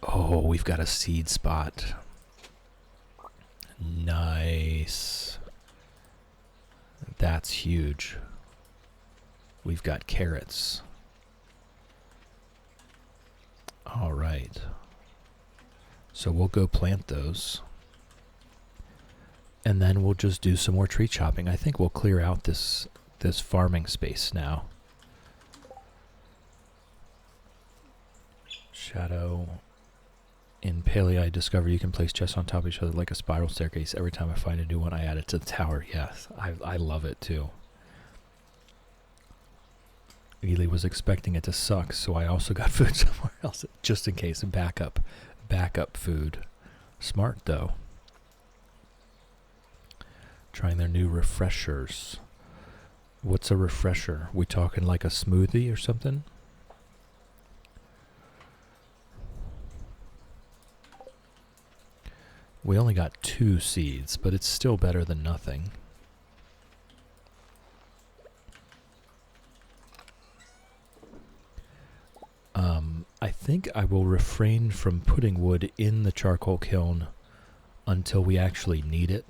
Oh, we've got a seed spot. Nice. That's huge. We've got carrots. All right. So we'll go plant those. And then we'll just do some more tree chopping. I think we'll clear out this farming space now. Shadow, In Paleo, I discovered you can place chests on top of each other like a spiral staircase. Every time I find a new one, I add it to the tower. Yes, I love it too. Ely was expecting it to suck, so I also got food somewhere else, just in case. Backup food. Smart, though. Trying their new refreshers. What's a refresher? We talking like a smoothie or something? We only got 2 seeds, but it's still better than nothing. I think I will refrain from putting wood in the charcoal kiln until we actually need it.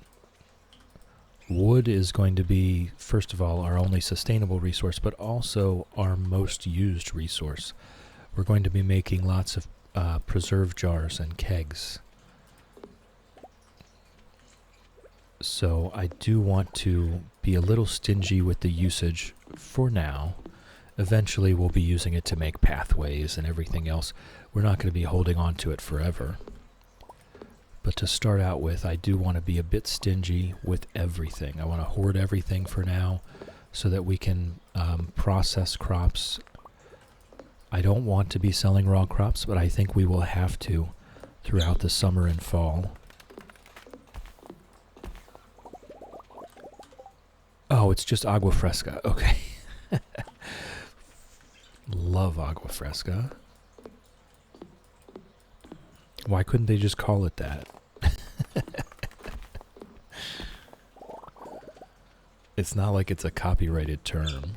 Wood is going to be, first of all, our only sustainable resource, but also our most used resource. We're going to be making lots of preserve jars and kegs. So I do want to be a little stingy with the usage for now. Eventually we'll be using it to make pathways and everything else. We're not going to be holding on to it forever. But to start out with, I do want to be a bit stingy with everything. I want to hoard everything for now so that we can process crops. I don't want to be selling raw crops, but I think we will have to throughout the summer and fall. Oh, it's just agua fresca. Okay. Love agua fresca. Why couldn't they just call it that? It's not like it's a copyrighted term.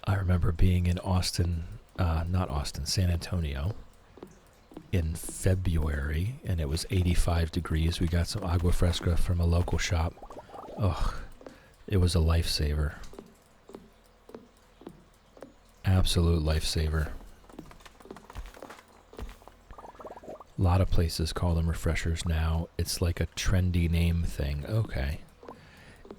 I remember being in San Antonio in February, and it was 85 degrees. We got some agua fresca from a local shop. Ugh, it was a lifesaver. Absolute lifesaver. A lot of places call them refreshers now. It's like a trendy name thing. Okay.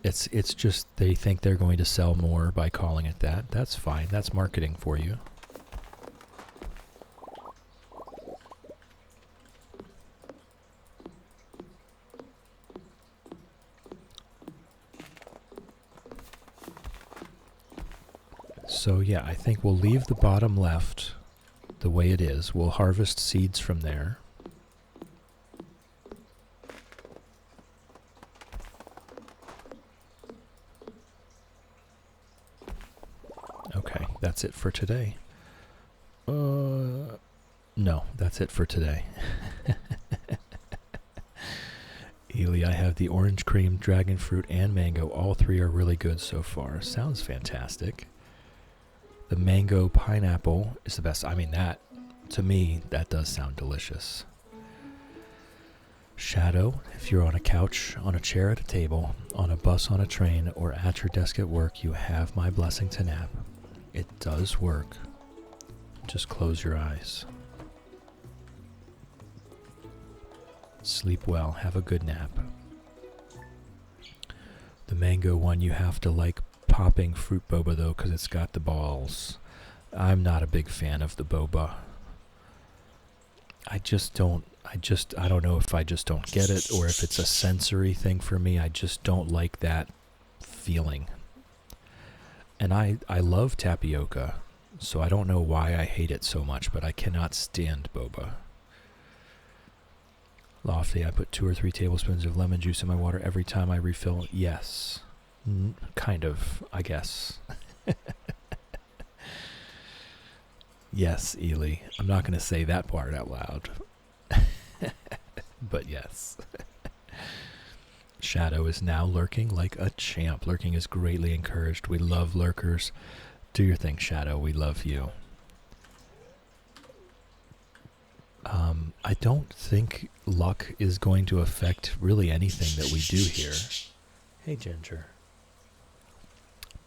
It's just they think they're going to sell more by calling it that. That's fine. That's marketing for you. So yeah, I think we'll leave the bottom left the way it is. We'll harvest seeds from there. Okay, that's it for today. No, that's it for today. Ely, I have the orange cream, dragon fruit, and mango. All 3 are really good so far. Sounds fantastic. The mango pineapple is the best. I mean, that, to me, that does sound delicious. Shadow, if you're on a couch, on a chair at a table, on a bus, on a train, or at your desk at work, you have my blessing to nap. It does work. Just close your eyes. Sleep well. Have a good nap. The mango one, you have to like popping fruit boba though, because it's got the balls. I'm not a big fan of the boba. I don't know if I just don't get it or if it's a sensory thing for me. I just don't like that feeling. And I love tapioca, so I don't know why I hate it so much, but I cannot stand boba. Lofty, I put 2 or 3 tablespoons of lemon juice in my water every time I refill. Yes. Kind of, I guess. Yes, Ely. I'm not going to say that part out loud. But yes. Shadow is now lurking like a champ. Lurking is greatly encouraged. We love lurkers. Do your thing, Shadow. We love you. I don't think luck is going to affect really anything that we do here. Hey, Ginger.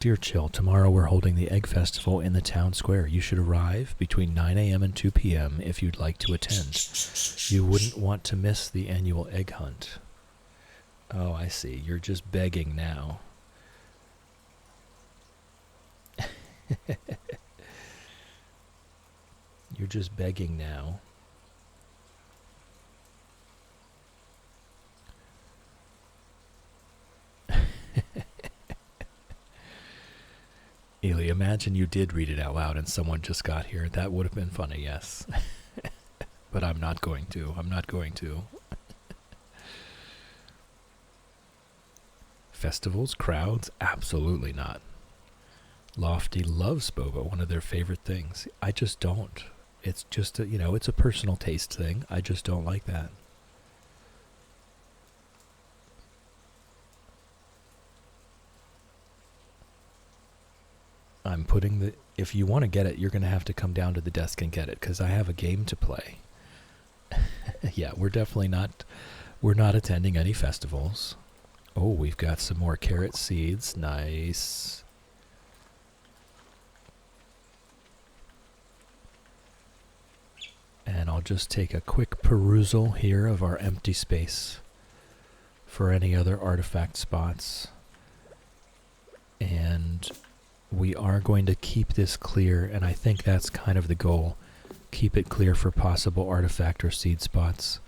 Dear Chill, tomorrow we're holding the Egg Festival in the town square. You should arrive between 9 a.m. and 2 p.m. if you'd like to attend. You wouldn't want to miss the annual egg hunt. Oh, I see. You're just begging now. You're just begging now. Ely, imagine you did read it out loud and someone just got here. That would have been funny, yes. But I'm not going to. I'm not going to. Festivals, crowds? Absolutely not. Lofty loves boba, one of their favorite things. I just don't. It's just, it's a personal taste thing. I just don't like that. I'm putting the... If you want to get it, you're going to have to come down to the desk and get it, because I have a game to play. Yeah, we're definitely not... We're not attending any festivals. Oh, we've got some more carrot seeds. Nice. And I'll just take a quick perusal here of our empty space for any other artifact spots. And we are going to keep this clear, and I think that's kind of the goal. Keep it clear for possible artifact or seed spots.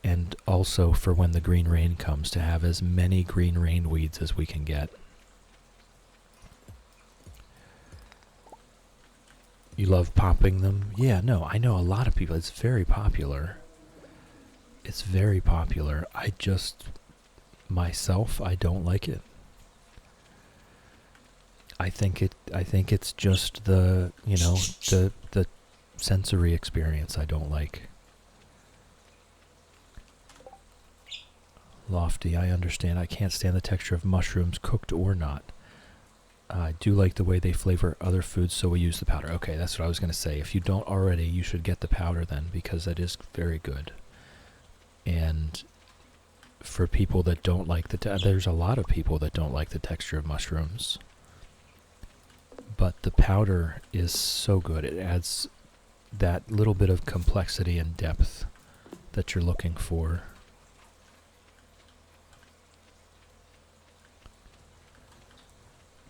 And also for when the green rain comes, to have as many green rain weeds as we can get. You love popping them? Yeah, no, I know a lot of people. It's very popular. It's very popular. I just, myself, I don't like it. I think it's just the, the sensory experience I don't like. Lofty, I understand. I can't stand the texture of mushrooms, cooked or not. I do like the way they flavor other foods, so we use the powder. Okay, that's what I was going to say. If you don't already, you should get the powder then, because that is very good. And for people that don't like there's a lot of people that don't like the texture of mushrooms. But the powder is so good. It adds that little bit of complexity and depth that you're looking for.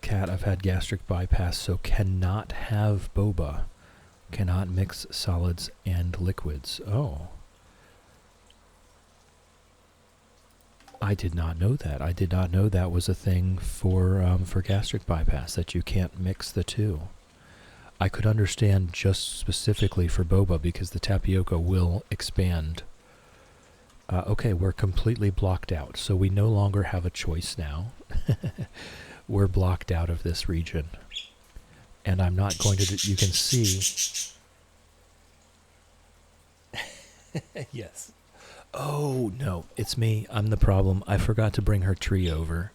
Cat, I've had gastric bypass, so cannot have boba. Cannot mix solids and liquids. Oh. I did not know that. I did not know that was a thing for gastric bypass, that you can't mix the two. I could understand just specifically for boba because the tapioca will expand. Okay, we're completely blocked out, so we no longer have a choice now. We're blocked out of this region. And I'm not going to... You can see... Yes. Oh, no. It's me. I'm the problem. I forgot to bring her tree over.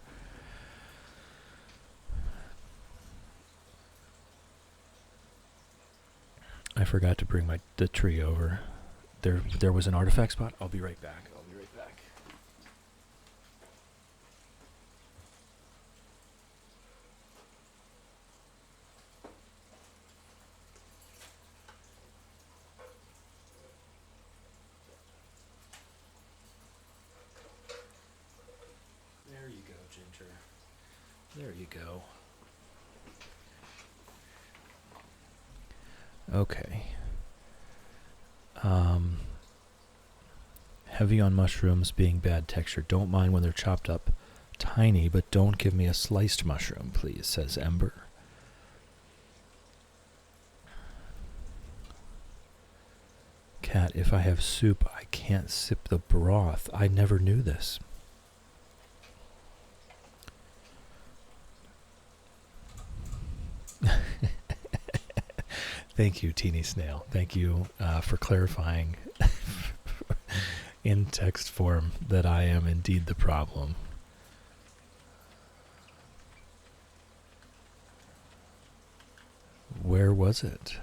I forgot to bring the tree over. There was an artifact spot. I'll be right back. There you go, Ginger. There you go. Okay. Heavy on mushrooms being bad texture. Don't mind when they're chopped up tiny, but don't give me a sliced mushroom, please, says Ember. Cat, if I have soup, I can't sip the broth. I never knew this. Thank you, Teeny Snail. Thank you for clarifying in text form that I am indeed the problem. Where was it?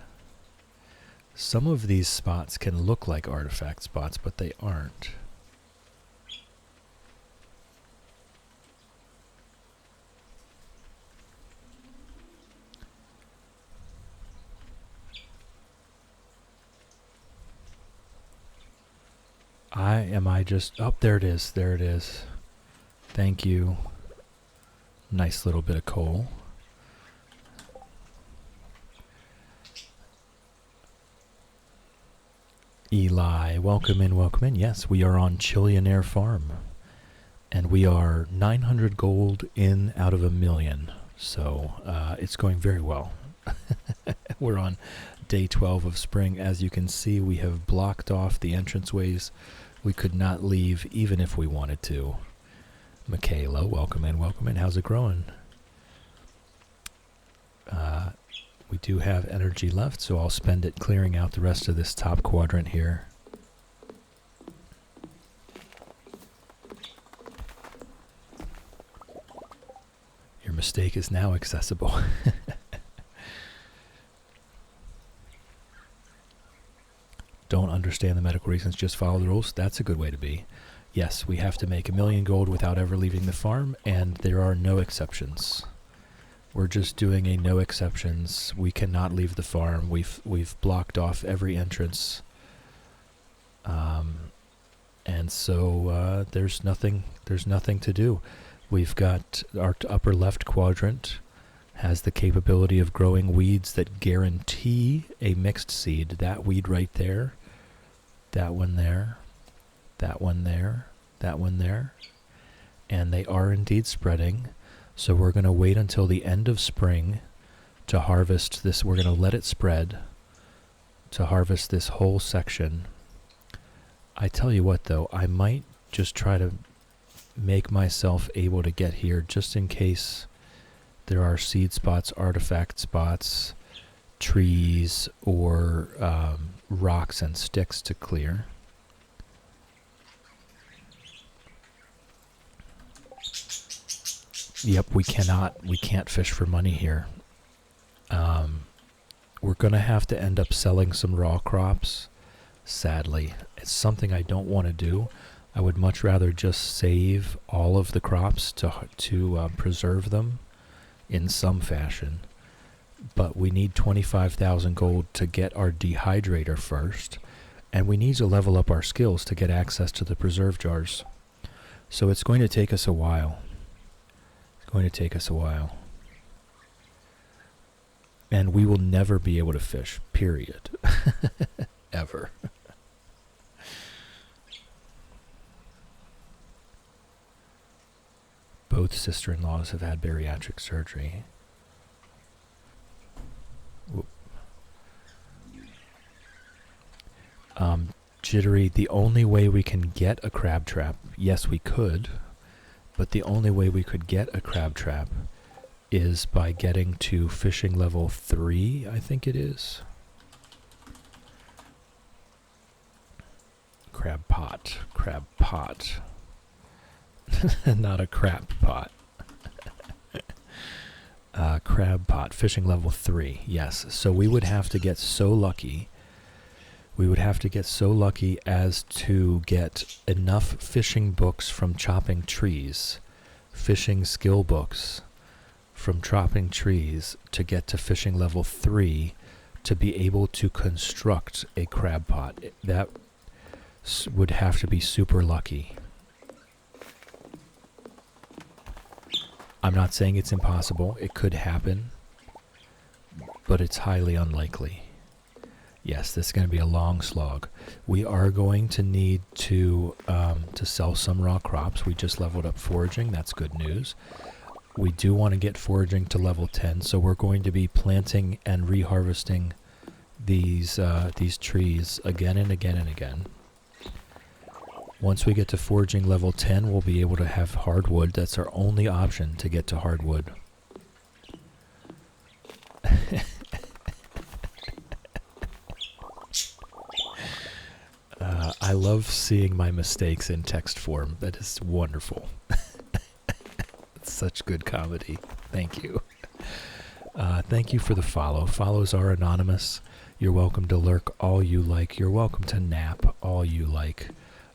Some of these spots can look like artifact spots, but they aren't. Oh, there it is. There it is. Thank you. Nice little bit of coal. Eli, welcome in, welcome in. Yes, we are on Chillionaire Farm. And we are 900 gold in out of 1,000,000. So it's going very well. We're on day 12 of spring. As you can see, we have blocked off the entranceways. We could not leave even if we wanted to. Michaela, welcome in, welcome in. How's it growing? We do have energy left, so I'll spend it clearing out the rest of this top quadrant here. Your mistake is now accessible. Don't understand the medical reasons, just follow the rules. That's a good way to be. Yes, we have to make 1,000,000 gold without ever leaving the farm, and there are no exceptions. We're just doing a no exceptions. We cannot leave the farm. We've blocked off every entrance, and so there's nothing to do. We've got our upper left quadrant has the capability of growing weeds that guarantee a mixed seed. That weed right there, that one there, that one there, that one there, and they are indeed spreading. So we're going to wait until the end of spring to harvest this. We're going to let it spread to harvest this whole section. I tell you what, though, I might just try to make myself able to get here just in case there are seed spots, artifact spots, trees, or rocks and sticks to clear. Yep, we can't fish for money here. We're going to have to end up selling some raw crops, sadly. It's something I don't want to do. I would much rather just save all of the crops to preserve them in some fashion. But we need 25,000 gold to get our dehydrator first, and we need to level up our skills to get access to the preserve jars. So it's going to take us a while. And we will never be able to fish, period. Ever. Both sister-in-laws have had bariatric surgery. Jittery, the only way we can get a crab trap, yes we could, but the only way we could get a crab trap is by getting to fishing level 3, I think it is. Crab pot. Not a crap pot. Crab pot, fishing level 3, yes. So we would have to get so lucky. As to get enough fishing books from chopping trees, fishing skill books from chopping trees to get to fishing level 3 to be able to construct a crab pot. That would have to be super lucky. I'm not saying it's impossible. It could happen, but it's highly unlikely. Yes, this is going to be a long slog. We are going to need to sell some raw crops. We just leveled up foraging. That's good news. We do want to get foraging to level 10, so we're going to be planting and reharvesting these trees again and again and again. Once we get to foraging level 10, we'll be able to have hardwood. That's our only option to get to hardwood. I love seeing my mistakes in text form. That is wonderful. It's such good comedy. Thank you. Thank you for the follow. Follows are anonymous. You're welcome to lurk all you like. You're welcome to nap all you like.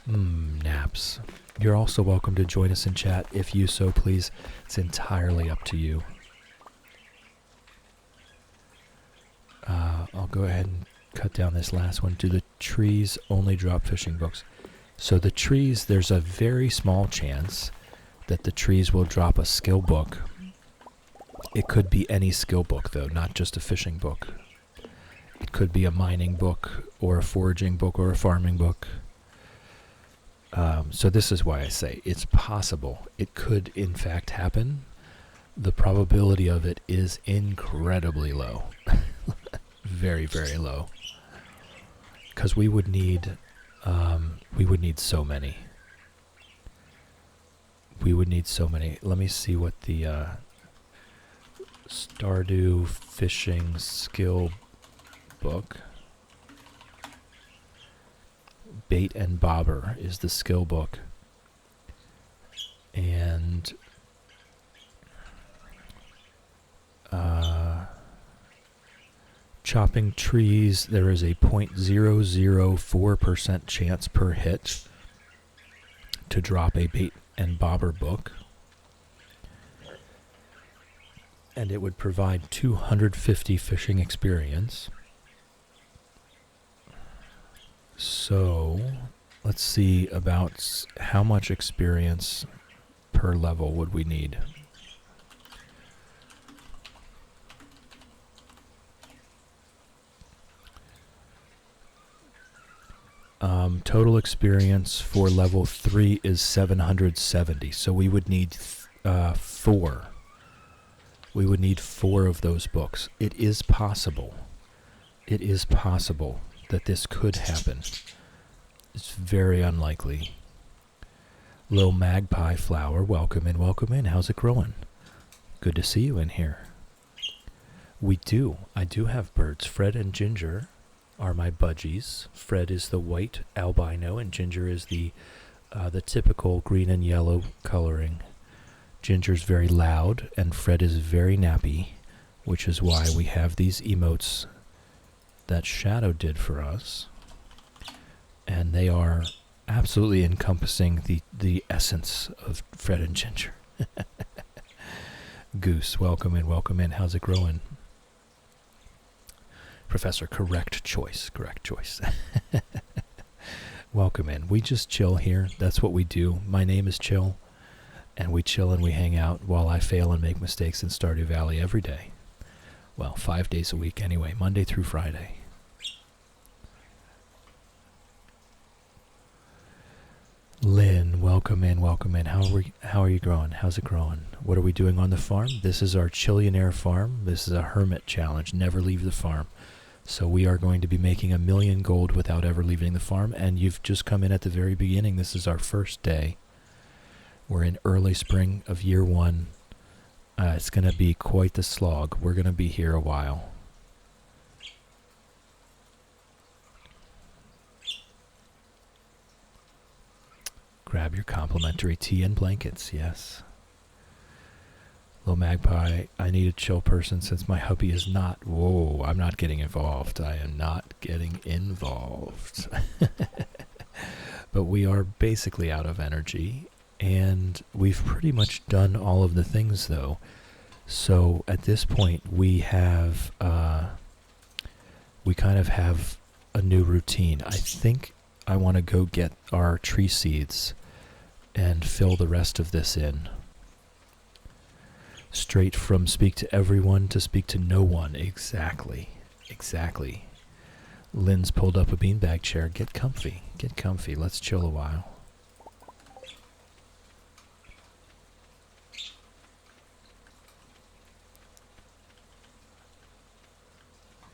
Naps. You're also welcome to join us in chat if you so please. It's entirely up to you. I'll go ahead and cut down this last one. Do the trees only drop fishing books? So the trees, there's a very small chance that the trees will drop a skill book. It could be any skill book though, not just a fishing book. It could be a mining book or a foraging book or a farming book. So this is why I say it's possible. It could, in fact, happen. The probability of it is incredibly low. Very, very low. Because we would need so many. We would need so many. Let me see what the Stardew Fishing Skill book. Bait and Bobber is the skill book. And chopping trees, there is a 0.004% chance per hit to drop a bait and bobber book. And it would provide 250 fishing experience. So, let's see about how much experience per level would we need. Total experience for level 3 is 770, so we would need 4. We would need 4 of those books. It is possible. It is possible that this could happen. It's very unlikely. Little magpie flower, welcome in, welcome in. How's it growing? Good to see you in here. We do. I do have birds. Fred and Ginger are my budgies. Fred is the white albino, and Ginger is the typical green and yellow coloring. Ginger's very loud, and Fred is very nappy, which is why we have these emotes that Shadow did for us. And they are absolutely encompassing the essence of Fred and Ginger. Goose, welcome in, welcome in. How's it growing? Professor, correct choice, correct choice. Welcome in. We just chill here. That's what we do. My name is Chill, and we chill and we hang out while I fail and make mistakes in Stardew Valley every day. Well, 5 days a week anyway, Monday through Friday. Lynn, welcome in, welcome in. How are you growing? How's it growing? What are we doing on the farm? This is our Chillionaire farm. This is a Hermit challenge. Never leave the farm. So we are going to be making 1 million gold without ever leaving the farm. And you've just come in at the very beginning. This is our first day. We're in early spring of year 1. It's going to be quite the slog. We're going to be here a while. Grab your complimentary tea and blankets, yes. Little magpie, I need a chill person since my hubby is not. Whoa, I'm not getting involved. I am not getting involved. But we are basically out of energy, and we've pretty much done all of the things, though. So at this point, we have, we kind of have a new routine. I think I want to go get our tree seeds and fill the rest of this in. Straight from speak to everyone to speak to no one. Exactly. Exactly. Lynn's pulled up a beanbag chair. Get comfy. Get comfy. Let's chill a while.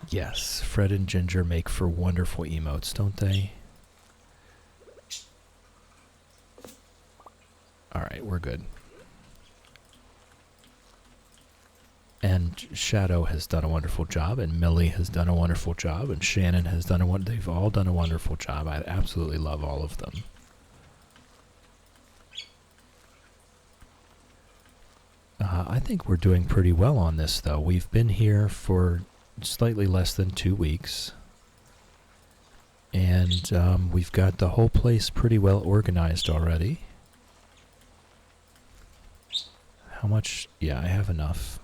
Yes, Fred and Ginger make for wonderful emotes, don't they? Alright, we're good. And Shadow has done a wonderful job, and Millie has done a wonderful job, and Shannon has done they've all done a wonderful job. I absolutely love all of them. I think we're doing pretty well on this, though. We've been here for slightly less than 2 weeks. And we've got the whole place pretty well organized already. How much? Yeah, I have enough.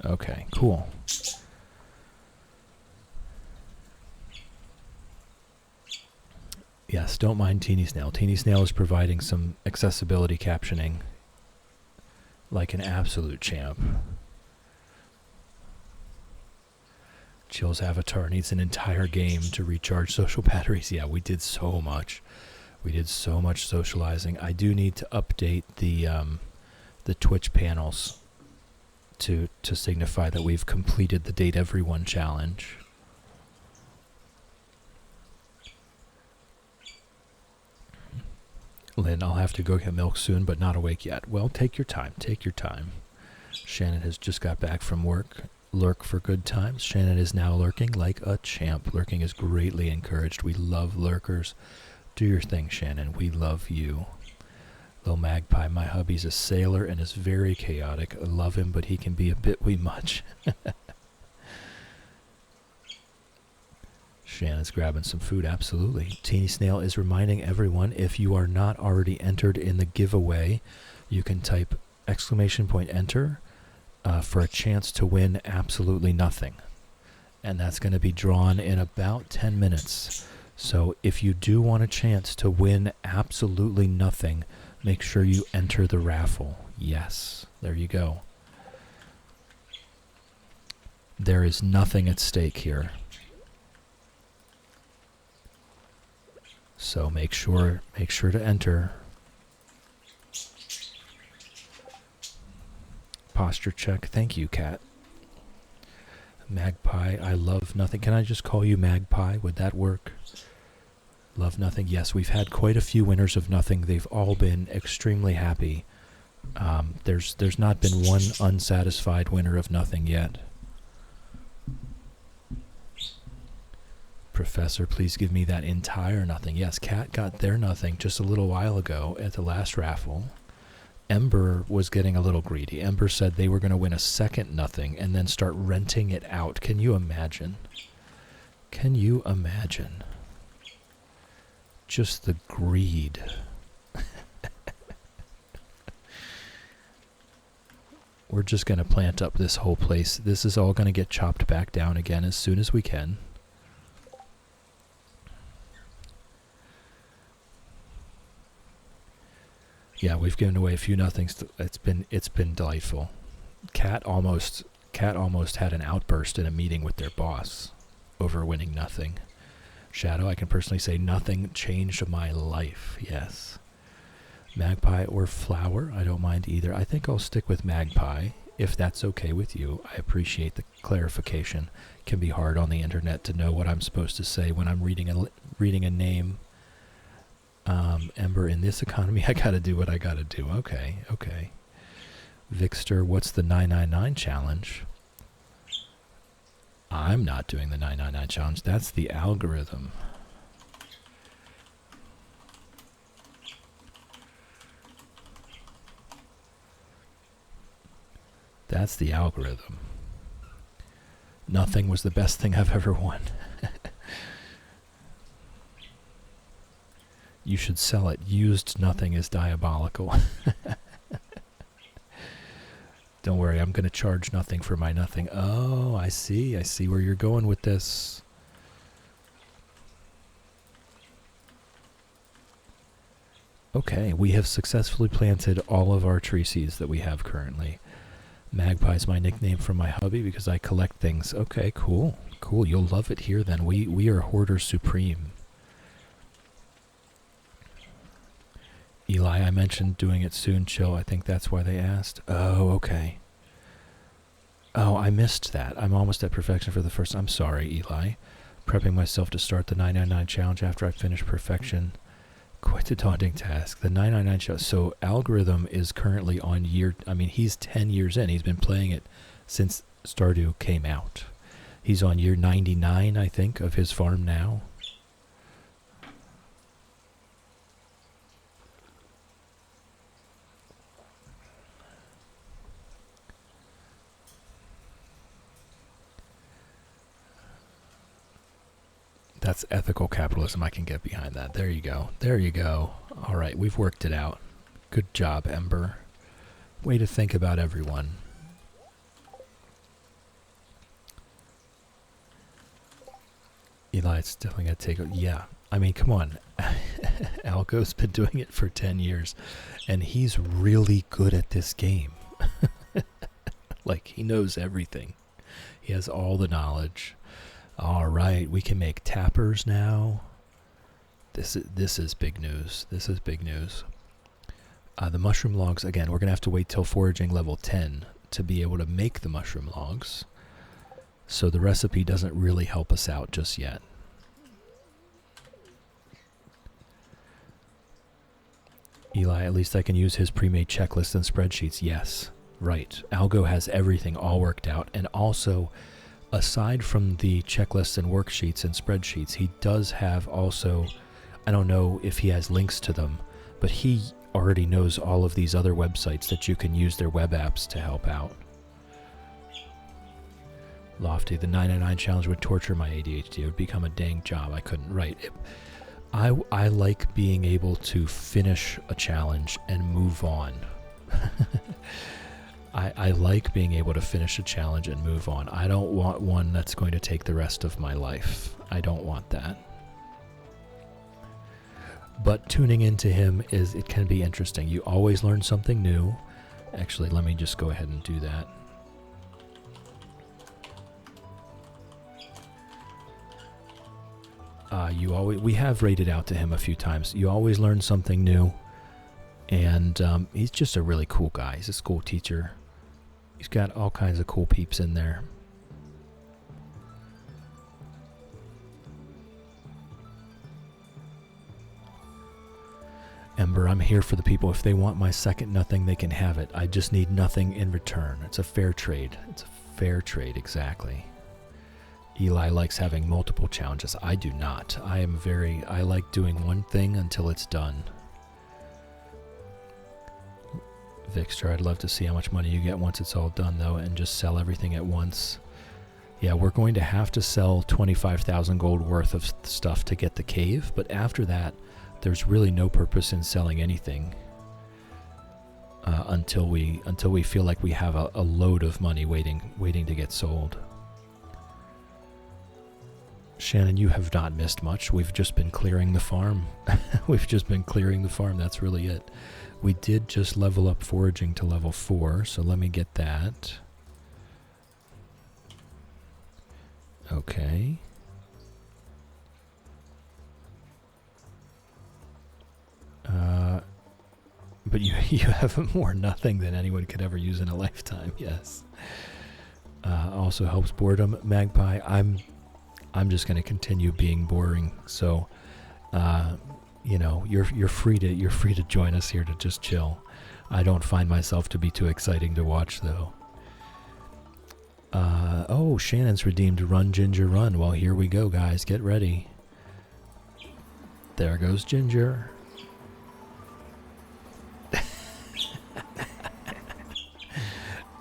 Okay, cool. Yes, don't mind Teeny Snail. Teeny Snail is providing some accessibility captioning like an absolute champ. Chill's avatar needs an entire game to recharge social batteries. Yeah, we did so much. We did so much socializing. I do need to update the Twitch panels to signify that we've completed the Date Everyone challenge. Lynn, I'll have to go get milk soon, but not awake yet. Well, take your time. Take your time. Shannon has just got back from work. Lurk for good times. Shannon is now lurking like a champ. Lurking is greatly encouraged. We love lurkers. Do your thing, Shannon. We love you. Little Magpie, my hubby's a sailor and is very chaotic. I love him, but he can be a bit wee much. Shannon's grabbing some food, absolutely. Teeny Snail is reminding everyone, if you are not already entered in the giveaway, you can type !enter for a chance to win absolutely nothing. And that's going to be drawn in about 10 minutes. So if you do want a chance to win absolutely nothing, make sure you enter the raffle. Yes, there you go. There is nothing at stake here. So make sure to enter. Posture check. Thank you, Cat. Magpie, I love nothing. Can I just call you Magpie? Would that work? Love nothing. Yes, we've had quite a few winners of nothing. They've all been extremely happy. There's not been one unsatisfied winner of nothing yet. Professor, please give me that entire nothing. Yes, Cat got their nothing just a little while ago at the last raffle. Ember was getting a little greedy. Ember said they were going to win a second nothing and then start renting it out. Can you imagine? Can you imagine? Just the greed. We're just going to plant up this whole place. This is all going to get chopped back down again as soon as we can. Yeah, we've given away a few nothings. It's been delightful. Cat almost had an outburst in a meeting with their boss over winning nothing. Shadow, I can personally say nothing changed my life. Yes. Magpie or Flower, I don't mind either. I think I'll stick with Magpie if that's okay with you. I appreciate the clarification. It can be hard on the internet to know what I'm supposed to say when I'm reading a name. Ember, in this economy, I gotta do what I gotta do. Okay. Vixter, what's the 999 challenge? I'm not doing the 999 challenge. That's the algorithm. That's the algorithm. Nothing was the best thing I've ever won. You should sell it. Used nothing is diabolical. Don't worry, I'm going to charge nothing for my nothing. Oh, I see where you're going with this. Okay, we have successfully planted all of our tree seeds that we have currently. Magpie's my nickname from my hubby because I collect things. Okay, cool. You'll love it here then. We are hoarders supreme. Eli, I mentioned doing it soon, Chill. I think that's why they asked. Oh, okay. Oh, I missed that. I'm almost at perfection for the first. I'm sorry, Eli. Prepping myself to start the 999 challenge after I finish perfection. Quite a daunting task. The 999 challenge. So algorithm is currently on year. I mean, he's 10 years in. He's been playing it since Stardew came out. He's on year 99, I think, of his farm now. That's ethical capitalism. I can get behind that. There you go. All right, we've worked it out. Good job, Ember. Way to think about everyone. Eli, it's definitely going to take... Yeah, I mean, come on. Algo's been doing it for 10 years, and he's really good at this game. Like, he knows everything. He has all the knowledge. All right, we can make tappers now. This is big news. This is big news. The mushroom logs, again, we're going to have to wait till foraging level 10 to be able to make the mushroom logs. So the recipe doesn't really help us out just yet. Eli, at least I can use his pre-made checklists and spreadsheets. Yes, right. Algo has everything all worked out. And also, aside from the checklists and worksheets and spreadsheets, he does have also, I don't know if he has links to them, but he already knows all of these other websites that you can use their web apps to help out. Lofty, the 999 challenge would torture my ADHD. It would become a dang job. I couldn't write it. I like being able to finish a challenge and move on. I like being able to finish a challenge and move on. I don't want one that's going to take the rest of my life. I don't want that. But tuning into him it can be interesting. You always learn something new. Actually, let me just go ahead and do that. We have rated out to him a few times. You always learn something new, and he's just a really cool guy. He's a school teacher. He's got all kinds of cool peeps in there. Ember, I'm here for the people. If they want my second nothing, they can have it. I just need nothing in return. It's a fair trade. It's a fair trade, exactly. Eli likes having multiple challenges. I do not. I like doing one thing until it's done. Vixter, I'd love to see how much money you get once it's all done, though, and just sell everything at once. Yeah, we're going to have to sell 25,000 gold worth of stuff to get the cave, but after that, there's really no purpose in selling anything until we feel like we have a load of money waiting to get sold. Shannon, you have not missed much. We've just been clearing the farm. We've just been clearing the farm. That's really it. We did just level up foraging to level 4, so let me get that. Okay. But you have more nothing than anyone could ever use in a lifetime, yes. Also helps boredom. Magpie, I'm just going to continue being boring. So, you're free to join us here to just chill. I don't find myself to be too exciting to watch, though. Shannon's redeemed Run Ginger Run. Well, here we go, guys. Get ready. There goes Ginger.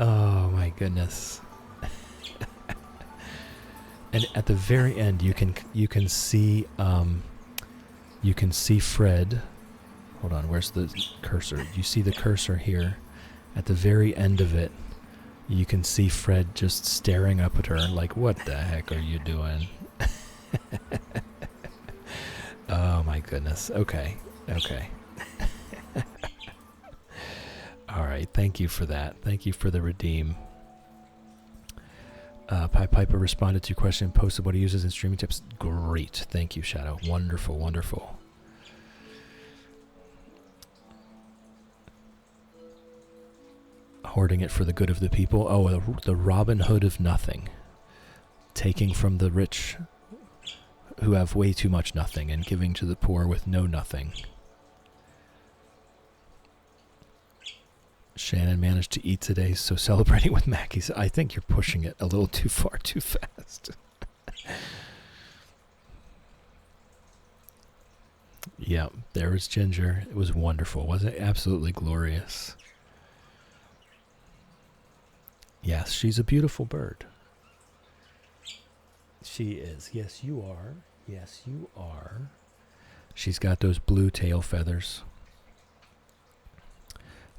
Oh my goodness. And at the very end, you can see Fred. Hold on, where's the cursor? You see the cursor here. At the very end of it, you can see Fred just staring up at her like, "What the heck are you doing?" Oh my goodness. Okay. All right. Thank you for that. Thank you for the redeem. Piper responded to your question, posted what he uses in streaming tips. Great. Thank you, Shadow. Wonderful, wonderful. Hoarding it for the good of the people. Oh, the Robin Hood of nothing. Taking from the rich who have way too much nothing and giving to the poor with no nothing. Shannon managed to eat today, so celebrating with Mackey's. I think you're pushing it a little too far, too fast. Yeah, there was Ginger. It was wonderful. Wasn't it? Absolutely glorious. Yes, she's a beautiful bird. She is. Yes, you are. Yes, you are. She's got those blue tail feathers.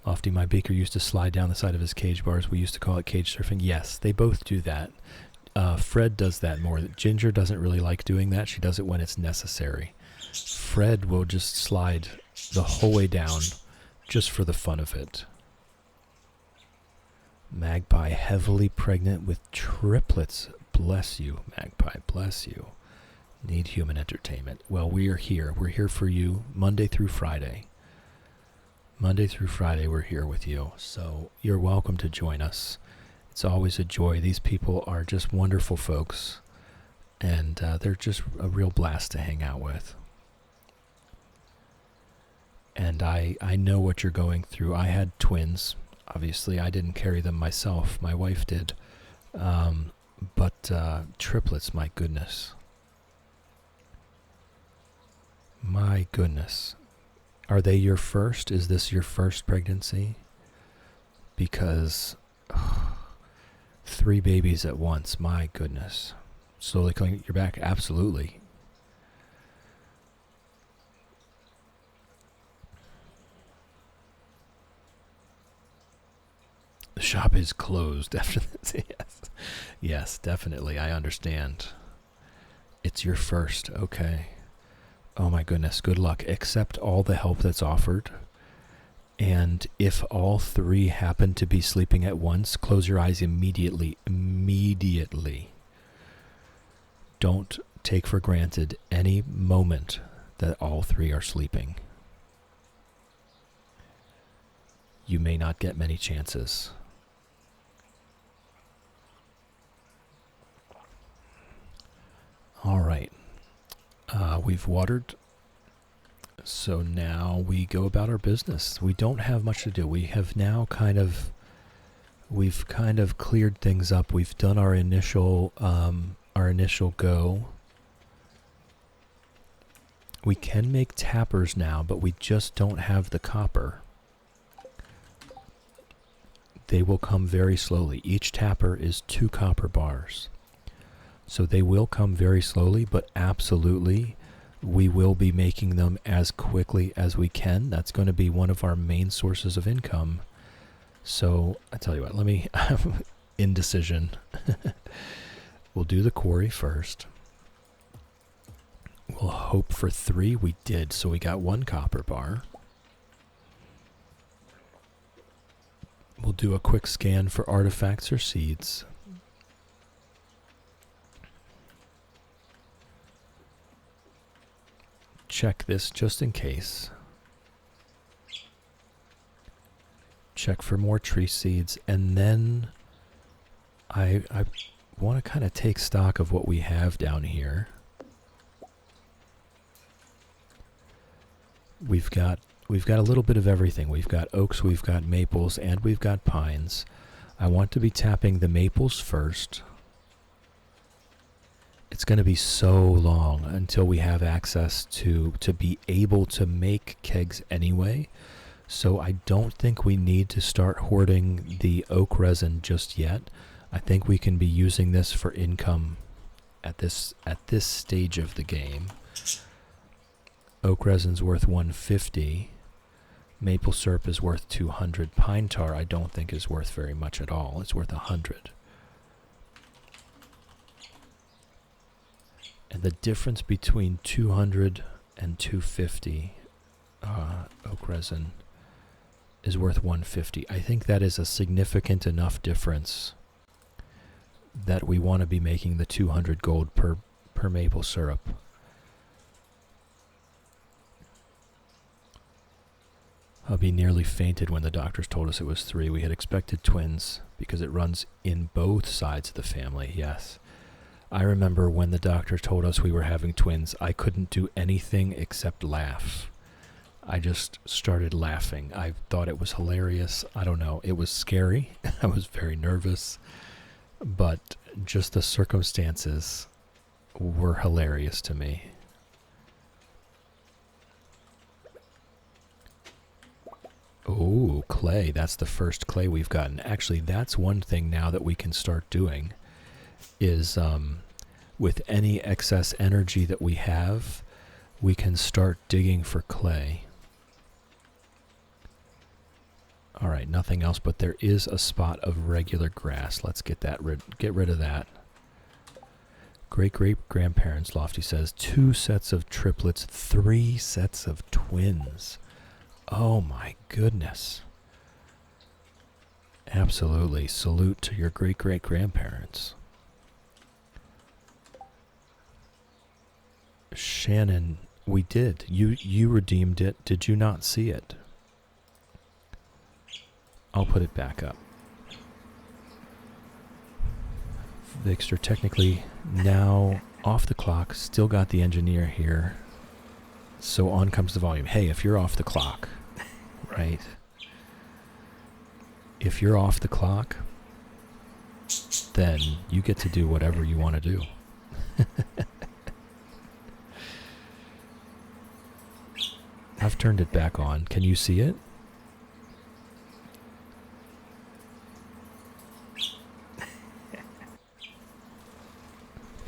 Lofty, my beaker used to slide down the side of his cage bars. We used to call it cage surfing. Yes, they both do that. Fred does that more. Ginger doesn't really like doing that. She does it when it's necessary. Fred will just slide the whole way down just for the fun of it. Magpie, heavily pregnant with triplets. Bless you, Magpie, bless you. Need human entertainment. Well, we are here. We're here for you Monday through Friday. Monday through Friday, we're here with you. So you're welcome to join us. It's always a joy. These people are just wonderful folks. And they're just a real blast to hang out with. And I know what you're going through. I had twins. Obviously, I didn't carry them myself. My wife did. But triplets, my goodness. My goodness. Are they your first? Is this your first pregnancy? Because 3 babies at once, my goodness. Slowly coming your back, absolutely. The shop is closed after this. Yes. Yes, definitely. I understand. It's your first. Okay. Oh my goodness. Good luck. Accept all the help that's offered. And if all 3 happen to be sleeping at once, close your eyes immediately. Immediately. Don't take for granted any moment that all 3 are sleeping. You may not get many chances. All right. We've watered. So now we go about our business. We don't have much to do. We have now we've kind of cleared things up. We've done our initial go. We can make tappers now, but we just don't have the copper. They will come very slowly. Each tapper is 2 copper bars. So they will come very slowly, but absolutely we will be making them as quickly as we can. That's going to be one of our main sources of income. So I tell you what, let me, indecision. We'll do the quarry first. We'll hope for 3. We did, so we got 1 copper bar. We'll do a quick scan for artifacts or seeds. Check this just in case. Check for more tree seeds, and then I want to kind of take stock of what we have down here. We've got a little bit of everything. We've got oaks, we've got maples, and we've got pines. I want to be tapping the maples first. It's going to be so long until we have access to be able to make kegs anyway. So I don't think we need to start hoarding the oak resin just yet. I think we can be using this for income at this stage of the game. Oak resin's worth 150. Maple syrup is worth 200. Pine tar I don't think is worth very much at all. It's worth 100. And the difference between 200 and 250 oak resin is worth 150. I think that is a significant enough difference that we want to be making the 200 gold per maple syrup. Hubby nearly fainted when the doctors told us it was 3. We had expected twins because it runs in both sides of the family, yes. I remember when the doctor told us we were having twins, I couldn't do anything except laugh. I just started laughing. I thought it was hilarious. I don't know. It was scary. I was very nervous. But just the circumstances were hilarious to me. Oh, clay. That's the first clay we've gotten. Actually, that's one thing now that we can start doing is with any excess energy that we have, we can start digging for clay. All right, nothing else, but there is a spot of regular grass. Let's get rid of that. Great-great-grandparents, Lofty says. 2 sets of triplets, 3 sets of twins. Oh my goodness. Absolutely. Salute to your great-great-grandparents. Shannon, we did. You redeemed it. Did you not see it? I'll put it back up. Vixter technically now off the clock. Still got the engineer here. So on comes the volume. Hey, if you're off the clock, right? If you're off the clock, then you get to do whatever you want to do. I've turned it back on. Can you see it?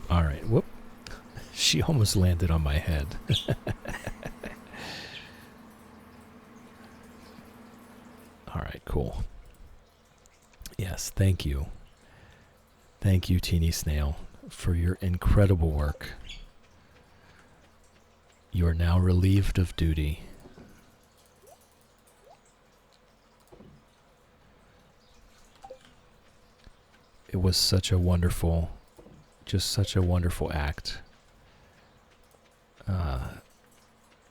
All right. Whoop. She almost landed on my head. All right, cool. Yes, thank you. Thank you, Teeny Snail, for your incredible work. You are now relieved of duty. It was such a wonderful, just such a wonderful act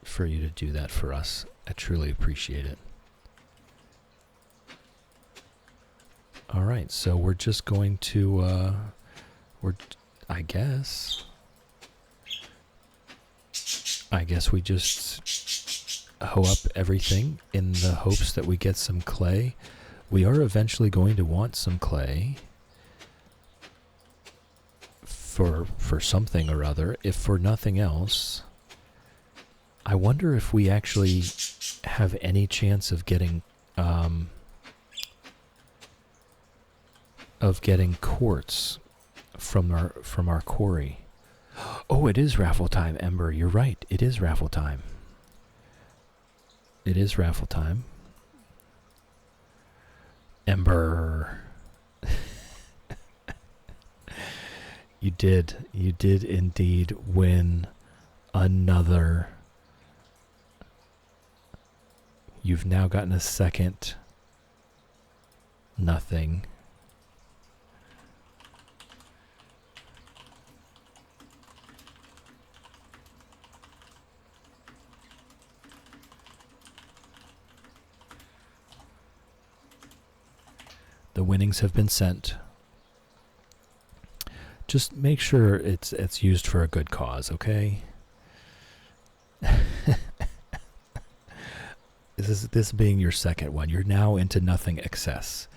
for you to do that for us. I truly appreciate it. All right, so we're just going to, I guess we just hoe up everything in the hopes that we get some clay. We are eventually going to want some clay for something or other, if for nothing else. I wonder if we actually have any chance of getting quartz from our quarry. Oh, it is raffle time, Ember. You're right. It is raffle time. It is raffle time. Ember. You did indeed win another. You've now gotten a second nothing. The winnings have been sent. Just make sure it's used for a good cause, okay? This being your second one, you're now into nothing excess.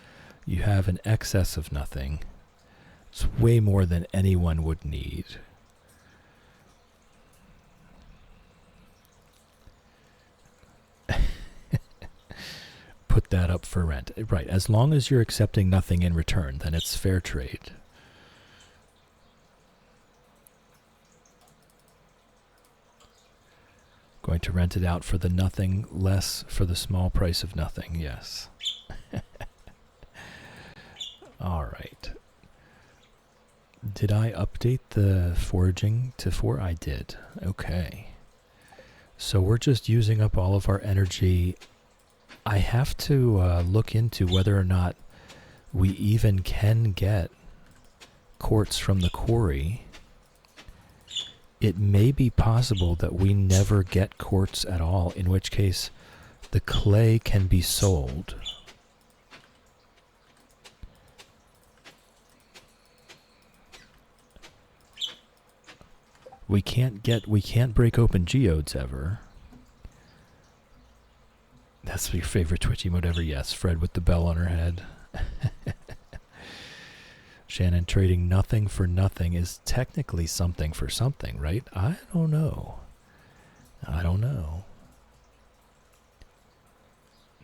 You have an excess of nothing. It's way more than anyone would need. Put that up for rent. Right, as long as you're accepting nothing in return, then it's fair trade. Going to rent it out for the nothing, less for the small price of nothing, yes. All right. Did I update the foraging to 4? I did. Okay. So we're just using up all of our energy. I have to look into whether or not we even can get quartz from the quarry. It may be possible that we never get quartz at all, in which case the clay can be sold. We can't break open geodes ever. That's your favorite Twitch emote ever, yes. Fred with the bell on her head. Shannon, trading nothing for nothing is technically something for something, right? I don't know.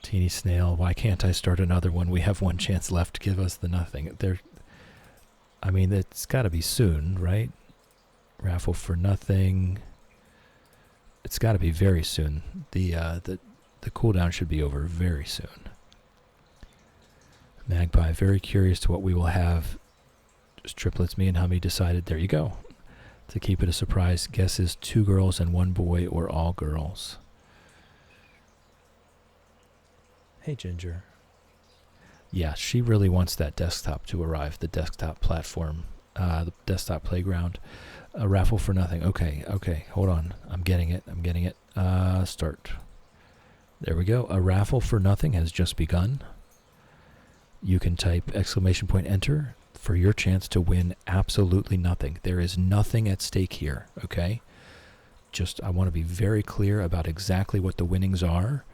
Teeny Snail, why can't I start another one? We have one chance left. Give us the nothing. I mean, it's got to be soon, right? Raffle for nothing. It's got to be very soon. The cooldown should be over very soon. Magpie, very curious to what we will have. Just triplets, me and Hummy decided. There you go. To keep it a surprise, guess is 2 girls and 1 boy or all girls. Hey, Ginger. Yeah, she really wants that desktop to arrive, the desktop platform, the desktop playground. A raffle for nothing. Okay, hold on. I'm getting it. Start. There we go. A raffle for nothing has just begun. You can type ! enter for your chance to win absolutely nothing. There is nothing at stake here, okay? I want to be very clear about exactly what the winnings are.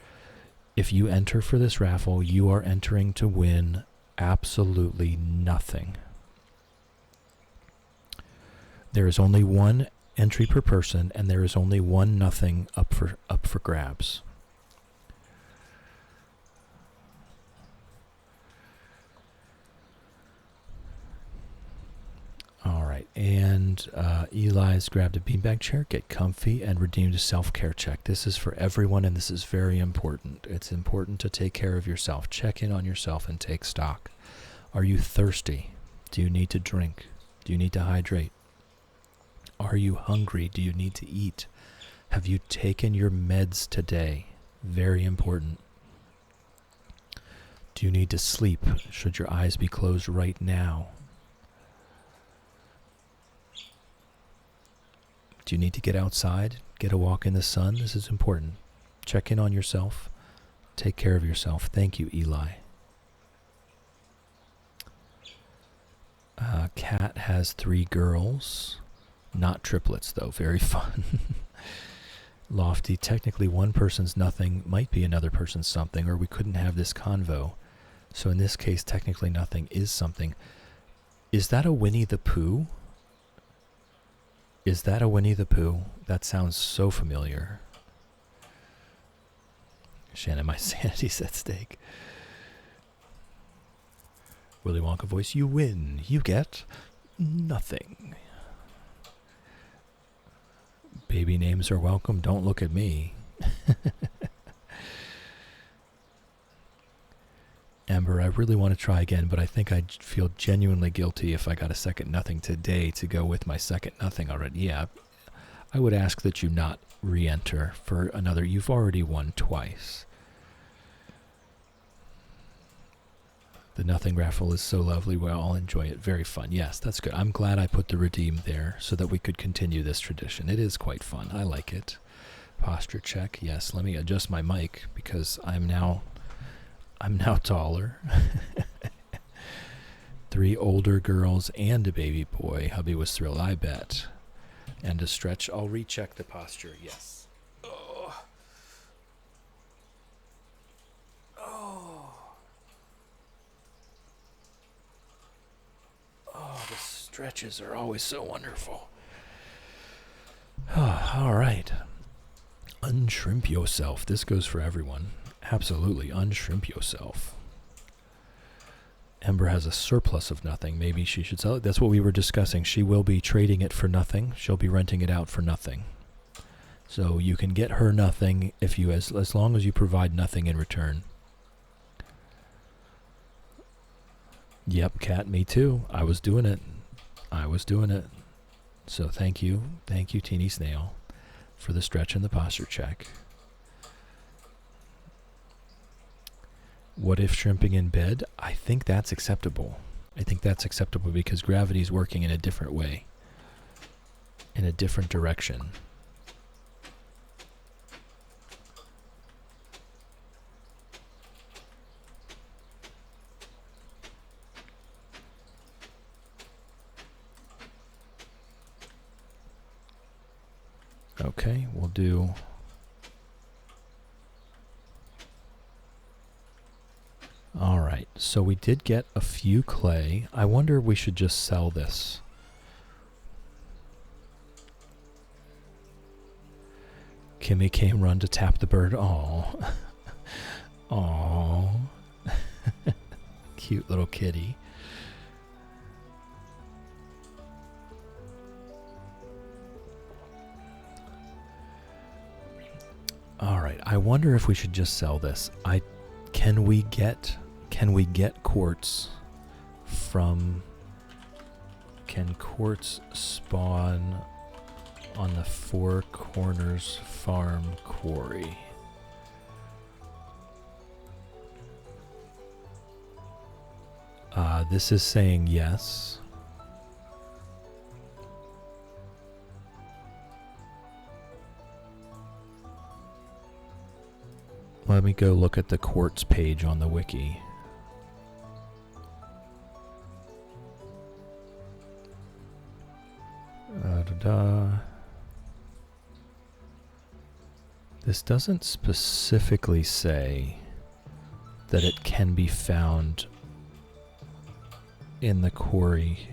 If you enter for this raffle, you are entering to win absolutely nothing. There is only 1 entry per person, and there is only 1 nothing up for grabs. All right, and Eli's grabbed a beanbag chair. Get comfy and redeemed a self-care check. This is for everyone, and this is very important. It's important to take care of yourself. Check in on yourself and take stock. Are you thirsty? Do you need to drink? Do you need to hydrate? Are you hungry? Do you need to eat? Have you taken your meds today? Very important. Do you need to sleep? Should your eyes be closed right now? Do you need to get outside? Get a walk in the sun? This is important. Check in on yourself. Take care of yourself. Thank you, Eli. Kat has 3 girls. Not triplets, though. Very fun. Lofty, technically one person's nothing might be another person's something, or we couldn't have this convo. So in this case, technically nothing is something. Is that a Winnie the Pooh? Is that a Winnie the Pooh? That sounds so familiar. Shannon, my sanity's at stake. Willy Wonka voice, you win. You get nothing. Baby names are welcome. Don't look at me. Amber, I really want to try again, but I think I'd feel genuinely guilty if I got a second nothing today to go with my second nothing already. Yeah, I would ask that you not re-enter for another. You've already won twice. The nothing raffle is so lovely. We'll all enjoy it. Very fun. Yes, that's good. I'm glad I put the redeem there so that we could continue this tradition. It is quite fun. I like it. Posture check. Yes, let me adjust my mic because I'm now taller. 3 older girls and a baby boy. Hubby was thrilled, I bet. And a stretch. I'll recheck the posture. Yes. Oh. Oh, the stretches are always so wonderful. All right. Unshrimp yourself. This goes for everyone. Absolutely, unshrimp yourself. Ember has a surplus of nothing. Maybe she should sell it. That's what we were discussing. She will be trading it for nothing. She'll be renting it out for nothing. So you can get her nothing if you as long as you provide nothing in return. Yep, Kat, me too. I was doing it. So thank you, Teeny Snail, for the stretch and the posture check. What if shrimping in bed? I think that's acceptable. Because gravity's working in a different way. In a different direction. Okay, we'll do... Alright, so we did get a few clay. I wonder if we should just sell this. Kimmy came run to tap the bird. Aww. Aww. Cute little kitty. Alright, I wonder if we should just sell this. Can we get quartz from... Can quartz spawn on the Four Corners Farm Quarry. This is saying yes. Let me go look at the quartz page on the wiki. This doesn't specifically say that it can be found in the quarry.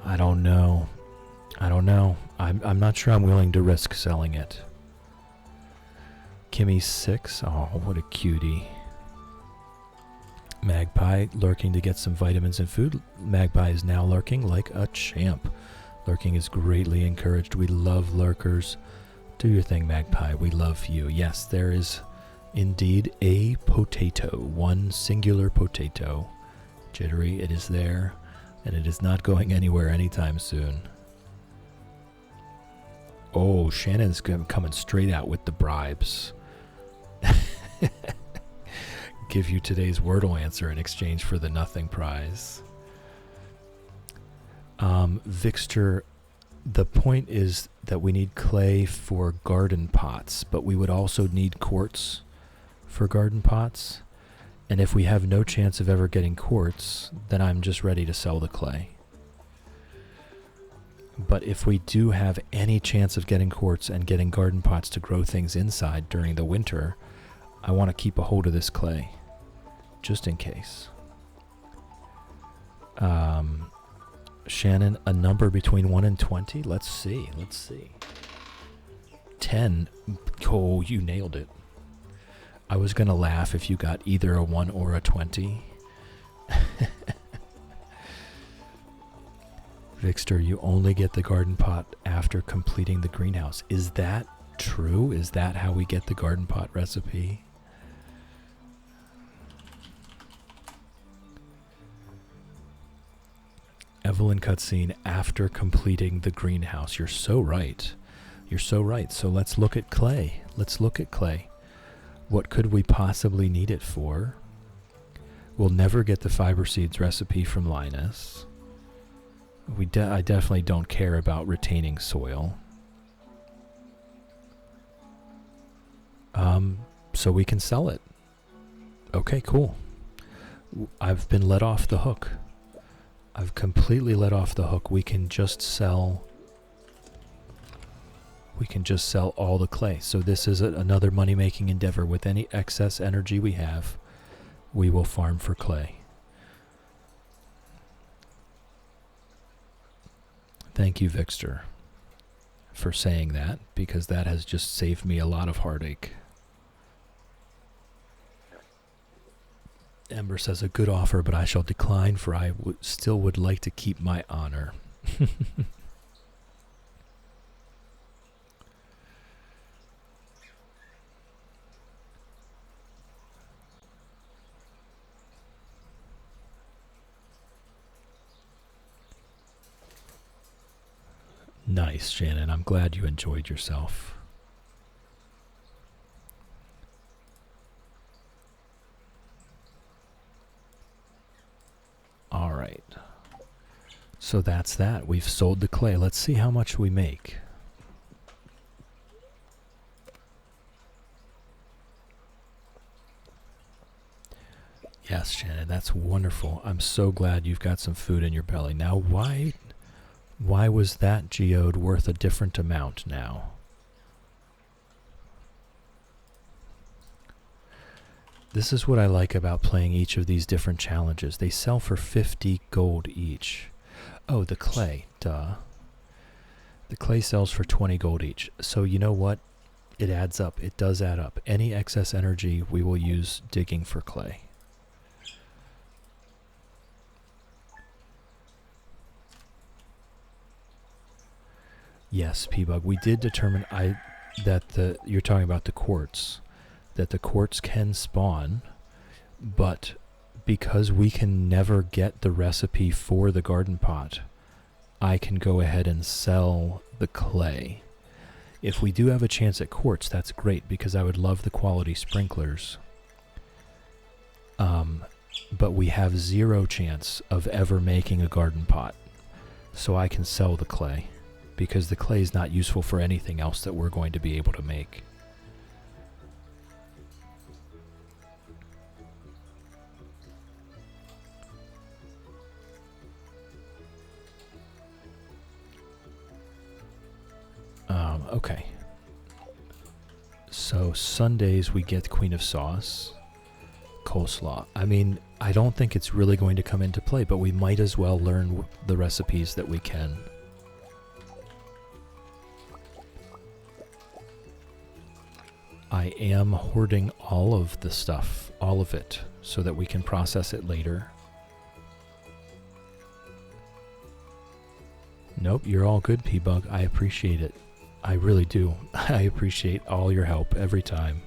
I don't know. I'm not sure I'm willing to risk selling it. Kimmy 6. Oh, what a cutie. Magpie lurking to get some vitamins and food. Magpie is now lurking like a champ. Lurking is greatly encouraged. We love lurkers. Do your thing, Magpie. We love you. Yes, there is indeed a potato. One singular potato. Jittery, it is there, and it is not going anywhere anytime soon. Oh, Shannon's coming straight out with the bribes. Give you today's Wordle answer in exchange for the nothing prize. Vixter, the point is that we need clay for garden pots, but we would also need quartz for garden pots. And if we have no chance of ever getting quartz, then I'm just ready to sell the clay. But if we do have any chance of getting quartz and getting garden pots to grow things inside during the winter, I want to keep a hold of this clay, just in case. Shannon, a number between 1 and 20? Let's see. 10. Oh, you nailed it. I was going to laugh if you got either a 1 or a 20. Vixter, you only get the garden pot after completing the greenhouse. Is that true? Is that how we get the garden pot recipe? Evelyn cutscene after completing the greenhouse. You're so right. So let's look at clay. What could we possibly need it for? We'll never get the fiber seeds recipe from Linus. I definitely don't care about retaining soil. So we can sell it. Okay, cool. I've been let off the hook. I've completely let off the hook. We can just sell all the clay. So this is another money-making endeavor. With any excess energy we have, we will farm for clay. Thank you, Vixter, for saying that, because that has just saved me a lot of heartache. Ember says, a good offer, but I shall decline, for I still would like to keep my honor. Nice, Shannon. I'm glad you enjoyed yourself. All right. So that's that. We've sold the clay. Let's see how much we make. Yes, Shannon, that's wonderful. I'm so glad you've got some food in your belly. Now, why was that geode worth a different amount now? This is what I like about playing each of these different challenges. They sell for 50 gold each. Oh, the clay, duh. The clay sells for 20 gold each. So you know what? It adds up. It does add up. Any excess energy we will use digging for clay. Yes, P-Bug. We did determine that you're talking about the quartz. That the quartz can spawn, but because we can never get the recipe for the garden pot, I can go ahead and sell the clay. If we do have a chance at quartz, that's great, because I would love the quality sprinklers. But we have zero chance of ever making a garden pot. So I can sell the clay, because the clay is not useful for anything else that we're going to be able to make. Okay. So Sundays we get Queen of Sauce, coleslaw. I mean, I don't think it's really going to come into play, but we might as well learn the recipes that we can. I am hoarding all of the stuff, all of it, so that we can process it later. Nope, you're all good, P-Bug. I appreciate it. I really do. I appreciate all your help every time.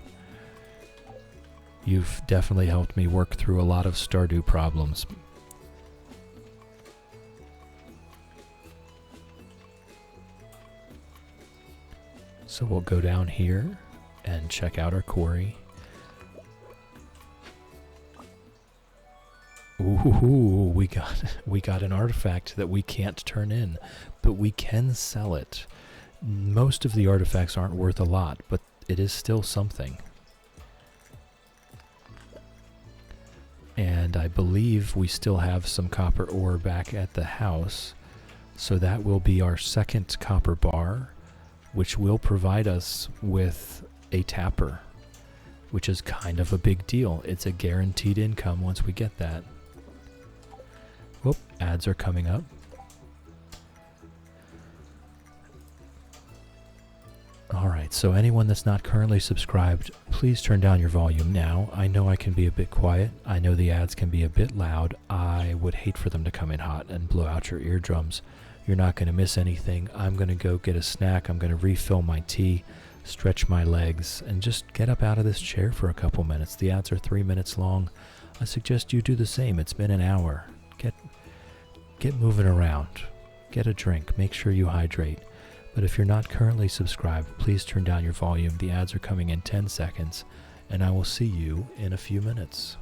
You've definitely helped me work through a lot of Stardew problems. So we'll go down here and check out our quarry. Ooh, we got an artifact that we can't turn in, but we can sell it. Most of the artifacts aren't worth a lot, but it is still something. And I believe we still have some copper ore back at the house, so that will be our second copper bar, which will provide us with a tapper, which is kind of a big deal. It's a guaranteed income once we get that. Whoop, ads are coming up. Alright, so anyone that's not currently subscribed, please turn down your volume now. I know I can be a bit quiet. I know the ads can be a bit loud. I would hate for them to come in hot and blow out your eardrums. You're not going to miss anything. I'm going to go get a snack. I'm going to refill my tea, stretch my legs, and just get up out of this chair for a couple minutes. The ads are 3 minutes long. I suggest you do the same. It's been an hour. Get moving around. Get a drink. Make sure you hydrate. But if you're not currently subscribed, please turn down your volume. The ads are coming in 10 seconds, and I will see you in a few minutes.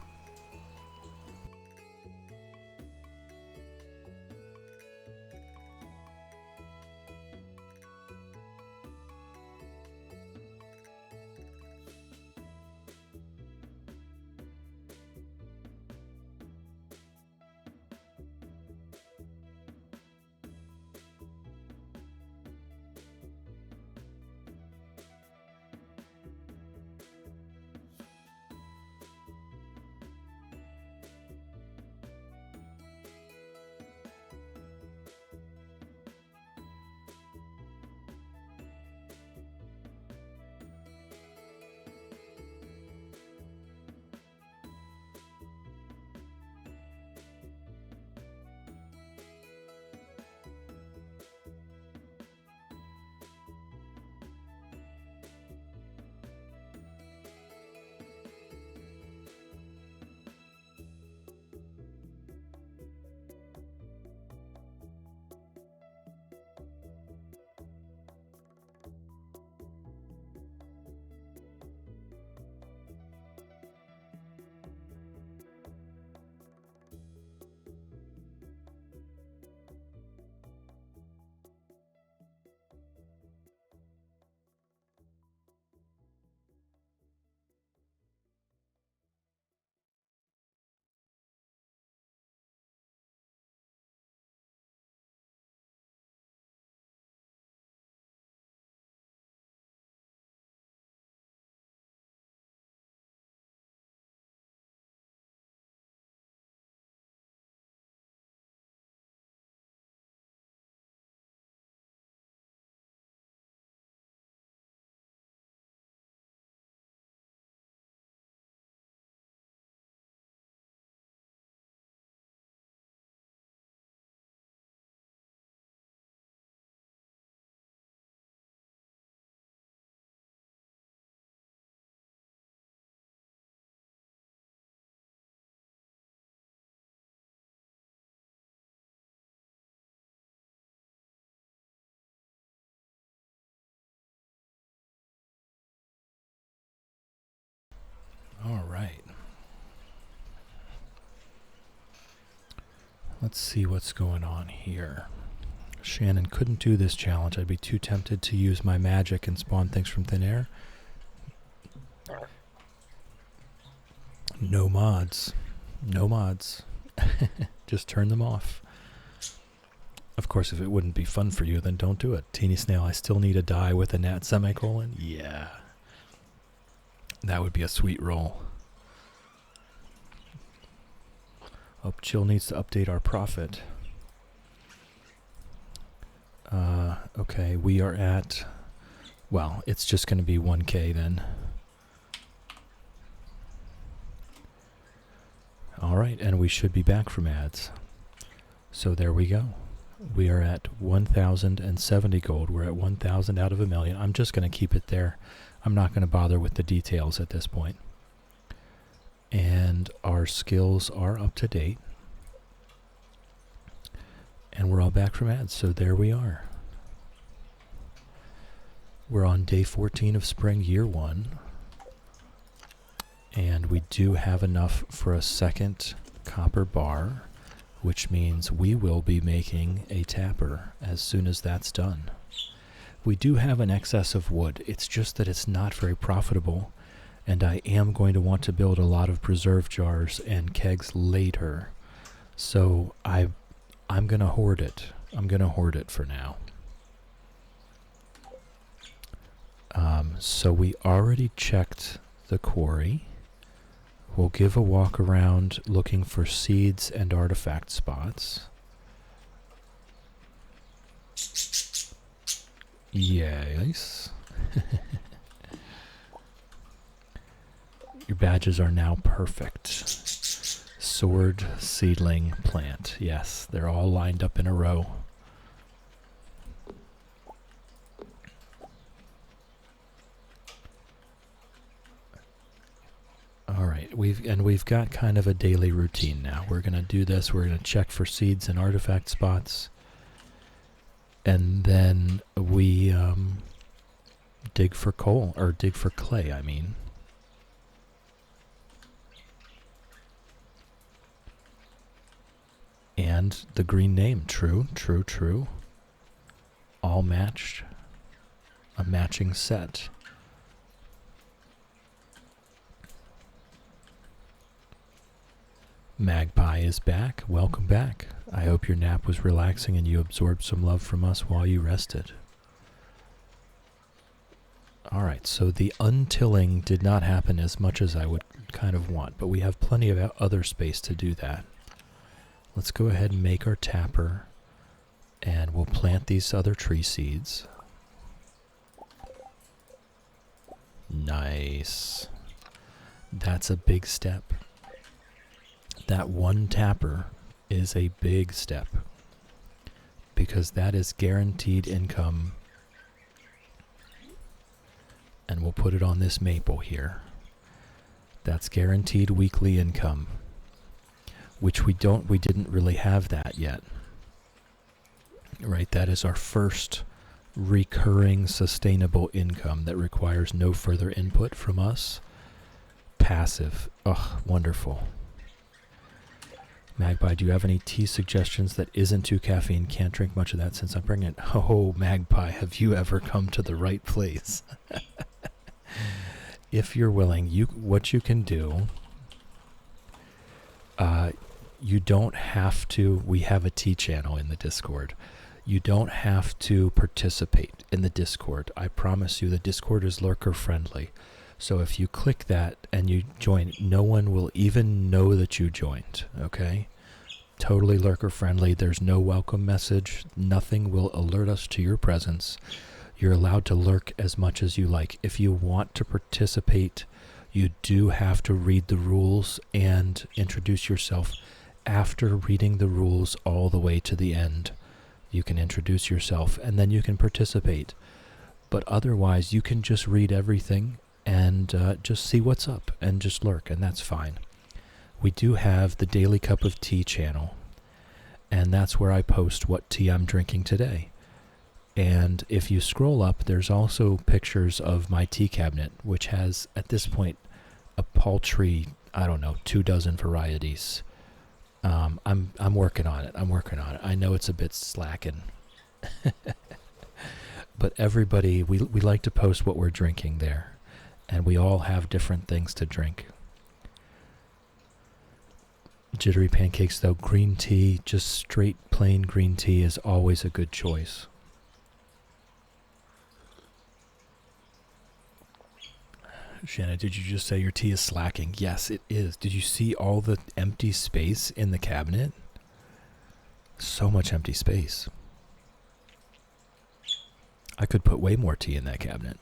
Let's see what's going on here. Shannon couldn't do this challenge. I'd be too tempted to use my magic and spawn things from thin air. No mods. No mods. Just turn them off. Of course, if it wouldn't be fun for you, then don't do it. Teeny Snail, I still need a die with a nat semicolon. Yeah. That would be a sweet roll. Oh, Chill needs to update our profit. Okay, we are at... Well, it's just going to be 1K then. Alright, and we should be back from ads. So there we go. We are at 1,070 gold. We're at 1,000 out of a million. I'm just going to keep it there. I'm not going to bother with the details at this point. And our skills are up to date. And we're all back from ads, so there we are. We're on day 14 of spring, year 1. And we do have enough for a second copper bar, which means we will be making a tapper as soon as that's done. We do have an excess of wood. It's just that it's not very profitable, and I am going to want to build a lot of preserve jars and kegs later. So I'm going to hoard it. I'm going to hoard it for now. So we already checked the quarry. We'll give a walk around looking for seeds and artifact spots. Yes. Your badges are now perfect. Sword, seedling, plant. Yes, they're all lined up in a row. Alright, we've got kind of a daily routine now. We're going to do this. We're going to check for seeds and artifact spots. And then we dig for coal, or dig for clay, I mean. And the green name, true, true, true. All matched. A matching set. Magpie is back. Welcome back. I hope your nap was relaxing and you absorbed some love from us while you rested. Alright, so the untilling did not happen as much as I would kind of want, but we have plenty of other space to do that. Let's go ahead and make our tapper, and we'll plant these other tree seeds. Nice. That's a big step. That one tapper is a big step, because that is guaranteed income. And we'll put it on this maple here. That's guaranteed weekly income, which we didn't really have that yet. Right, that is our first recurring sustainable income that requires no further input from us. Passive. Ugh, wonderful. Magpie, do you have any tea suggestions that isn't too caffeine? Can't drink much of that since I'm pregnant. Oh, Magpie, have you ever come to the right place? If you're willing, what you can do, you don't have to, we have a tea channel in the Discord. You don't have to participate in the Discord. I promise you the Discord is lurker friendly. So if you click that and you join, no one will even know that you joined, okay? Totally lurker friendly. There's no welcome message. Nothing will alert us to your presence. You're allowed to lurk as much as you like. If you want to participate, you do have to read the rules and introduce yourself. After reading the rules all the way to the end, you can introduce yourself and then you can participate. But otherwise, you can just read everything and just see what's up and just lurk, and that's fine. We do have the Daily Cup of Tea channel, and that's where I post what tea I'm drinking today. And if you scroll up, there's also pictures of my tea cabinet, which has, at this point, a paltry, I don't know, 24 varieties. I'm working on it. I'm working on it. I know it's a bit slacking. But everybody, we like to post what we're drinking there. And we all have different things to drink. Jittery pancakes, though, green tea, just straight plain green tea is always a good choice. Shanna, did you just say your tea is slacking? Yes, it is. Did you see all the empty space in the cabinet? So much empty space. I could put way more tea in that cabinet.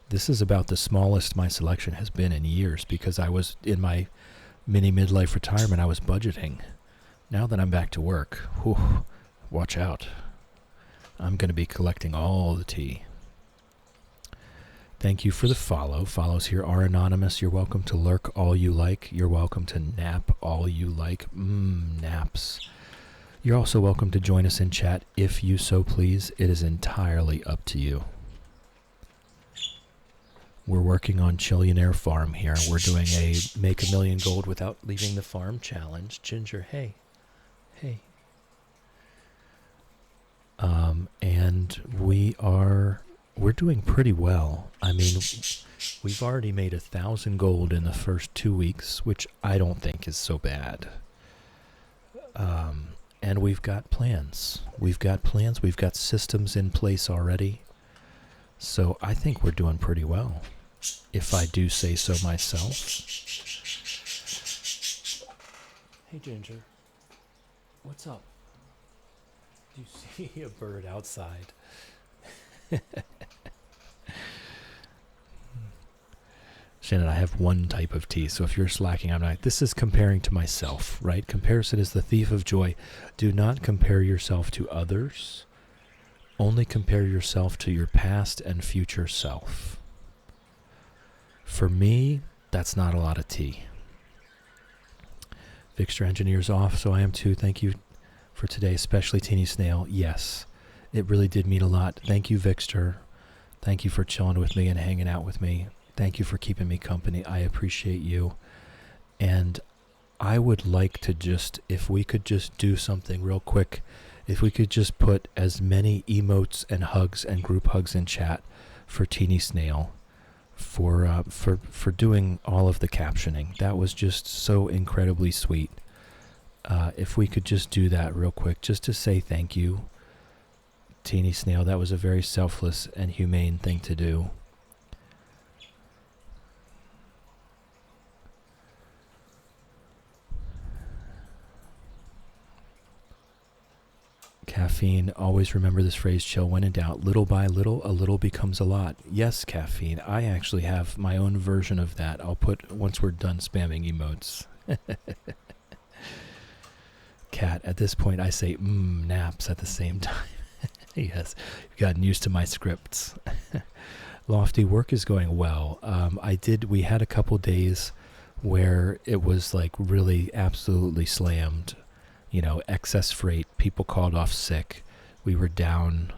This is about the smallest my selection has been in years because I was in my mini midlife retirement. I was budgeting. Now that I'm back to work, whew, watch out. I'm going to be collecting all the tea. Thank you for the follow. Follows here are anonymous. You're welcome to lurk all you like. You're welcome to nap all you like. Naps. You're also welcome to join us in chat if you so please. It is entirely up to you. We're working on Chillionaire Farm here. We're doing a make $1 million gold without leaving the farm challenge. Ginger, hey. Hey. And we're doing pretty well. I mean, we've already made 1,000 gold in the first 2 weeks, which I don't think is so bad. And we've got plans. We've got systems in place already. So I think we're doing pretty well, if I do say so myself. Hey, Ginger. What's up? Do you see a bird outside? Shannon, I have one type of tea, so if you're slacking, I'm not. This is comparing to myself, right? Comparison is the thief of joy. Do not compare yourself to others. Only compare yourself to your past and future self. For me, that's not a lot of tea. Vixter Engineer's off, so I am too. Thank you for today, especially Teeny Snail. Yes, it really did mean a lot. Thank you, Vixter. Thank you for chilling with me and hanging out with me. Thank you for keeping me company. I appreciate you. And I would like to just, if we could just do something real quick, if we could just put as many emotes and hugs and group hugs in chat for Teeny Snail for doing all of the captioning. That was just so incredibly sweet. If we could just do that real quick, just to say thank you, Teeny Snail. That was a very selfless and humane thing to do. Caffeine, always remember this phrase, chill when in doubt. Little by little, a little becomes a lot. Yes, Caffeine. I actually have my own version of that. I'll put once we're done spamming emotes. Cat, at this point I say naps at the same time. Yes, you've gotten used to my scripts. Lofty, work is going well. We had a couple days where it was like really absolutely slammed. You know, excess freight, people called off sick, we were down,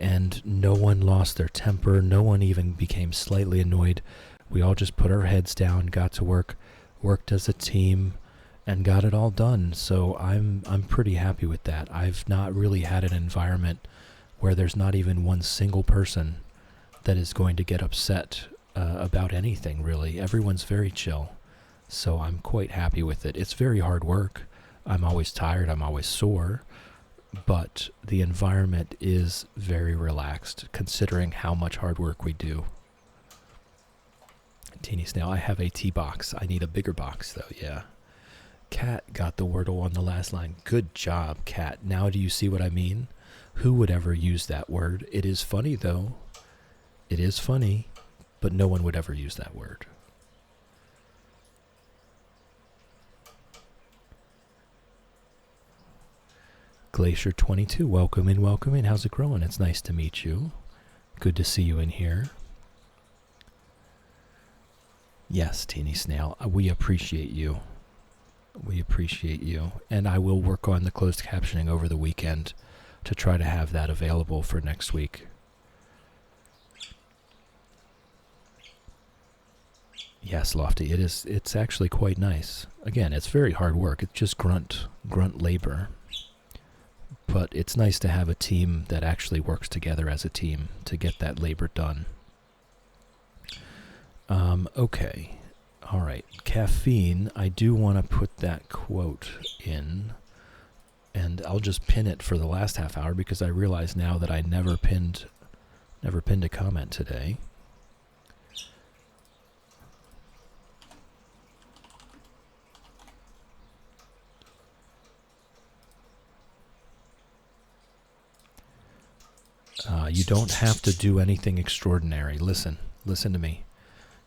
and no one lost their temper, no one even became slightly annoyed. We all just put our heads down, got to work, worked as a team, and got it all done. So I'm pretty happy with that. I've not really had an environment where there's not even one single person that is going to get upset about anything, really. Everyone's very chill. So I'm quite happy with it. It's very hard work. I'm always tired. I'm always sore. But the environment is very relaxed, considering how much hard work we do. Teeny Snail, I have a tea box. I need a bigger box, though, yeah. Cat got the wordle on the last line. Good job, Cat. Now do you see what I mean? Who would ever use that word? It is funny, though. It is funny, but no one would ever use that word. Glacier 22, welcome in, welcome in. How's it growing? It's nice to meet you. Good to see you in here. Yes, Teeny Snail, we appreciate you. We appreciate you. And I will work on the closed captioning over the weekend to try to have that available for next week. Yes, Lofty, it is. It's actually quite nice. Again, it's very hard work. It's just grunt labor. But it's nice to have a team that actually works together as a team to get that labor done. Okay. All right. Caffeine, I do want to put that quote in. And I'll just pin it for the last half hour because I realize now that I never pinned a comment today. You don't have to do anything extraordinary. Listen to me.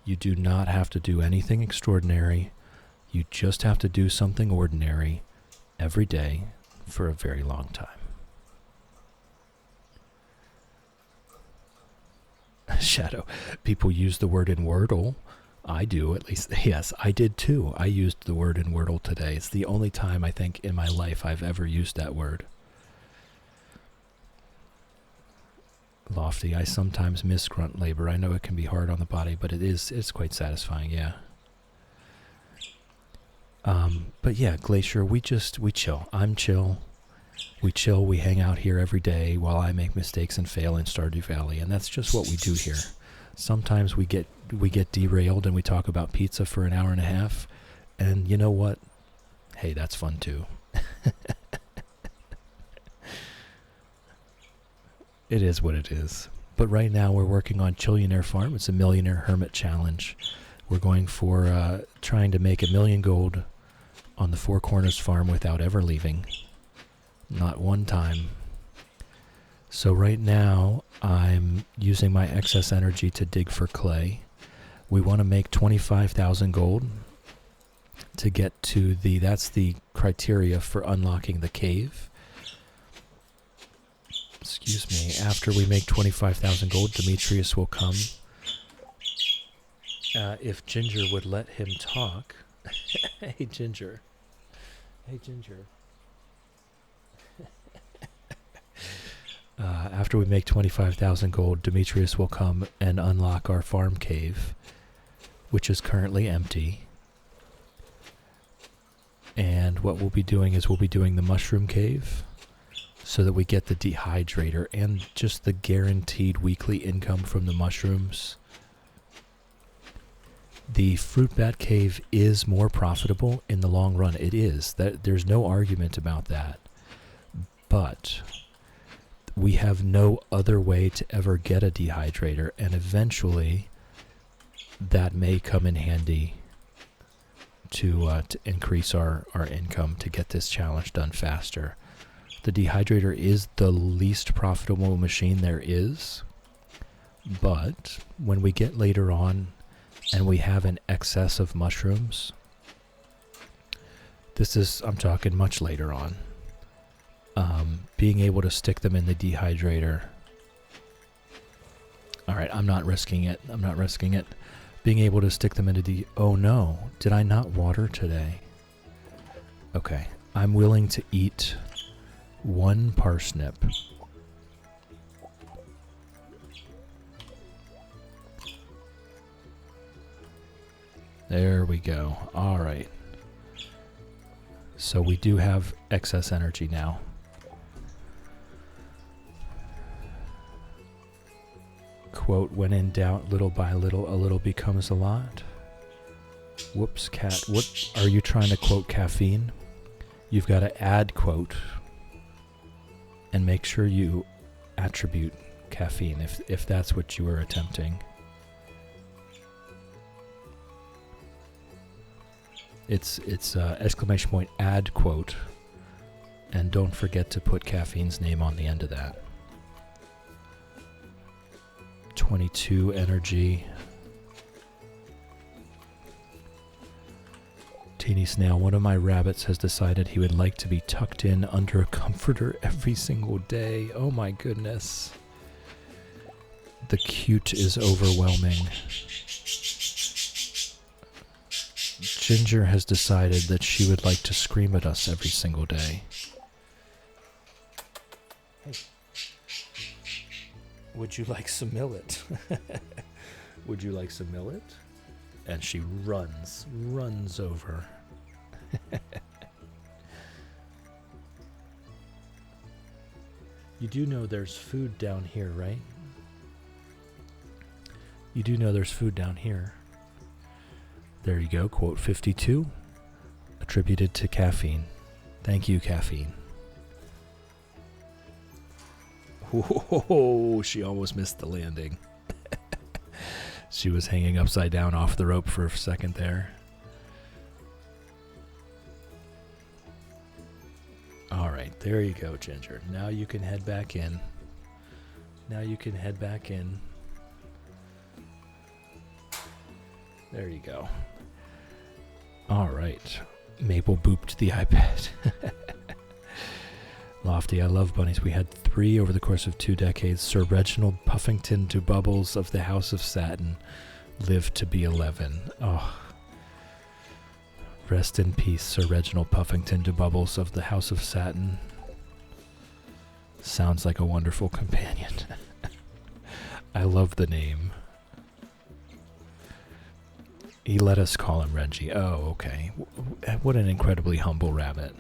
You do not have to do anything extraordinary. You just have to do something ordinary every day for a very long time. Shadow. People use the word in Wordle. I do, at least. Yes, I did too. I used the word in Wordle today. It's the only time I think in my life I've ever used that word. Lofty, I sometimes miss grunt labor. I know it can be hard on the body, but it's quite satisfying, yeah. But yeah, Glacier, we chill. I'm chill. We chill, we hang out here every day while I make mistakes and fail in Stardew Valley, and that's just what we do here. Sometimes we get derailed and we talk about pizza for an hour and a half, and you know what? Hey, that's fun too. It is what it is. But right now we're working on Chillionaire Farm. It's a millionaire hermit challenge. We're going for trying to make 1 million gold on the Four Corners farm without ever leaving. Not one time. So right now I'm using my excess energy to dig for clay. We want to make 25,000 gold to get to that's the criteria for unlocking the cave. Excuse me, after we make 25,000 gold, Demetrius will come. If Ginger would let him talk. Hey, Ginger. Hey, Ginger. After we make 25,000 gold, Demetrius will come and unlock our farm cave, which is currently empty. And what we'll be doing is we'll be doing the mushroom cave, so that we get the dehydrator and just the guaranteed weekly income from the mushrooms. The fruit bat cave is more profitable in the long run. It is. There's no argument about that. But we have no other way to ever get a dehydrator, and eventually that may come in handy to increase our income to get this challenge done faster. The dehydrator is the least profitable machine there is, but when we get later on and we have an excess of mushrooms, I'm talking much later on, being able to stick them in the dehydrator. Alright, I'm not risking it. Being able to stick them into oh no, did I not water today? Okay, I'm willing to eat 1 parsnip. There we go. All right. So we do have excess energy now. Quote, when in doubt, little by little, a little becomes a lot. Whoops, cat. What are you trying to quote caffeine? You've got to add quote and make sure you attribute caffeine if that's what you were attempting. It's exclamation point add quote, and don't forget to put caffeine's name on the end of that. 22 energy. Teeny Snail, one of my rabbits has decided he would like to be tucked in under a comforter every single day. Oh my goodness. The cute is overwhelming. Ginger has decided that she would like to scream at us every single day. Hey. Would you like some millet? Would you like some millet? And she runs over. You do know there's food down here, right? You do know there's food down here. There you go, quote 52, attributed to caffeine. Thank you, caffeine. Whoa, she almost missed the landing. She was hanging upside down off the rope for a second there. All right, there you go, Ginger. Now you can head back in. Now you can head back in. There you go. All right. Maple booped the iPad. Lofty, I love bunnies. We had 3 over the course of 2 decades. Sir Reginald Puffington to Bubbles of the House of Satin lived to be 11. Oh. Rest in peace, Sir Reginald Puffington to Bubbles of the House of Satin. Sounds like a wonderful companion. I love the name. He let us call him Reggie. Oh, okay. What an incredibly humble rabbit.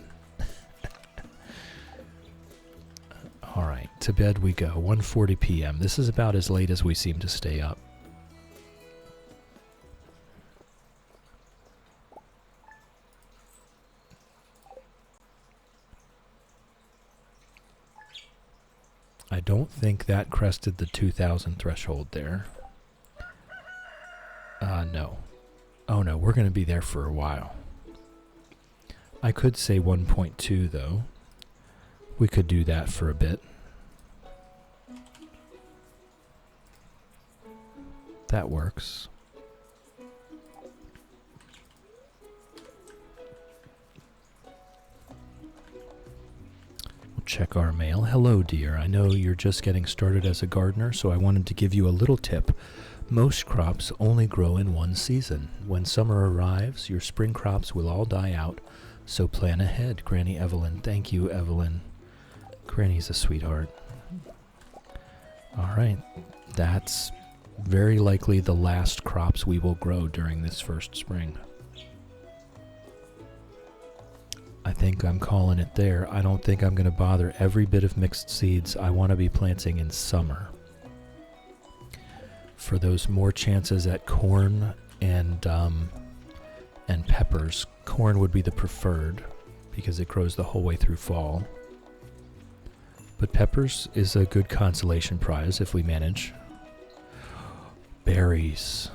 All right, to bed we go. 1:40 p.m. This is about as late as we seem to stay up. I don't think that crested the 2,000 threshold there. No. Oh no, we're going to be there for a while. I could say 1.2 though. We could do that for a bit. That works. We'll check our mail. Hello, dear. I know you're just getting started as a gardener, so I wanted to give you a little tip. Most crops only grow in one season. When summer arrives, your spring crops will all die out, so plan ahead. Granny Evelyn. Thank you, Evelyn. Granny's a sweetheart. All right. That's very likely the last crops we will grow during this first spring. I think I'm calling it there. I don't think I'm going to bother every bit of mixed seeds I want to be planting in summer. For those more chances at corn and peppers, corn would be the preferred because it grows the whole way through fall. But peppers is a good consolation prize if we manage. Berries.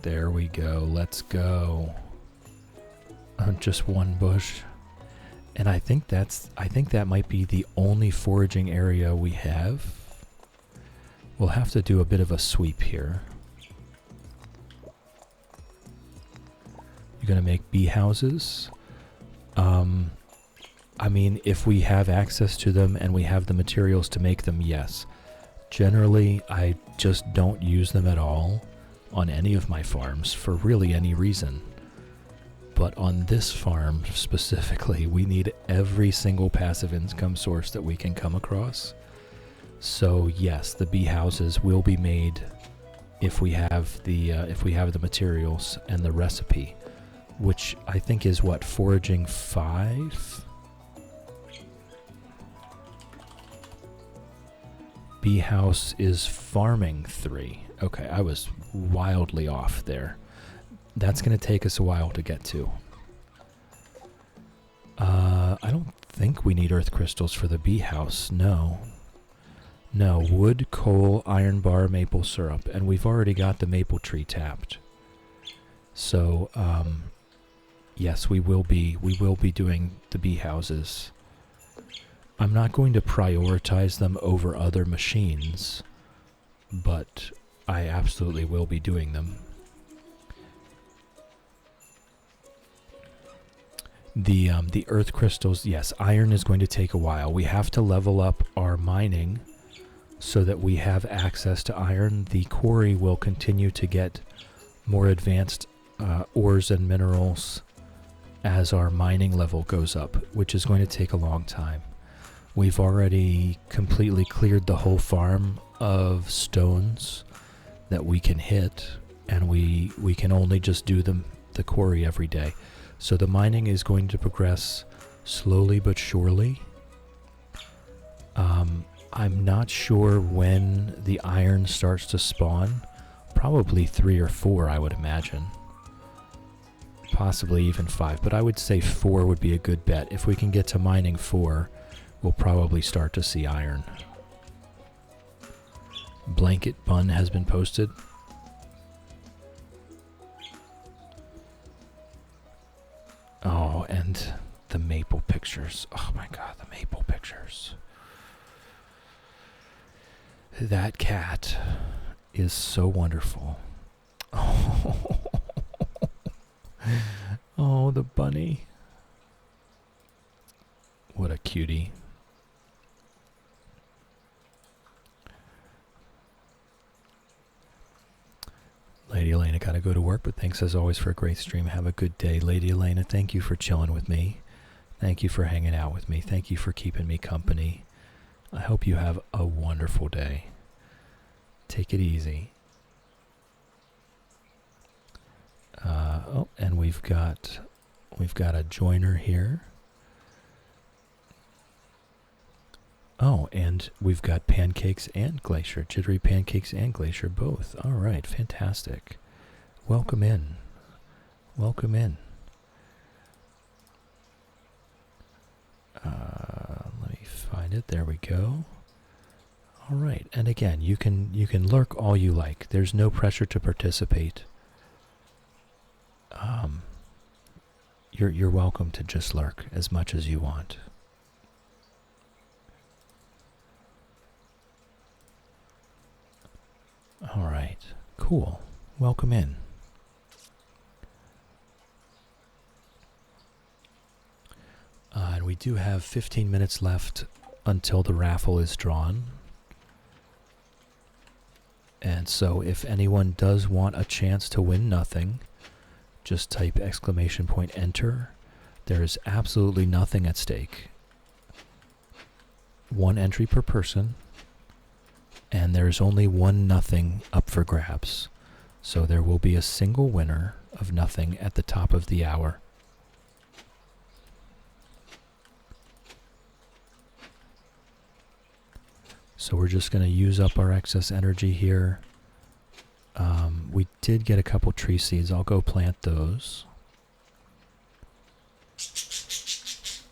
There we go. Let's go. Just one bush. And I think that might be the only foraging area we have. We'll have to do a bit of a sweep here. You're going to make bee houses. I mean, if we have access to them and we have the materials to make them, yes. Generally, I just don't use them at all on any of my farms for really any reason. But on this farm specifically, we need every single passive income source that we can come across. So yes, the bee houses will be made if we have the materials and the recipe, which I think is what, foraging 5? Bee house is farming 3. Okay, I was wildly off there. That's going to take us a while to get to. I don't think we need earth crystals for the bee house, no. No, wood, coal, iron bar, maple syrup, and we've already got the maple tree tapped. So, yes, we will be doing the bee houses. I'm not going to prioritize them over other machines, but I absolutely will be doing them. The earth crystals, yes, iron is going to take a while. We have to level up our mining so that we have access to iron. The quarry will continue to get more advanced ores and minerals as our mining level goes up, which is going to take a long time. We've already completely cleared the whole farm of stones that we can hit. and we can only just do the quarry every day. So the mining is going to progress slowly but surely. I'm not sure when the iron starts to spawn. Probably 3 or 4, I would imagine. Possibly even 5, but I would say 4 would be a good bet. If we can get to mining 4, we'll probably start to see iron. Blanket bun has been posted. Oh, and the maple pictures. Oh my god, the maple pictures. That cat is so wonderful. Oh, oh, the bunny. What a cutie. Lady Elena, gotta go to work, but thanks as always for a great stream. Have a good day. Lady Elena, thank you for chilling with me. Thank you for hanging out with me. Thank you for keeping me company. I hope you have a wonderful day. Take it easy. Oh, and we've got a joiner here. Oh, and we've got pancakes and glacier, jittery pancakes and glacier both. All right, fantastic. Welcome in. Welcome in. Let me find it. There we go. All right, and again, you can lurk all you like. There's no pressure to participate. You're welcome to just lurk as much as you want. All right, cool. Welcome in. And we do have 15 minutes left until the raffle is drawn. And so if anyone does want a chance to win nothing, just type !enter. There is absolutely nothing at stake. 1 entry per person, and there's only 1 nothing up for grabs. So there will be a single winner of nothing at the top of the hour. So we're just going to use up our excess energy here. We did get a couple tree seeds. I'll go plant those.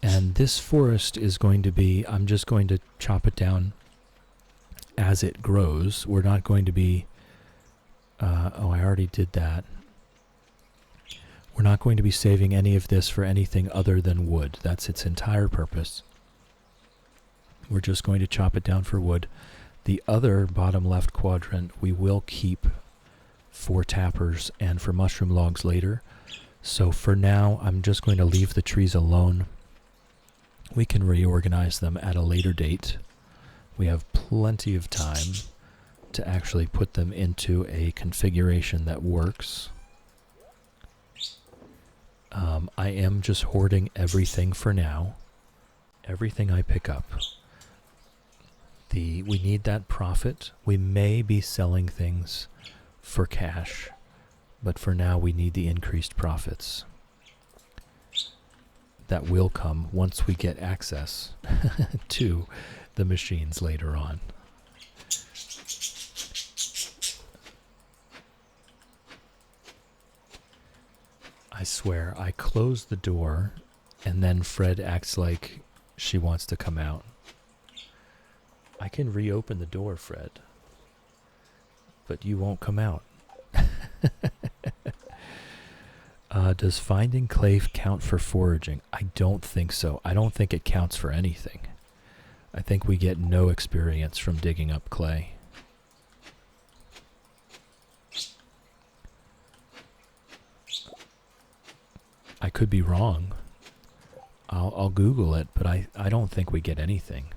And this forest is going to be, I'm just going to chop it down as it grows. We're not going to be, oh, I already did that. We're not going to be saving any of this for anything other than wood. That's its entire purpose. We're just going to chop it down for wood. The other bottom left quadrant we will keep for tappers and for mushroom logs later. So for now, I'm just going to leave the trees alone. We can reorganize them at a later date. We have plenty of time to actually put them into a configuration that works. I am just hoarding everything for now. Everything I pick up. We need that profit. We may be selling things for cash, but for now we need the increased profits. That will come once we get access to the machines later on. I swear, I close the door and then Fred acts like she wants to come out. I can reopen the door, Fred, but you won't come out. Does finding clay count for foraging? I don't think so. I don't think it counts for anything. I think we get no experience from digging up clay. I could be wrong. I'll Google it, but I don't think we get anything.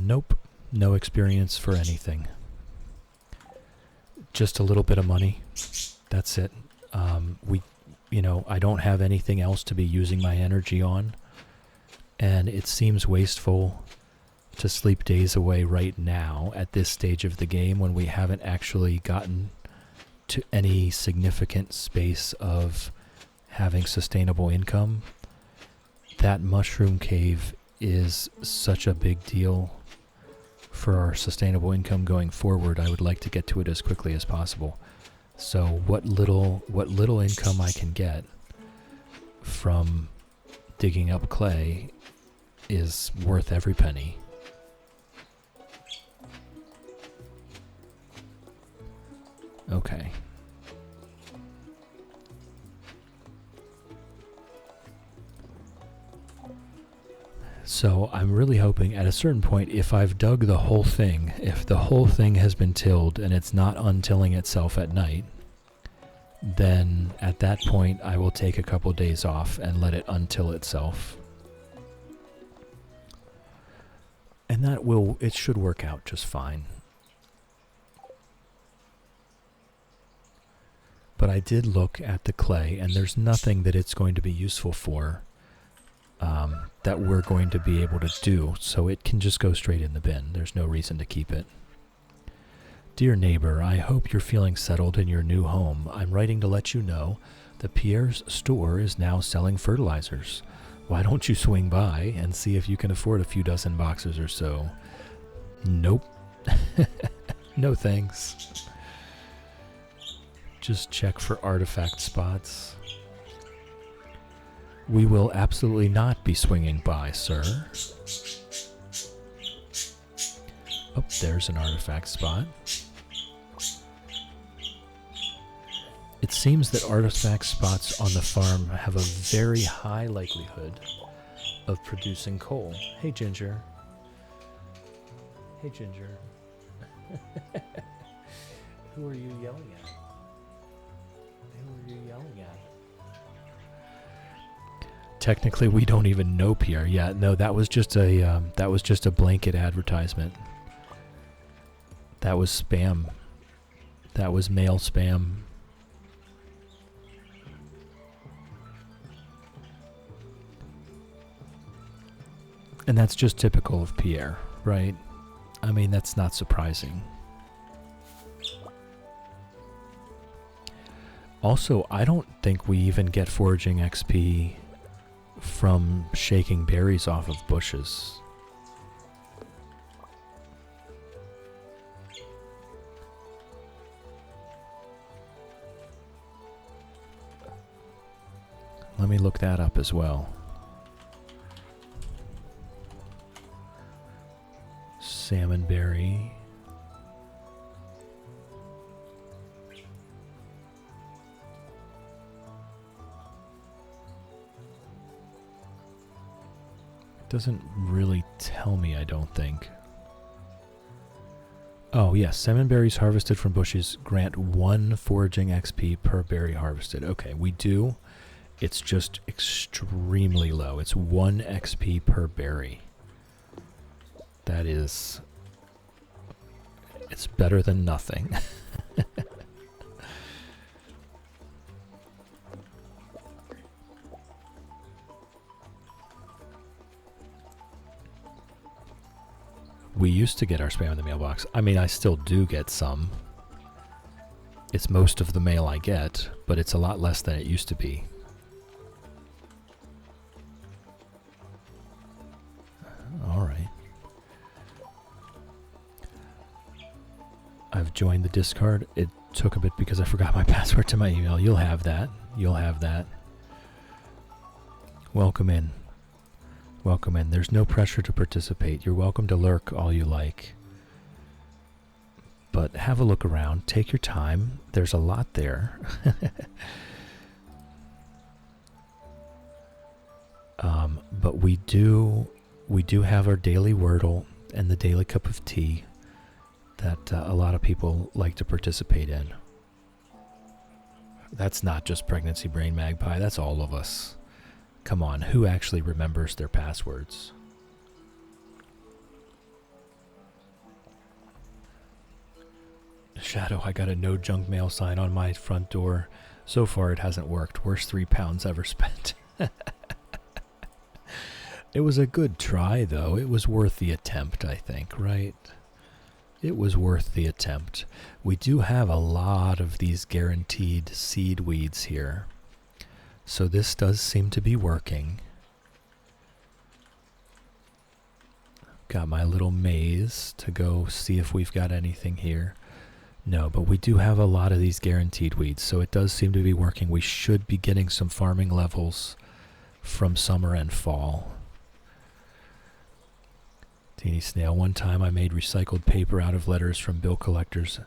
Nope. No experience for anything. Just a little bit of money. That's it. you know, I don't have anything else to be using my energy on, and it seems wasteful to sleep days away right now at this stage of the game when we haven't actually gotten to any significant space of having sustainable income. That mushroom cave is such a big deal for our sustainable income going forward. I would like to get to it as quickly as possible. So what little income I can get from digging up clay is worth every penny. Okay. So I'm really hoping at a certain point, if I've dug the whole thing, if the whole thing has been tilled and it's not untilling itself at night, then at that point I will take a couple days off and let it untill itself. And it should work out just fine. But I did look at the clay, and there's nothing that it's going to be useful for that we're going to be able to do, so it can just go straight in the bin. There's no reason to keep it. Dear neighbor, I hope you're feeling settled in your new home. I'm writing to let you know that Pierre's store is now selling fertilizers. Why don't you swing by and see if you can afford a few dozen boxes or so? Nope. No thanks. Just check for artifact spots. We will absolutely not be swinging by, sir. Oh, there's an artifact spot. It seems that artifact spots on the farm have a very high likelihood of producing coal. Hey, Ginger. Hey, Ginger. Who are you yelling at? Who are you yelling at? Technically, we don't even know Pierre yet. No, that was just a blanket advertisement. That was spam. That was mail spam. And that's just typical of Pierre, right? I mean, that's not surprising. Also, I don't think we even get foraging XP from shaking berries off of bushes. Let me look that up as well. Salmonberry. Doesn't really tell me, I don't think. Oh, yes. Salmonberries harvested from bushes grant 1 foraging XP per berry harvested. Okay, we do. It's just extremely low. It's 1 XP per berry. That is... It's better than nothing. We used to get our spam in the mailbox. I mean, I still do get some. It's most of the mail I get, but it's a lot less than it used to be. All right. I've joined the Discord. It took a bit because I forgot my password to my email. You'll have that. You'll have that. Welcome in. Welcome in. There's no pressure to participate. You're welcome to lurk all you like. But have a look around. Take your time. There's a lot there. But we do have our daily Wordle and the daily cup of tea that a lot of people like to participate in. That's not just Pregnancy Brain Magpie. That's all of us. Come on, who actually remembers their passwords? Shadow, I got a no junk mail sign on my front door. So far it hasn't worked. Worst £3 ever spent. It was a good try, though. It was worth the attempt, I think, right? It was worth the attempt. We do have a lot of these guaranteed seed weeds here. So this does seem to be working. Got my little maze to go see if we've got anything here. No, but we do have a lot of these guaranteed weeds, so it does seem to be working. We should be getting some farming levels from summer and fall. Teeny Snail, one time I made recycled paper out of letters from bill collectors.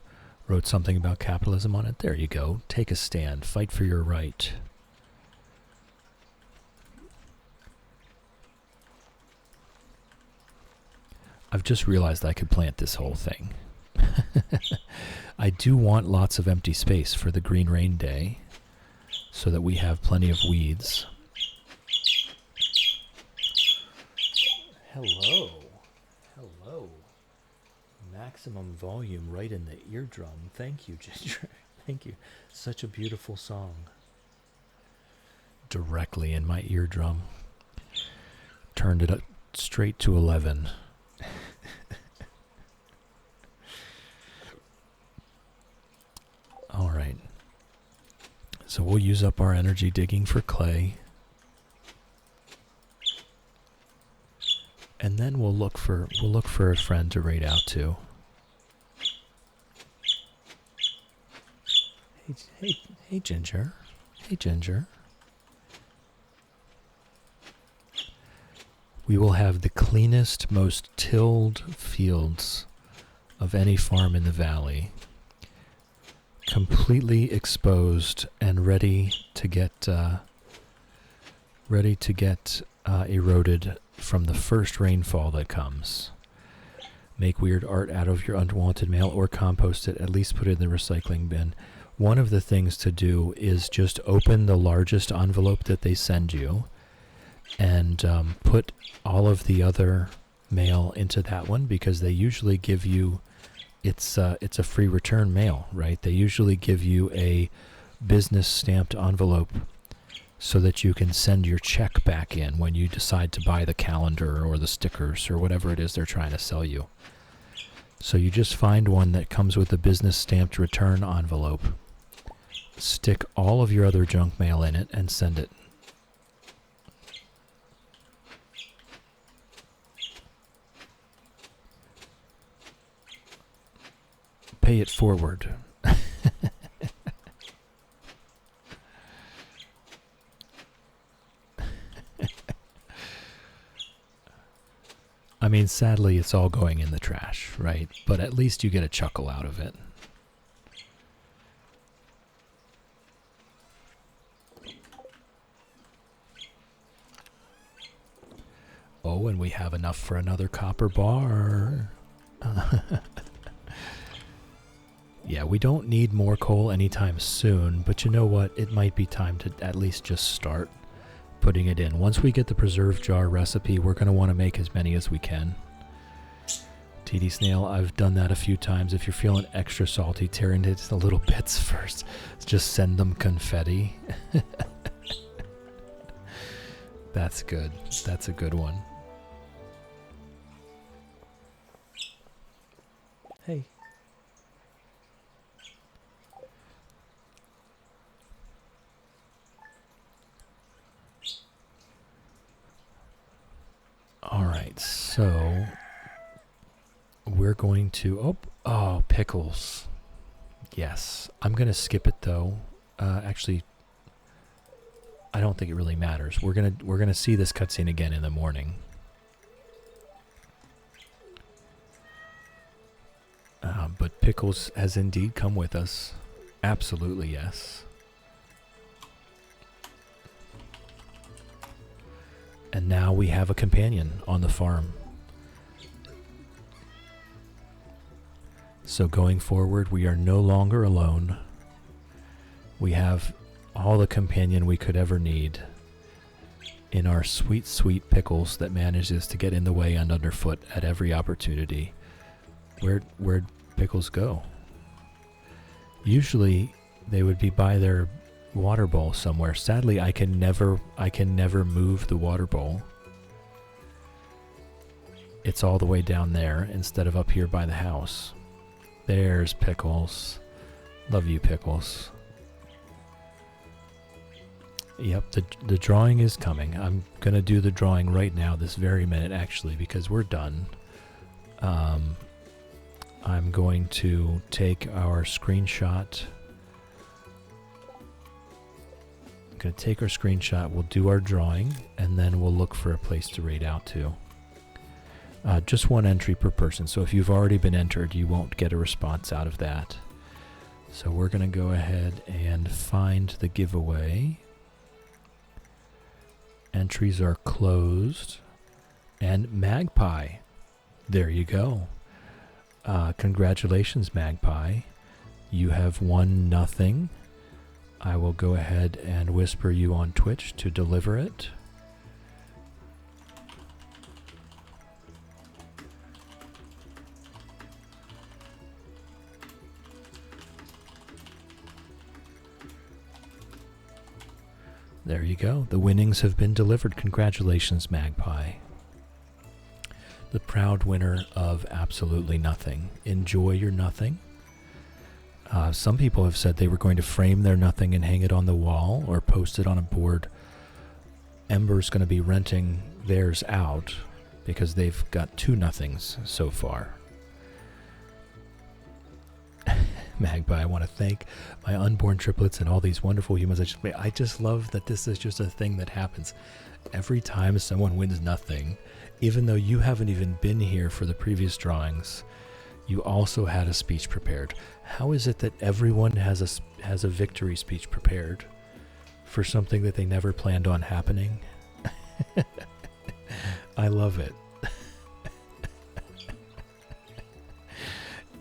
Wrote something about capitalism on it. There you go. Take a stand. Fight for your right. I've just realized I could plant this whole thing. I do want lots of empty space for the Green Rain Day so that we have plenty of weeds. Hello. Hello. Maximum volume right in the eardrum. Thank you, Ginger. Thank you. Such a beautiful song. Directly in my eardrum. Turned it up straight to 11. All right. So we'll use up our energy digging for clay. And then we'll look for a friend to raid out to. Hey Ginger. Hey Ginger. We will have the cleanest, most tilled fields of any farm in the valley. Completely exposed and ready to get eroded from the first rainfall that comes. Make weird art out of your unwanted mail or compost it, at least put it in the recycling bin. One of the things to do is just open the largest envelope that they send you and put all of the other mail into that one, because they usually give you, it's a free return mail, right? They usually give you a business stamped envelope so that you can send your check back in when you decide to buy the calendar or the stickers or whatever it is they're trying to sell you. So you just find one that comes with a business stamped return envelope, stick all of your other junk mail in it, and send it. Pay it forward. I mean, sadly, it's all going in the trash, right? But at least you get a chuckle out of it. Oh, and we have enough for another copper bar. Yeah, we don't need more coal anytime soon, but you know what? It might be time to at least just start putting it in. Once we get the preserve jar recipe, we're going to want to make as many as we can. TD Snail, I've done that a few times. If you're feeling extra salty, tear into the little bits first. Just send them confetti. That's good. That's a good one. Hey. Alright, so we're going to, oh, pickles. Yes, I'm going to skip it though. Actually, I don't think it really matters. We're gonna see this cutscene again in the morning. But pickles has indeed come with us. Absolutely, yes. And now we have a companion on the farm. So going forward, we are no longer alone. We have all the companion we could ever need in our sweet, sweet pickles that manages to get in the way and underfoot at every opportunity. Where'd pickles go? Usually they would be by their water bowl somewhere. Sadly, I can never move the water bowl. It's all the way down there instead of up here by the house. There's Pickles. Love you, Pickles. Yep, the drawing is coming. I'm going to do the drawing right now, this very minute, actually, because we're done. I'm going to take our screenshot. I'm going to take our screenshot, we'll do our drawing, and then we'll look for a place to raid out to. Just one entry per person, so if you've already been entered, you won't get a response out of that. So we're going to go ahead and find the giveaway. Entries are closed. And Magpie. There you go. Congratulations, Magpie. You have won nothing. I will go ahead and whisper you on Twitch to deliver it. There you go. The winnings have been delivered. Congratulations, Magpie. The proud winner of absolutely nothing. Enjoy your nothing. Some people have said they were going to frame their nothing and hang it on the wall or post it on a board. Ember's going to be renting theirs out because they've got 2 nothings so far. Magpie, I want to thank my unborn triplets and all these wonderful humans. I just love that this is just a thing that happens. Every time someone wins nothing, even though you haven't even been here for the previous drawings, you also had a speech prepared. How is it that everyone has a victory speech prepared for something that they never planned on happening? I love it.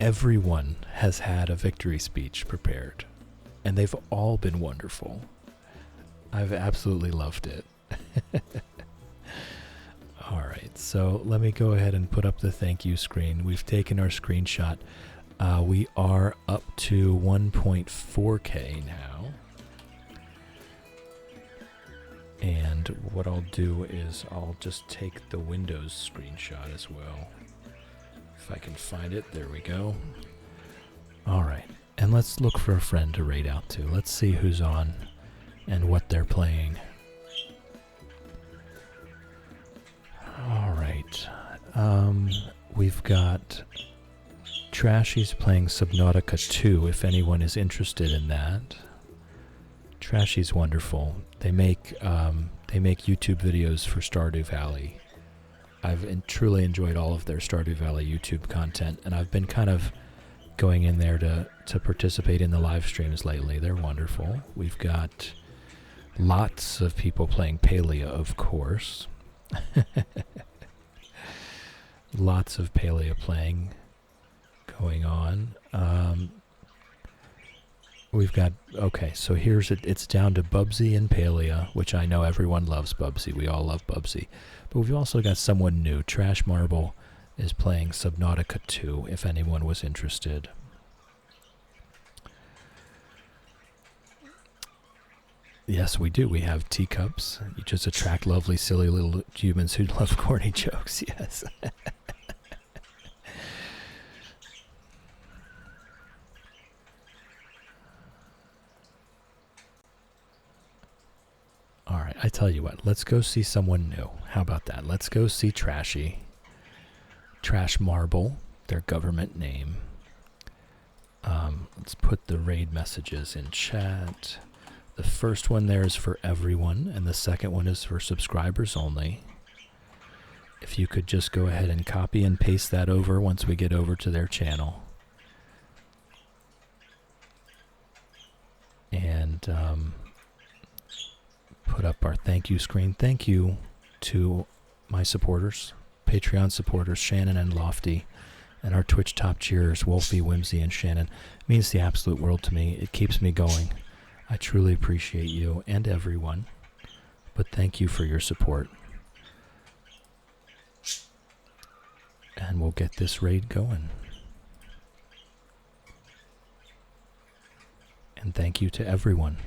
Everyone has had a victory speech prepared, and they've all been wonderful. I've absolutely loved it. Alright, so let me go ahead and put up the thank you screen. We've taken our screenshot. We are up to 1.4K now. And what I'll do is I'll just take the Windows screenshot as well. If I can find it, there we go. Alright, and let's look for a friend to raid out to. Let's see who's on and what they're playing. Alright, we've got Trashy's playing Subnautica 2, if anyone is interested in that. Trashy's wonderful. They make YouTube videos for Stardew Valley. I've truly enjoyed all of their Stardew Valley YouTube content, and I've been kind of going in there to participate in the live streams lately. They're wonderful. We've got lots of people playing Palea, of course. Lots of Palea playing going on. We've got, okay, so here's it's down to Bubsy and Palea, which I know everyone loves Bubsy. We all love Bubsy. But we've also got someone new. Trash Marble is playing Subnautica 2, if anyone was interested. Yes, we do. We have teacups. You just attract lovely, silly little humans who love corny jokes. Yes. Alright, I tell you what, let's go see someone new. How about that? Let's go see Trashy. Trash Marble, their government name. Let's put the raid messages in chat. The first one there is for everyone, and the second one is for subscribers only. If you could just go ahead and copy and paste that over once we get over to their channel. And put up our thank you screen. Thank you to my supporters, Patreon supporters, Shannon and Lofty, and our Twitch top cheers, Wolfie, Whimsy, and Shannon. It means the absolute world to me. It keeps me going. I truly appreciate you and everyone, but thank you for your support. And we'll get this raid going. And thank you to everyone.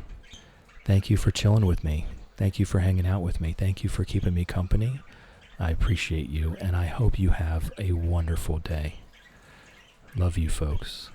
Thank you for chilling with me. Thank you for hanging out with me. Thank you for keeping me company. I appreciate you, and I hope you have a wonderful day. Love you, folks.